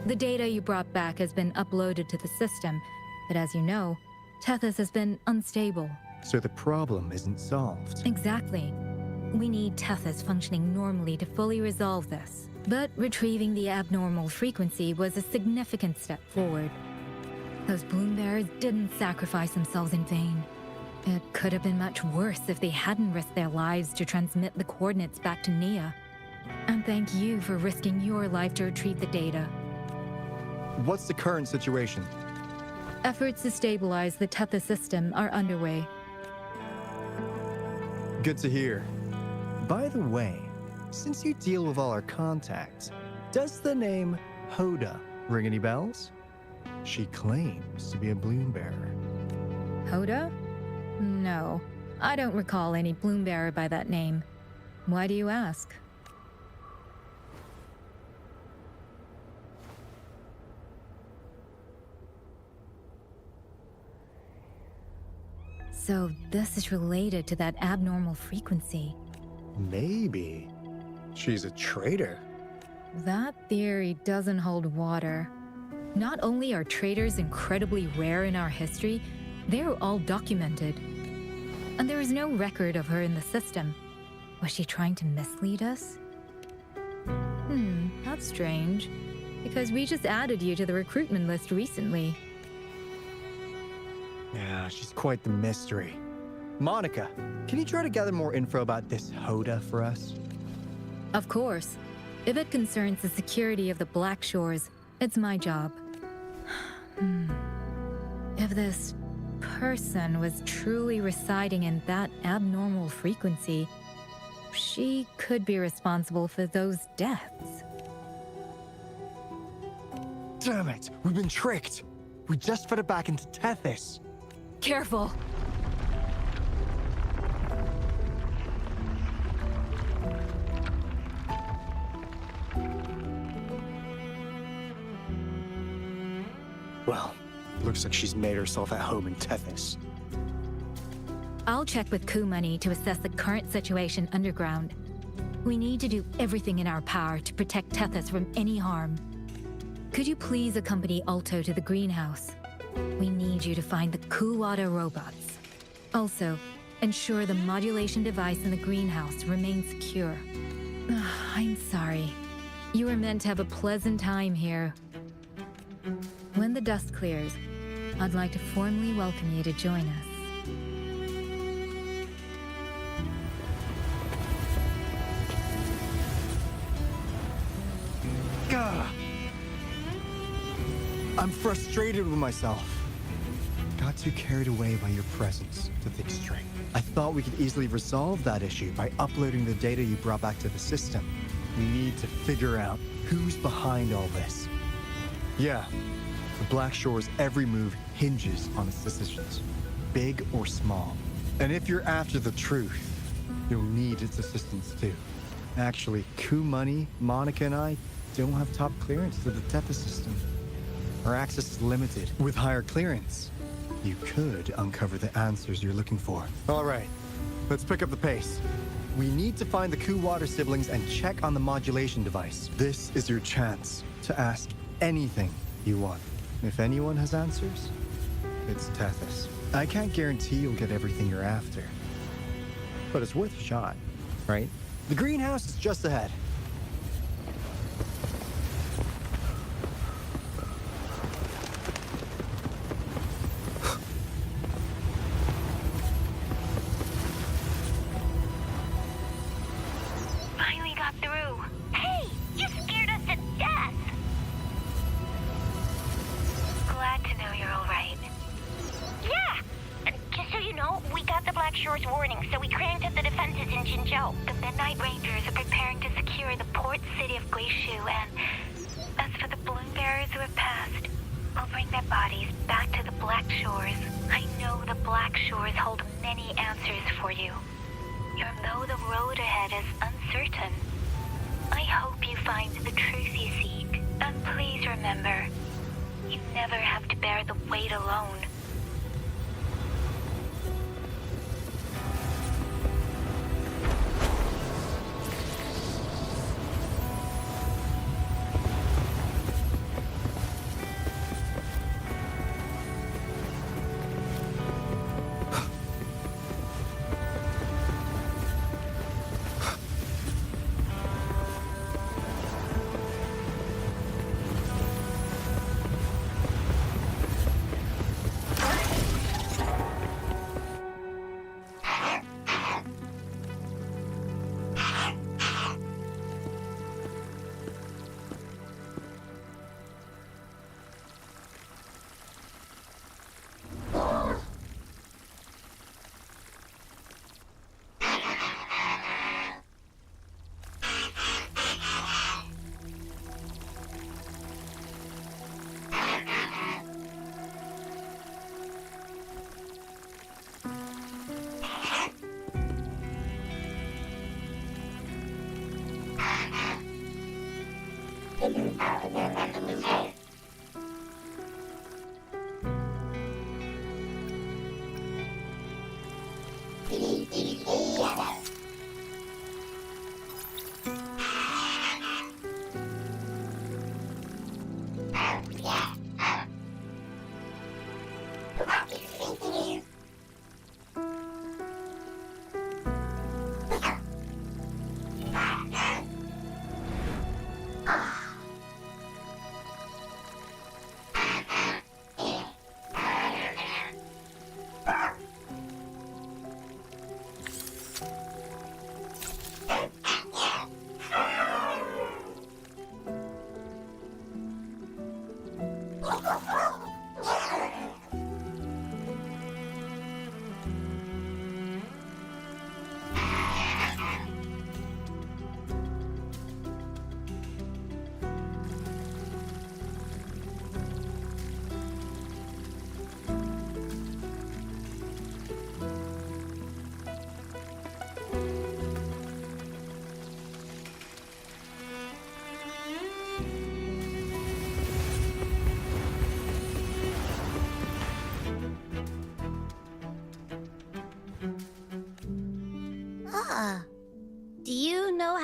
The data you brought back has been uploaded to the system, but as you know, Tethys has been unstable. So the problem isn't solved. Exactly. We need Tethys functioning normally to fully resolve this. But retrieving the abnormal frequency was a significant step forward. Those bloom bearers didn't sacrifice themselves in vain. It could have been much worse if they hadn't risked their lives to transmit the coordinates back to Nia. And thank you for risking your life to retrieve the data. What's the current situation? Efforts to stabilize the Tethys system are underway. Good to hear. By the way, since you deal with all our contacts, does the name Hoda ring any bells? She claims to be a bloom bearer. Hoda? No, I don't recall any bloom bearer by that name. Why do you ask? So this is related to that abnormal frequency. Maybe. She's a traitor. That theory doesn't hold water. Not only are traitors incredibly rare in our history, they're all documented. And there is no record of her in the system. Was she trying to mislead us? That's strange. Because we just added you to the recruitment list recently. Yeah, she's quite the mystery. Monica, can you try to gather more info about this Hoda for us? Of course. If it concerns the security of the Black Shores, it's my job. If this person was truly residing in that abnormal frequency, she could be responsible for those deaths. Damn it, we've been tricked. We just fed it back into Tethys. Careful! Well, looks like she's made herself at home in Tethys. I'll check with coup money to assess the current situation underground. We need to do everything in our power to protect Tethys from any harm. Could you please accompany Alto to the greenhouse? We need you to find the Kuwata robots. Also, ensure the modulation device in the greenhouse remains secure. I'm sorry. You were meant to have a pleasant time here. When the dust clears, I'd like to formally welcome you to join us. Gah! I'm frustrated with myself. Got too carried away by your presence to think straight. I thought we could easily resolve that issue by uploading the data you brought back to the system. We need to figure out who's behind all this. Yeah, the Black Shore's every move hinges on its decisions, big or small. And if you're after the truth, you'll need its assistance too. Actually, Coup Money, Monica, and I don't have top clearance to the Tethys system. Our access is limited. With higher clearance, you could uncover the answers you're looking for. All right, let's pick up the pace. We need to find the Kuwata siblings and check on the modulation device. This is your chance to ask anything you want. If anyone has answers, it's Tethys. I can't guarantee you'll get everything you're after, but it's worth a shot, right? The greenhouse is just ahead. Finally got through. Hey, you scared us to death. Glad to know you're all right. Yeah, just so you know, we got the Black Shore's warning, so we cranked up the defenses in Jinzhou. The Midnight Rangers are preparing to secure the port city of Guishu, and as for the balloon bearers who have passed, we'll bring their bodies back to the Black Shores. I know the Black Shores hold many answers for you. Even though the road ahead is uncertain, I hope you find the truth you seek. And please remember, you never have to bear the weight alone.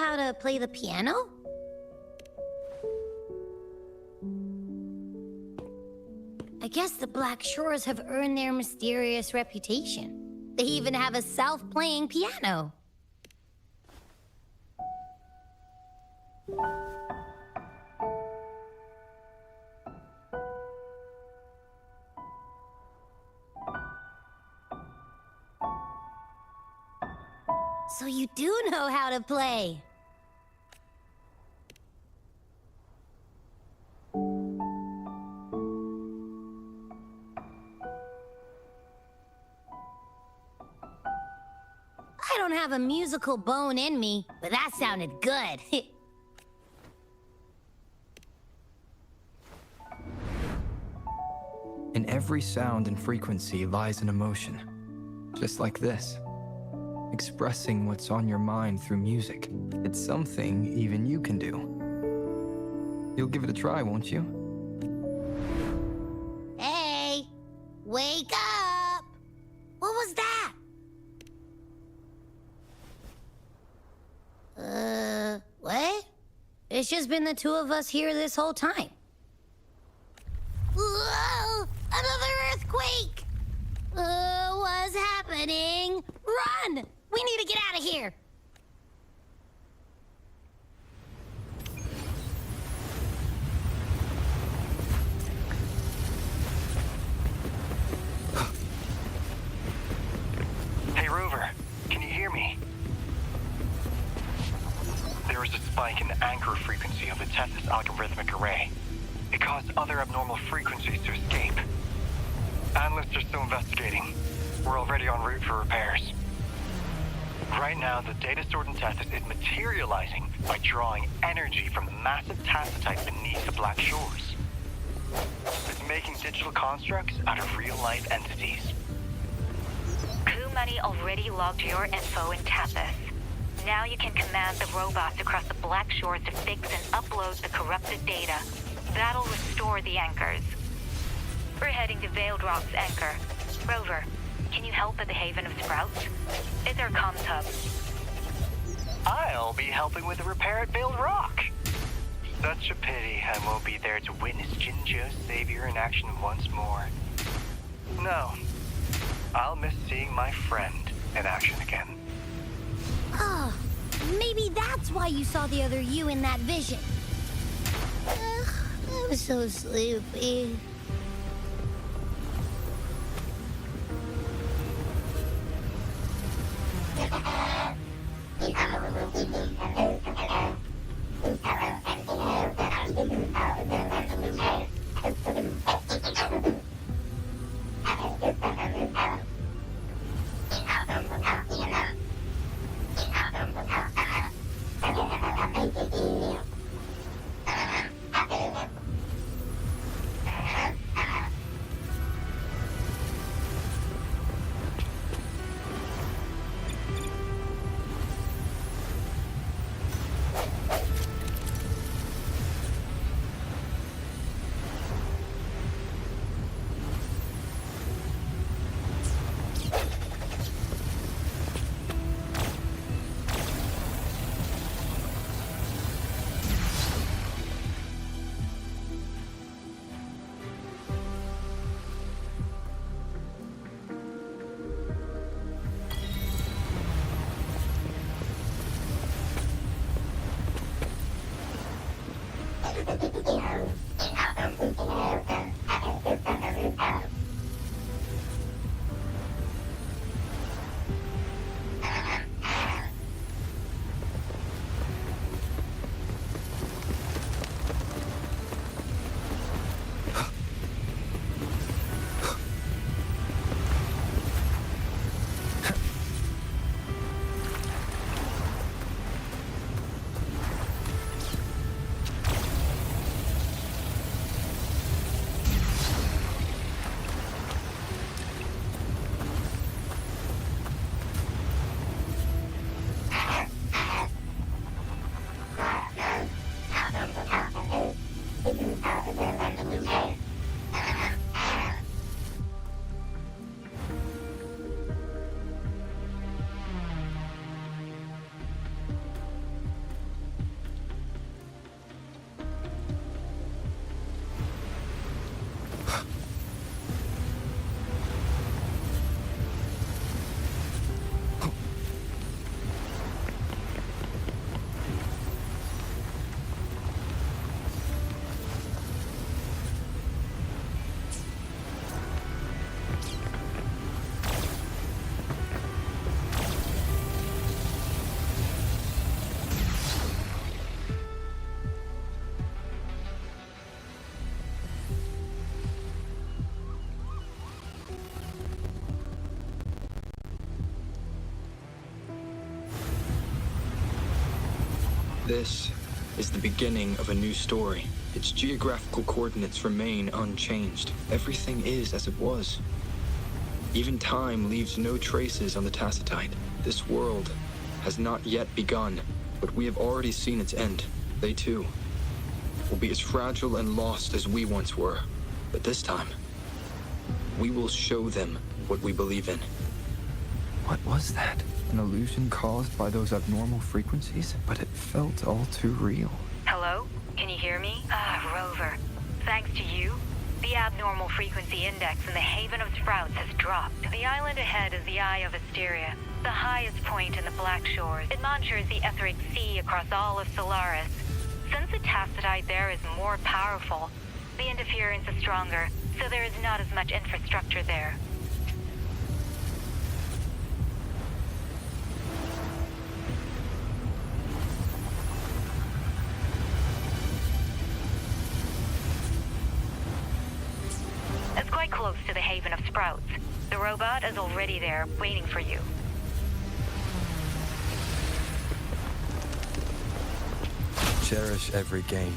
how to play the piano? I guess the Black Shores have earned their mysterious reputation. They even have a self-playing piano. So you do know how to play. I don't have a musical bone in me, but that sounded good. In every sound and frequency lies an emotion. Just like this. Expressing what's on your mind through music. It's something even you can do. You'll give it a try, won't you? Hey! Wake up! What was that? What? It's just been the two of us here this whole time. Whoa! Another earthquake! What's happening? Run! We need to get out of here! Hey, Rover, can you hear me? There is a spike in the anchor frequency of the Tethys algorithmic array. It caused other abnormal frequencies to escape. Analysts are still investigating. We're already en route for repairs. Right now, the data stored in Tethys is materializing by drawing energy from the massive tacitite beneath the Black Shores. It's making digital constructs out of real-life entities. Coup Money already logged your info in Tethys. Now you can command the robots across the Black Shores to fix and upload the corrupted data. That'll restore the anchors. We're heading to Veiled Rock's anchor. Rover, can you help at the Haven of Sprouts? It's our comms hub. I'll be helping with the repair at Veiled Rock. Such a pity I won't be there to witness Jinjo's savior in action once more. No, I'll miss seeing my friend in action again. Oh, maybe that's why you saw the other you in that vision. I'm so sleepy. This is the beginning of a new story. Its geographical coordinates remain unchanged. Everything is as it was. Even time leaves no traces on the Tacitite. This world has not yet begun, but we have already seen its end. They too will be as fragile and lost as we once were. But this time, we will show them what we believe in. What was that? An illusion caused by those abnormal frequencies? But it felt all too real. Hello? Can you hear me? Rover. Thanks to you, the abnormal frequency index in the Haven of Sprouts has dropped. The island ahead is the Eye of Asteria, the highest point in the Black Shores. It monitors the etheric sea across all of Solaris. Since the Tacitite there is more powerful, the interference is stronger, so there is not as much infrastructure there. It's quite close to the Haven of Sprouts. The robot is already there, waiting for you. Cherish every gain.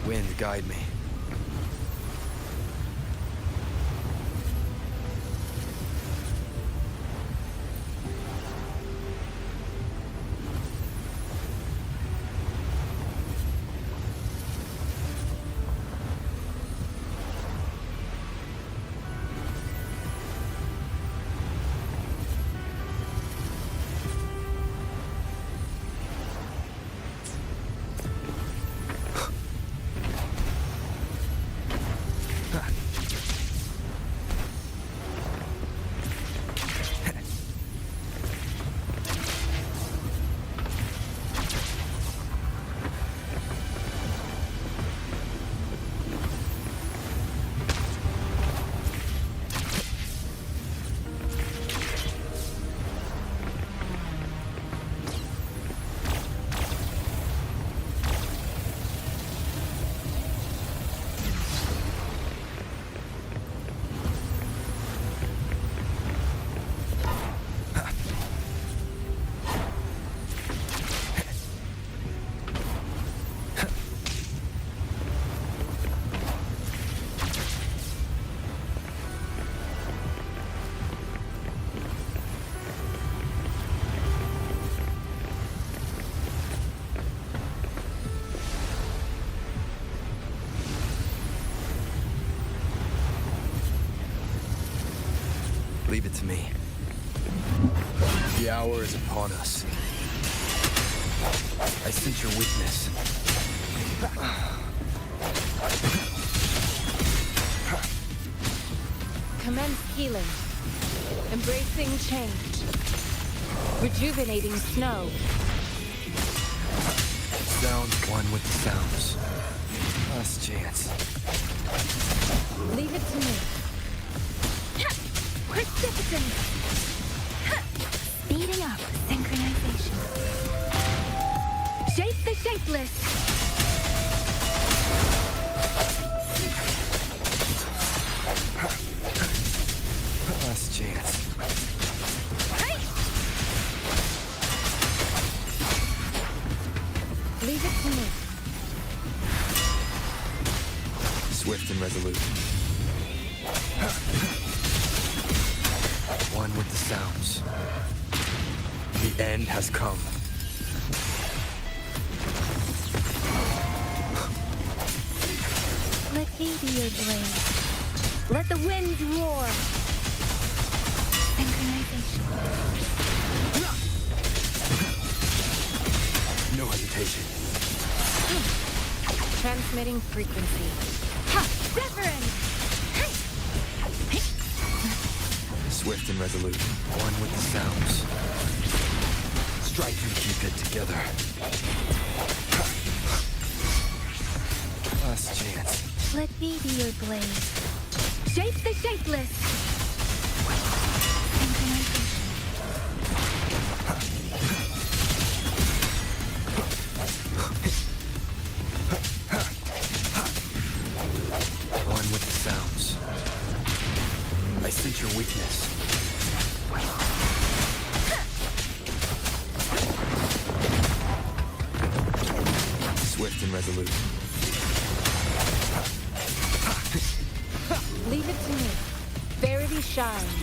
Wind, guide me. Leave it to me. The hour is upon us. I sense your weakness. Commence healing. Embracing change. Rejuvenating snow. Sound one with the sounds. Last chance. Leave it to me. Precipitance! Speeding up synchronization. Shape the shapeless. Last chance. Hey! Leave it to me. Swift and resolute. One with the sounds. The end has come. your blade. Let the winds roar. Synchronization. No hesitation. Transmitting frequency. Ha! Reverend! Swift and resolute, one with the sounds. Strike and keep it together. Last chance. Let me be your blade. Shape the shapeless. Synchronization. One with the sounds. I sense your weakness. Swift and resolute. Leave it to me. Verity shines.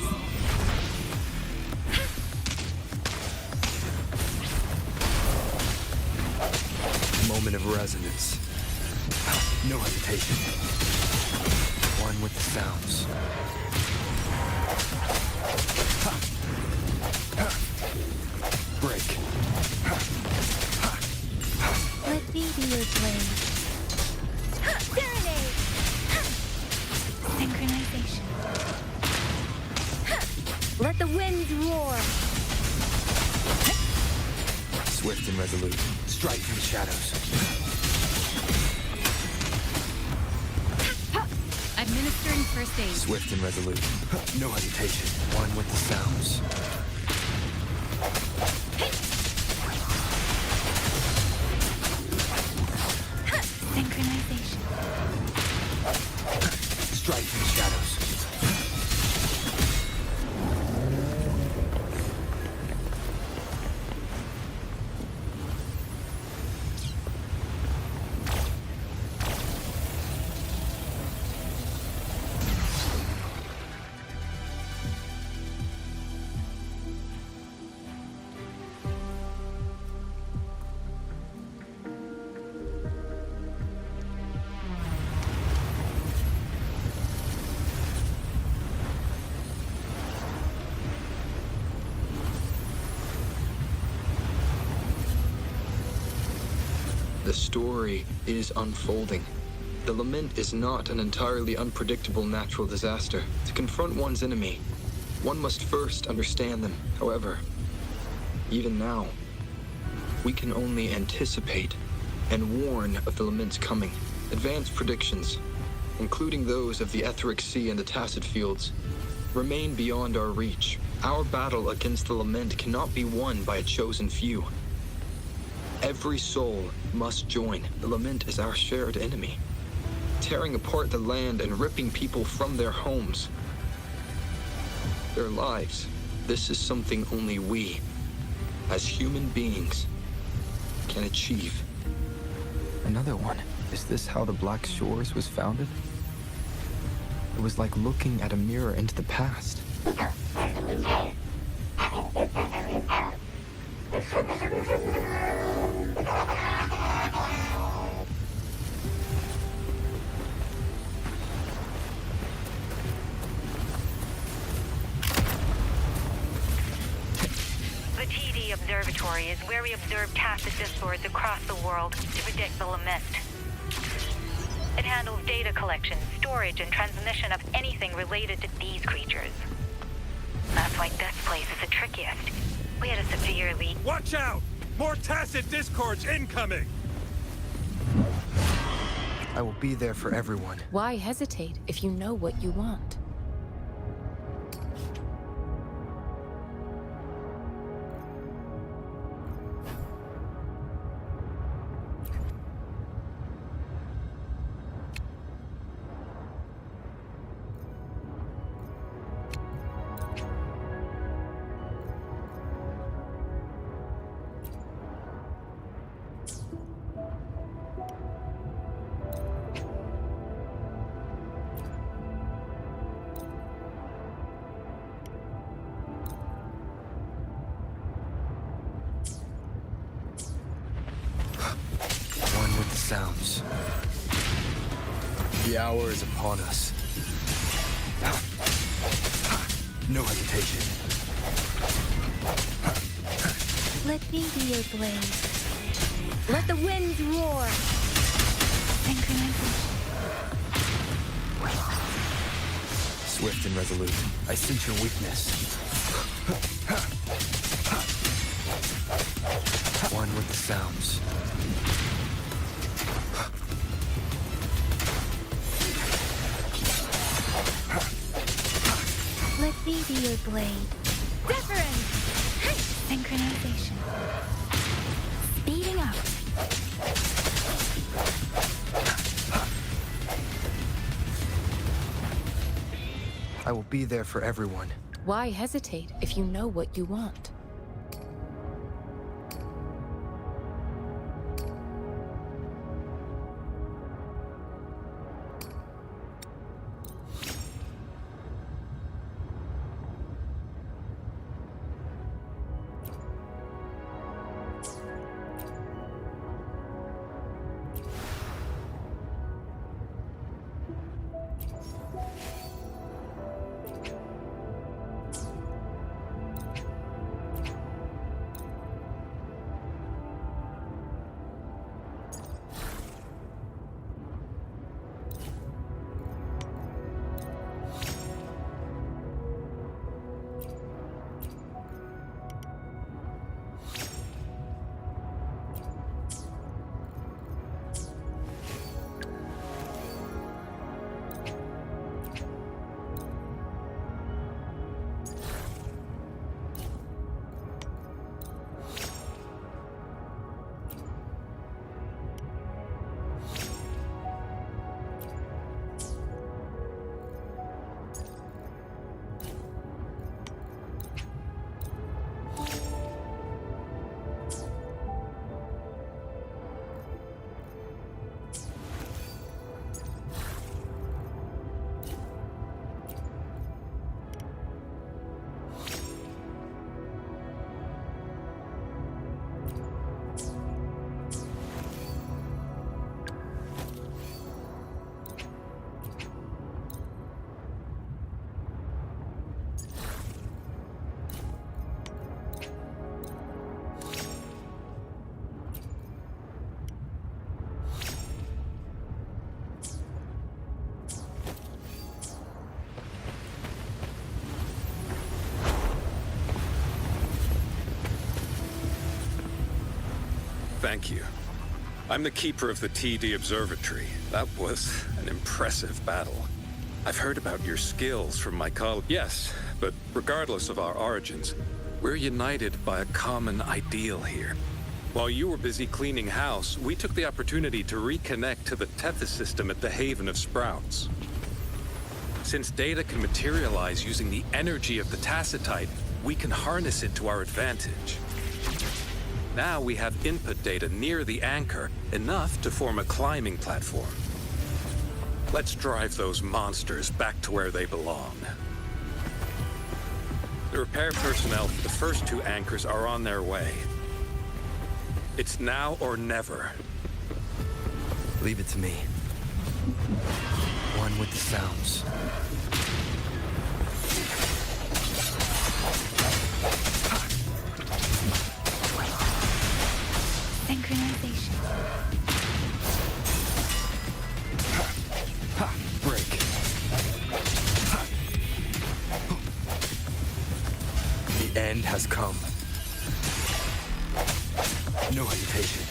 Moment of resonance. No hesitation. One with the sounds. Break. Let me be your blade. Serenade. Synchronization. Let the winds roar. Swift and resolute. Strike from the shadows. Administering first aid. Swift and resolute. No hesitation. One with the sounds. Synchronization. Strike from the shadows. The story is unfolding. The lament is not an entirely unpredictable natural disaster. To confront one's enemy, one must first understand them. However, even now, we can only anticipate and warn of the lament's coming. Advanced predictions, including those of the Etheric Sea and the Tacit Fields, remain beyond our reach. Our battle against the lament cannot be won by a chosen few. Every soul must join. The lament is our shared enemy, tearing apart the land and ripping people from their homes, their lives. This is something only we, as human beings, can achieve. Another one. Is this how the Black Shores was founded? It was like looking at a mirror into the past. The TD Observatory is where we observe tacit discords across the world to predict the lament. It handles data collection, storage, and transmission of anything related to these creatures. That's why this place is the trickiest. We had a severe leak. Watch out! More tacit discords incoming! I will be there for everyone. Why hesitate if you know what you want? Sounds. The hour is upon us. No hesitation. Let me be your blade. Let the winds roar. Synchronization. Swift and resolute. I sense your weakness. One with the sounds. Let me be your blade. Deference! Synchronization. Speeding up. I will be there for everyone. Why hesitate if you know what you want? Thank you. I'm the keeper of the TD Observatory. That was an impressive battle. I've heard about your skills from my colleagues. Yes, but regardless of our origins, we're united by a common ideal here. While you were busy cleaning house, we took the opportunity to reconnect to the Tethys system at the Haven of Sprouts. Since data can materialize using the energy of the Tacitite, we can harness it to our advantage. Now we have input data near the anchor, enough to form a climbing platform. Let's drive those monsters back to where they belong. The repair personnel for the first two anchors are on their way. It's now or never. Leave it to me. One with the sounds. Synchronization. Break. The end has come. No hesitation.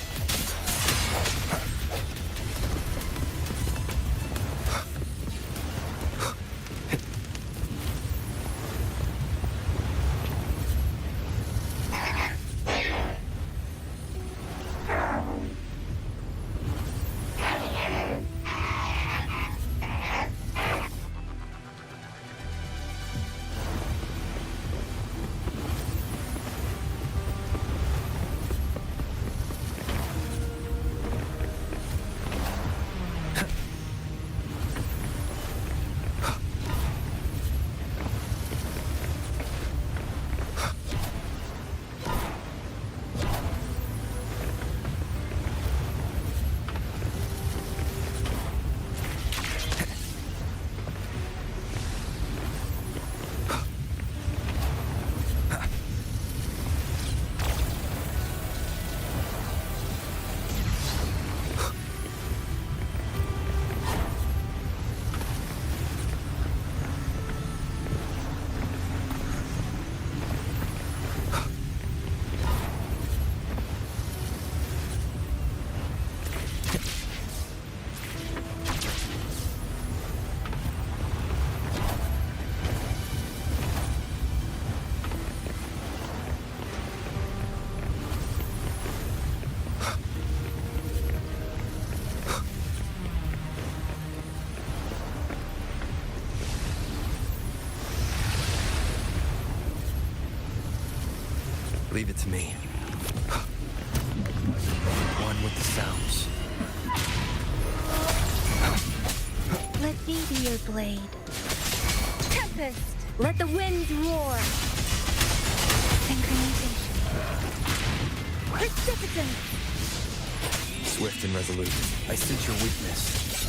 Leave it to me. One with the sounds. Let me be your blade. Tempest! Let the winds roar! Synchronization. Precipitance! Swift and resolute. I sense your weakness.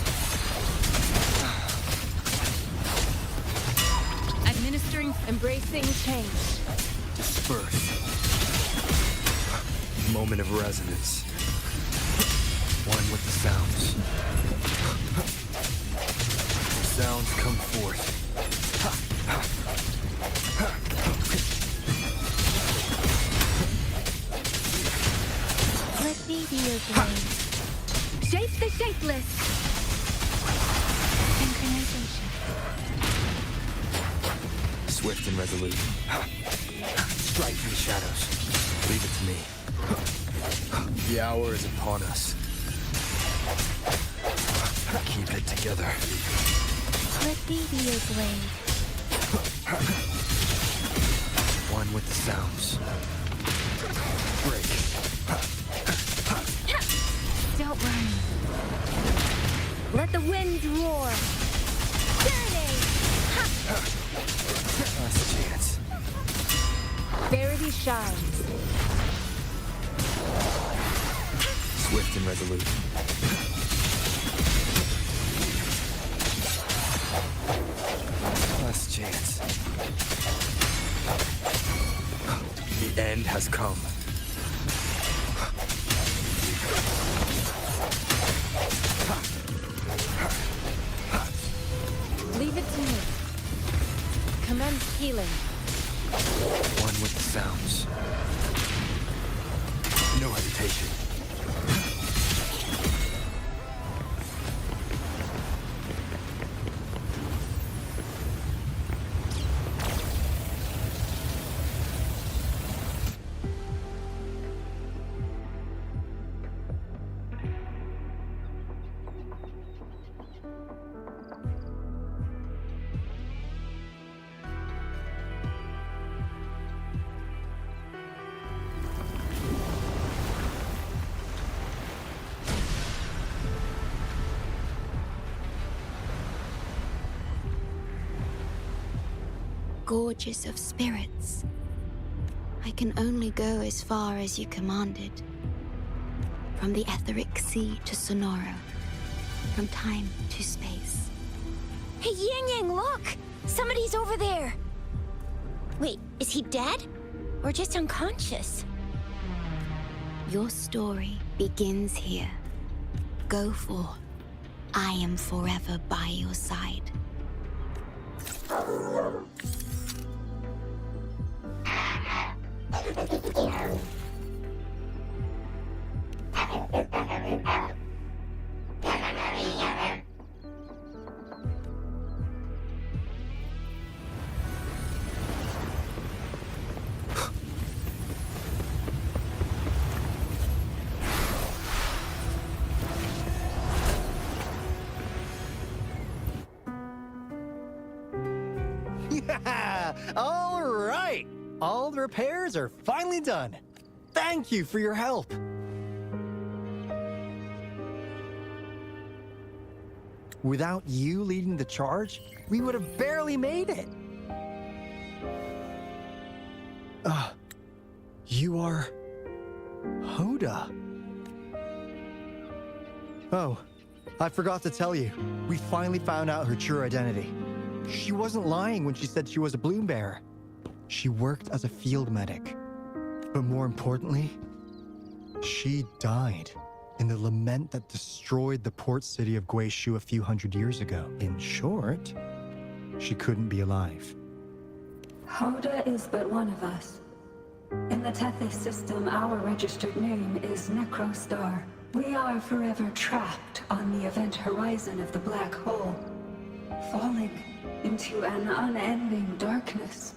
Administering, embracing change. Disperse. Moment of resonance. One with the sounds. Sounds come forth. Let me be your blade. Shape the shapeless! Synchronization. Swift and resolute. Strike from the shadows. Leave it to me. The hour is upon us. Keep it together. Let me be your blade. One with the sounds. Break. Don't worry. Let the winds roar. Serenade! Last chance. Verity shines. Swift and resolute. Last chance. The end has come. Leave it to me. Commence healing. One with the sounds. No hesitation. Gorgeous of spirits. I can only go as far as you commanded. From the etheric sea to Sonoro. From time to space. Hey, Yang Yang, look! Somebody's over there! Wait, is he dead? Or just unconscious? Your story begins here. Go forth. I am forever by your side. Yeah! All right! All the repairs are finally done. Thank you for your help. Without you leading the charge, we would have barely made it. You are... Hoda. Oh, I forgot to tell you. We finally found out her true identity. She wasn't lying when she said she was a bloom bearer. She worked as a field medic. But more importantly, she died in the lament that destroyed the port city of Guishu a few hundred years ago. In short, she couldn't be alive. Hoda is but one of us. In the Tethys system, our registered name is Necrostar. We are forever trapped on the event horizon of the black hole, falling into an unending darkness.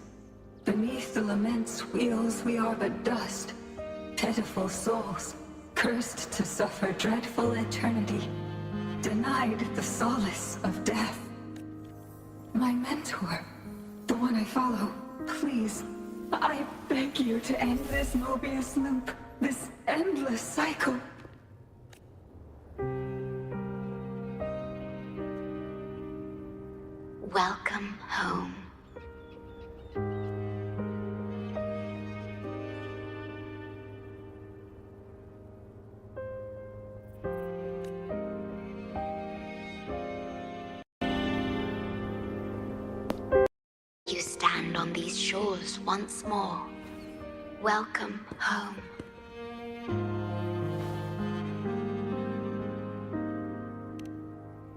Beneath the lament's wheels, we are but dust, pitiful souls, cursed to suffer dreadful eternity, denied the solace of death. My mentor, the one I follow, please, I beg you to end this Mobius loop, this endless cycle. Welcome home. You stand on these shores once more. Welcome home.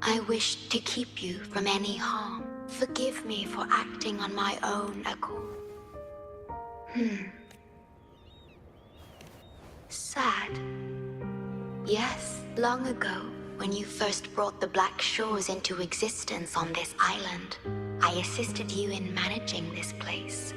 I wish to keep you from any harm. Forgive me for acting on my own accord. Sad. Yes, long ago, when you first brought the Black Shores into existence on this island, I assisted you in managing this place.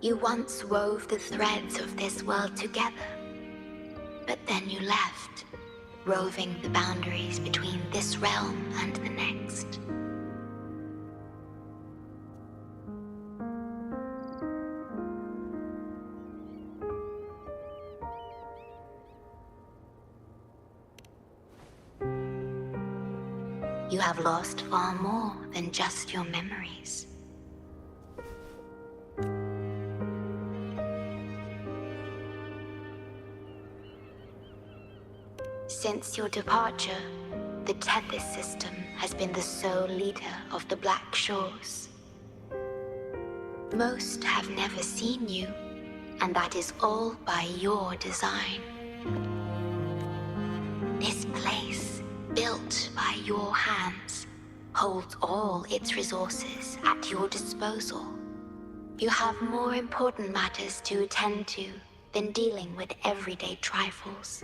You once wove the threads of this world together, but then you left, roving the boundaries between this realm and the next. You have lost far more than just your memories. Since your departure, the Tethys system has been the sole leader of the Black Shores. Most have never seen you, and that is all by your design. This place, built by your hands, holds all its resources at your disposal. You have more important matters to attend to than dealing with everyday trifles.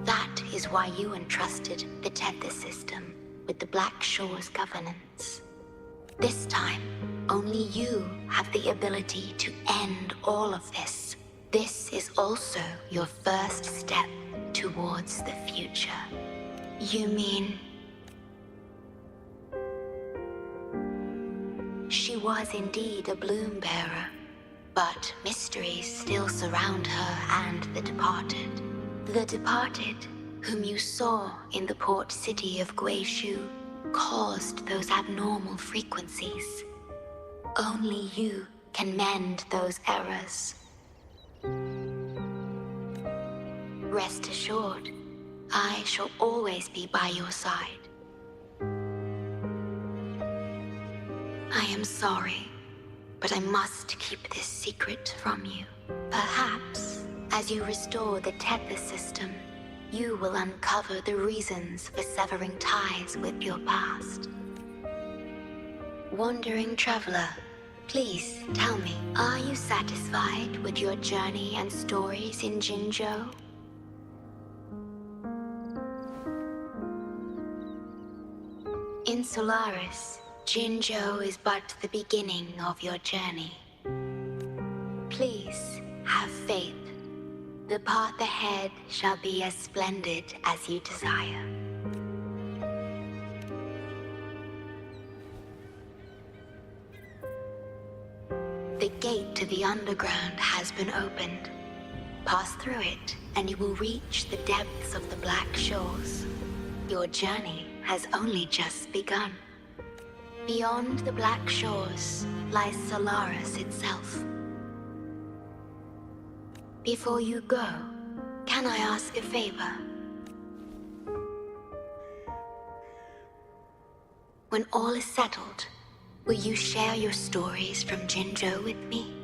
That is why you entrusted the Tethys system with the Black Shores governance. This time, only you have the ability to end all of this. This is also your first step towards the future. You mean... She was indeed a bloom bearer, but mysteries still surround her and the departed. The departed, whom you saw in the port city of Guishu, caused those abnormal frequencies. Only you can mend those errors. Rest assured, I shall always be by your side. I am sorry, but I must keep this secret from you. Perhaps, as you restore the Tethys system, you will uncover the reasons for severing ties with your past. Wandering traveler, please tell me, are you satisfied with your journey and stories in Jinzhou? In Solaris, Jinzhou is but the beginning of your journey. Please have faith. The path ahead shall be as splendid as you desire. The gate to the underground has been opened. Pass through it, and you will reach the depths of the Black Shores. Your journey has only just begun. Beyond the Black Shores lies Solaris itself. Before you go, can I ask a favor? When all is settled, will you share your stories from Jinzhou with me?